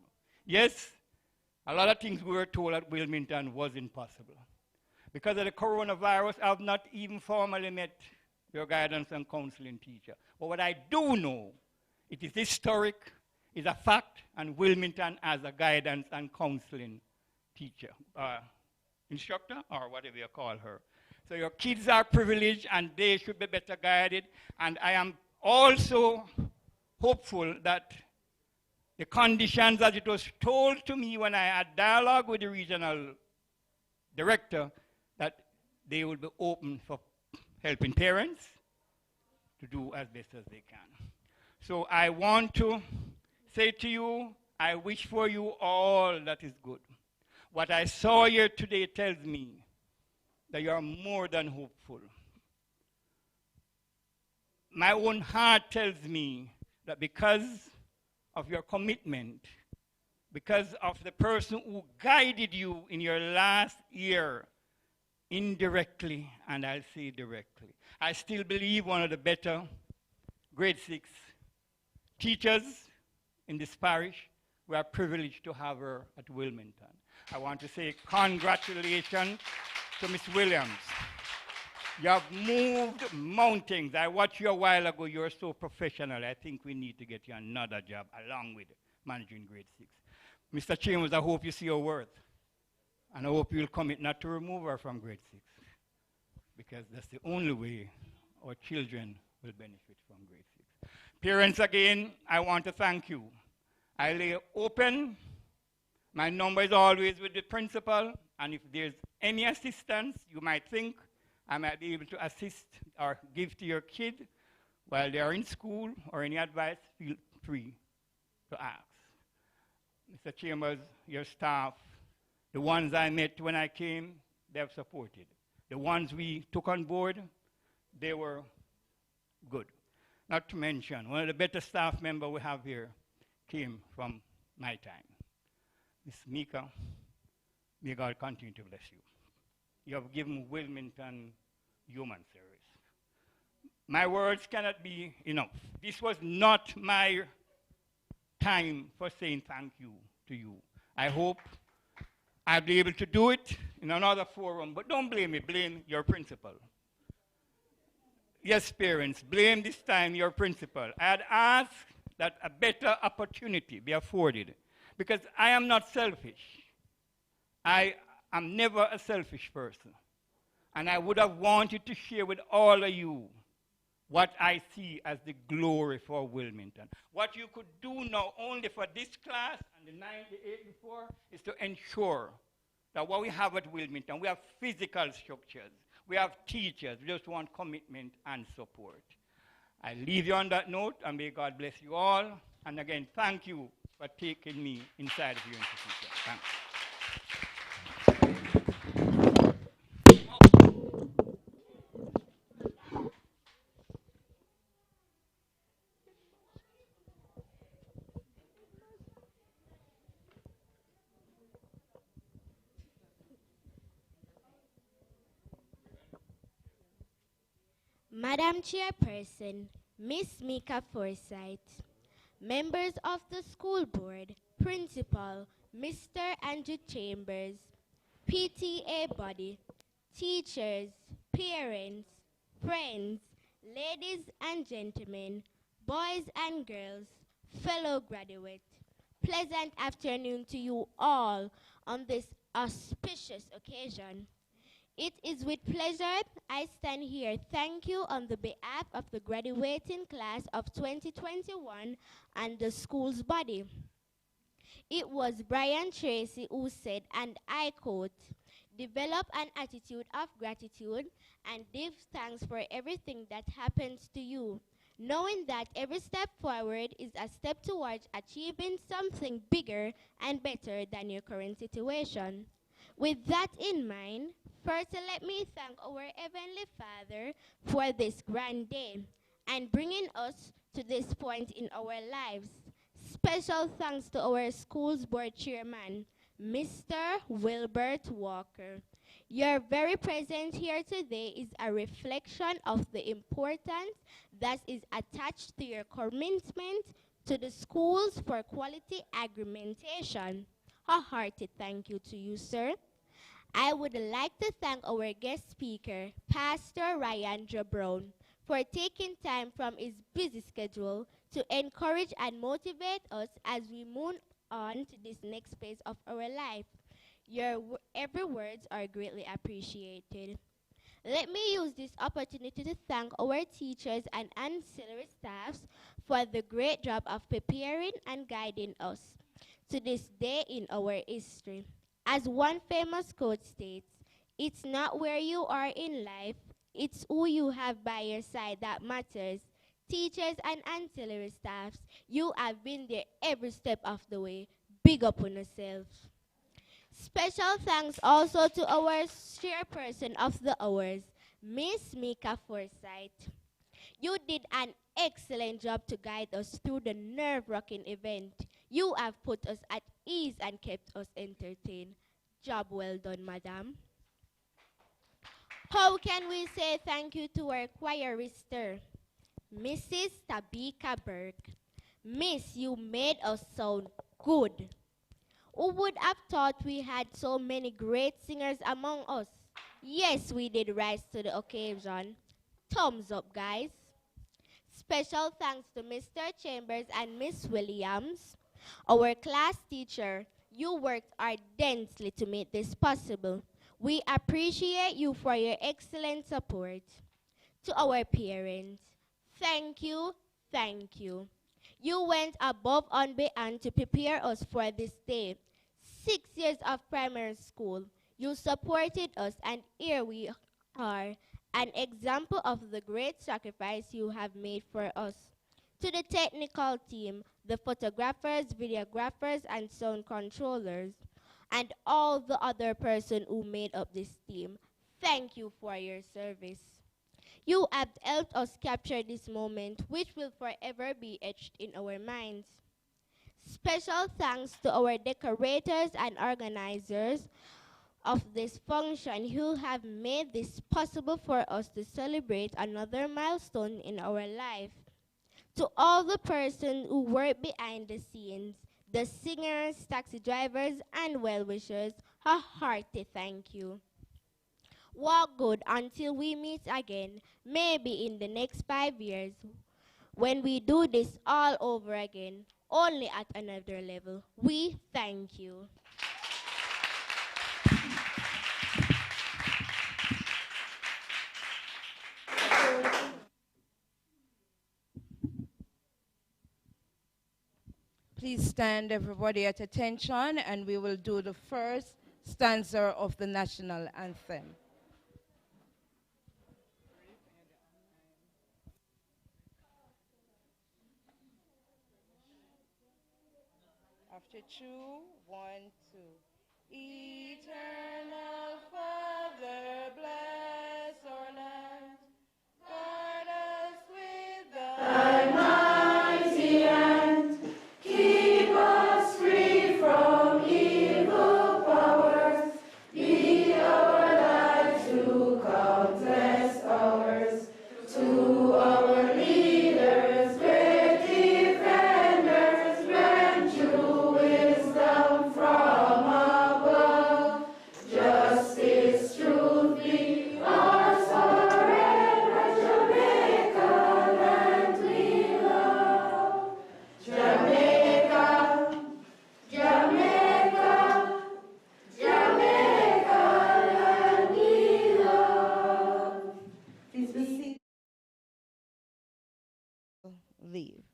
Yes, a lot of things we were told at Wilmington was impossible. Because of the coronavirus, I've not even formally met your guidance and counseling teacher. But what I do know, it is historic, is a fact, and Wilmington as a guidance and counseling teacher, instructor, or whatever you call her. So your kids are privileged, and they should be better guided. And I am also hopeful that the conditions as it was told to me when I had dialogue with the regional director, that they will be open for helping parents to do as best as they can. So I want to say to you, I wish for you all that is good. What I saw here today tells me that you are more than hopeful. My own heart tells me that because of your commitment, because of the person who guided you in your last year, indirectly, and I'll say directly, I still believe one of the better grade 6 teachers in this parish. We are privileged to have her at Wilmington. I want to say congratulations to Miss Williams. You have moved mountains. I watched you a while ago. You're so professional. I think we need to get you another job along with managing grade 6. Mr. Chambers, I hope you see your worth. And I hope you'll commit not to remove her from grade 6. Because that's the only way our children will benefit from grade 6. Parents, again, I want to thank you. I lay open. My number is always with the principal. And if there's any assistance you might think I might be able to assist or give to your kid while they are in school, or any advice, feel free to ask. Mr. Chambers, your staff, the ones I met when I came, they have supported. The ones we took on board, they were good. Not to mention, one of the better staff members we have here came from my time. Ms. Mika, may God continue to bless you. You have given Wilmington human service. My words cannot be enough. This was not my time for saying thank you to you. I hope I'll be able to do it in another forum, but don't blame me, blame your principal. Yes, parents, blame this time your principal. I had asked that a better opportunity be afforded, because I am not selfish. I am never a selfish person. And I would have wanted to share with all of you what I see as the glory for Wilmington. What you could do now only for this class and the 98 before is to ensure that what we have at Wilmington, we have physical structures, we have teachers, we just want commitment and support. I leave you on that note, and may God bless you all. And again, thank you for taking me inside of your institution. Thanks. Madam Chairperson, Miss Mika Forsyth, members of the school board, principal, Mr. Andrew Chambers, PTA body, teachers, parents, friends, ladies and gentlemen, boys and girls, fellow graduates, pleasant afternoon to you all on this auspicious occasion. It is with pleasure I stand here. Thank you on the behalf of the graduating class of 2021 and the school's body. It was Brian Tracy who said, and I quote, "Develop an attitude of gratitude and give thanks for everything that happens to you, knowing that every step forward is a step towards achieving something bigger and better than your current situation." With that in mind, first let me thank our Heavenly Father for this grand day and bringing us to this point in our lives. Special thanks to our school's board chairman, Mr. Wilbert Walker. Your very presence here today is a reflection of the importance that is attached to your commitment to the schools for quality agrementation. A hearty thank you to you, sir. I would like to thank our guest speaker, Pastor Ryan Brown, for taking time from his busy schedule to encourage and motivate us as we move on to this next phase of our life. Your every words are greatly appreciated. Let me use this opportunity to thank our teachers and ancillary staffs for the great job of preparing and guiding us to this day in our history. As one famous quote states, it's not where you are in life, it's who you have by your side that matters. Teachers and ancillary staffs, you have been there every step of the way. Big up on yourselves. Special thanks also to our chairperson of the hours, Miss Mika Forsyth. You did an excellent job to guide us through the nerve-wracking event. You have put us at ease and kept us entertained. Job well done, madam. How can we say thank you to our choirister, Mrs. Tabika Burke? Miss, you made us sound good. Who would have thought we had so many great singers among us? Yes, we did rise to the occasion. Thumbs up, guys. Special thanks to Mr. Chambers and Miss Williams, our class teacher. You worked ardently to make this possible. We appreciate you for your excellent support. To our parents, thank you, thank you. You went above and beyond to prepare us for this day. 6 years of primary school, you supported us, and here we are, an example of the great sacrifice you have made for us. To the technical team, the photographers, videographers, and sound controllers, and all the other persons who made up this team, thank you for your service. You have helped us capture this moment, which will forever be etched in our minds. Special thanks to our decorators and organizers of this function who have made this possible for us to celebrate another milestone in our life. To all the persons who work behind the scenes, the singers, taxi drivers, and well-wishers, a hearty thank you. Walk good until we meet again, maybe in the next 5 years, when we do this all over again, only at another level. We thank you. Please stand, everybody, at attention, and we will do the first stanza of the national anthem. After 2, 1, 2. Eternal Father, bless our land. Guard us with thy mighty hand. Keep us free from evil powers. Be our light to countless hours. To our leaders, great defenders, grant you wisdom from above. Justice, truth be ours forever. Jamaica, land we love. Jamaica, Jamaica, Jamaica, land we love. Please be seated. Leave.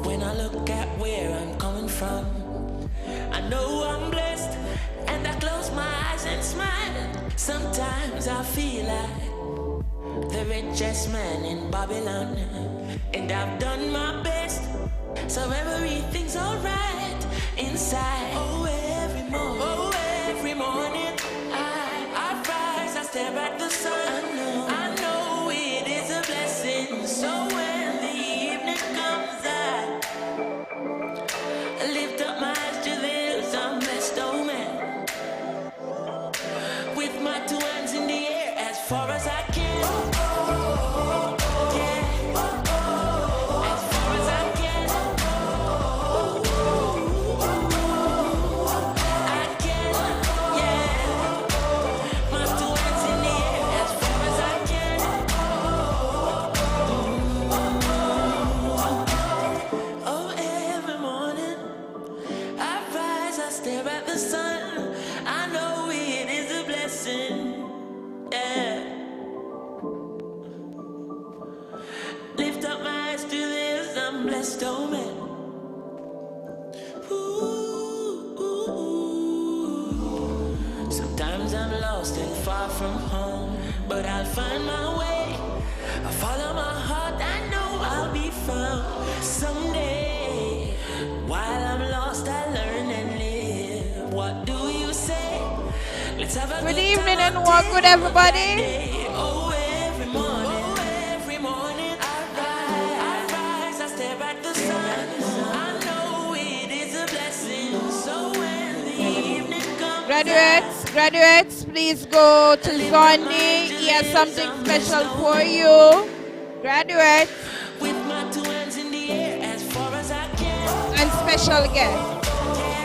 When I look at where I'm coming from, I know I'm blessed, and I close my eyes and smile. Sometimes I feel like the richest man in Babylon, and I've done my best, so everything's alright inside. Oh, every morning, I rise, I stare at the sun. I know it is a blessing. So when the evening comes, I lift up my eyes to the hills, I'm blessed, oh man. With my 2 hands in the air, as far as I can. Yeah. As far as I can. bestowment. Sometimes I'm lost and far from home, but I'll find my way. I follow my heart, I know I'll be found someday. While I'm lost, I learn and live. What do you say? Let's have a good evening and walk good, everybody. Oh, every morning I rise, I stare at the sun. I know it is a blessing. So when the evening comes, Graduates, please go to Zonny. He has something special for you. Graduates. With my 2 hands in the air as far as I can. And special guest.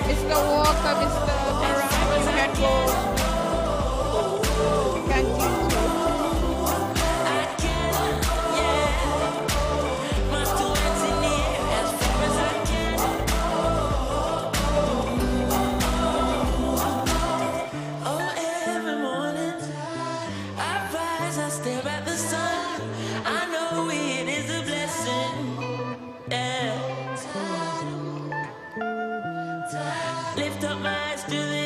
Mr. Walker, Mr. Farah, you can go. Continue. My 2 hands in the air as far as I can. Oh, every morning I rise, I stare at the sun. I know it is a blessing. Yeah. Lift up my eyes to the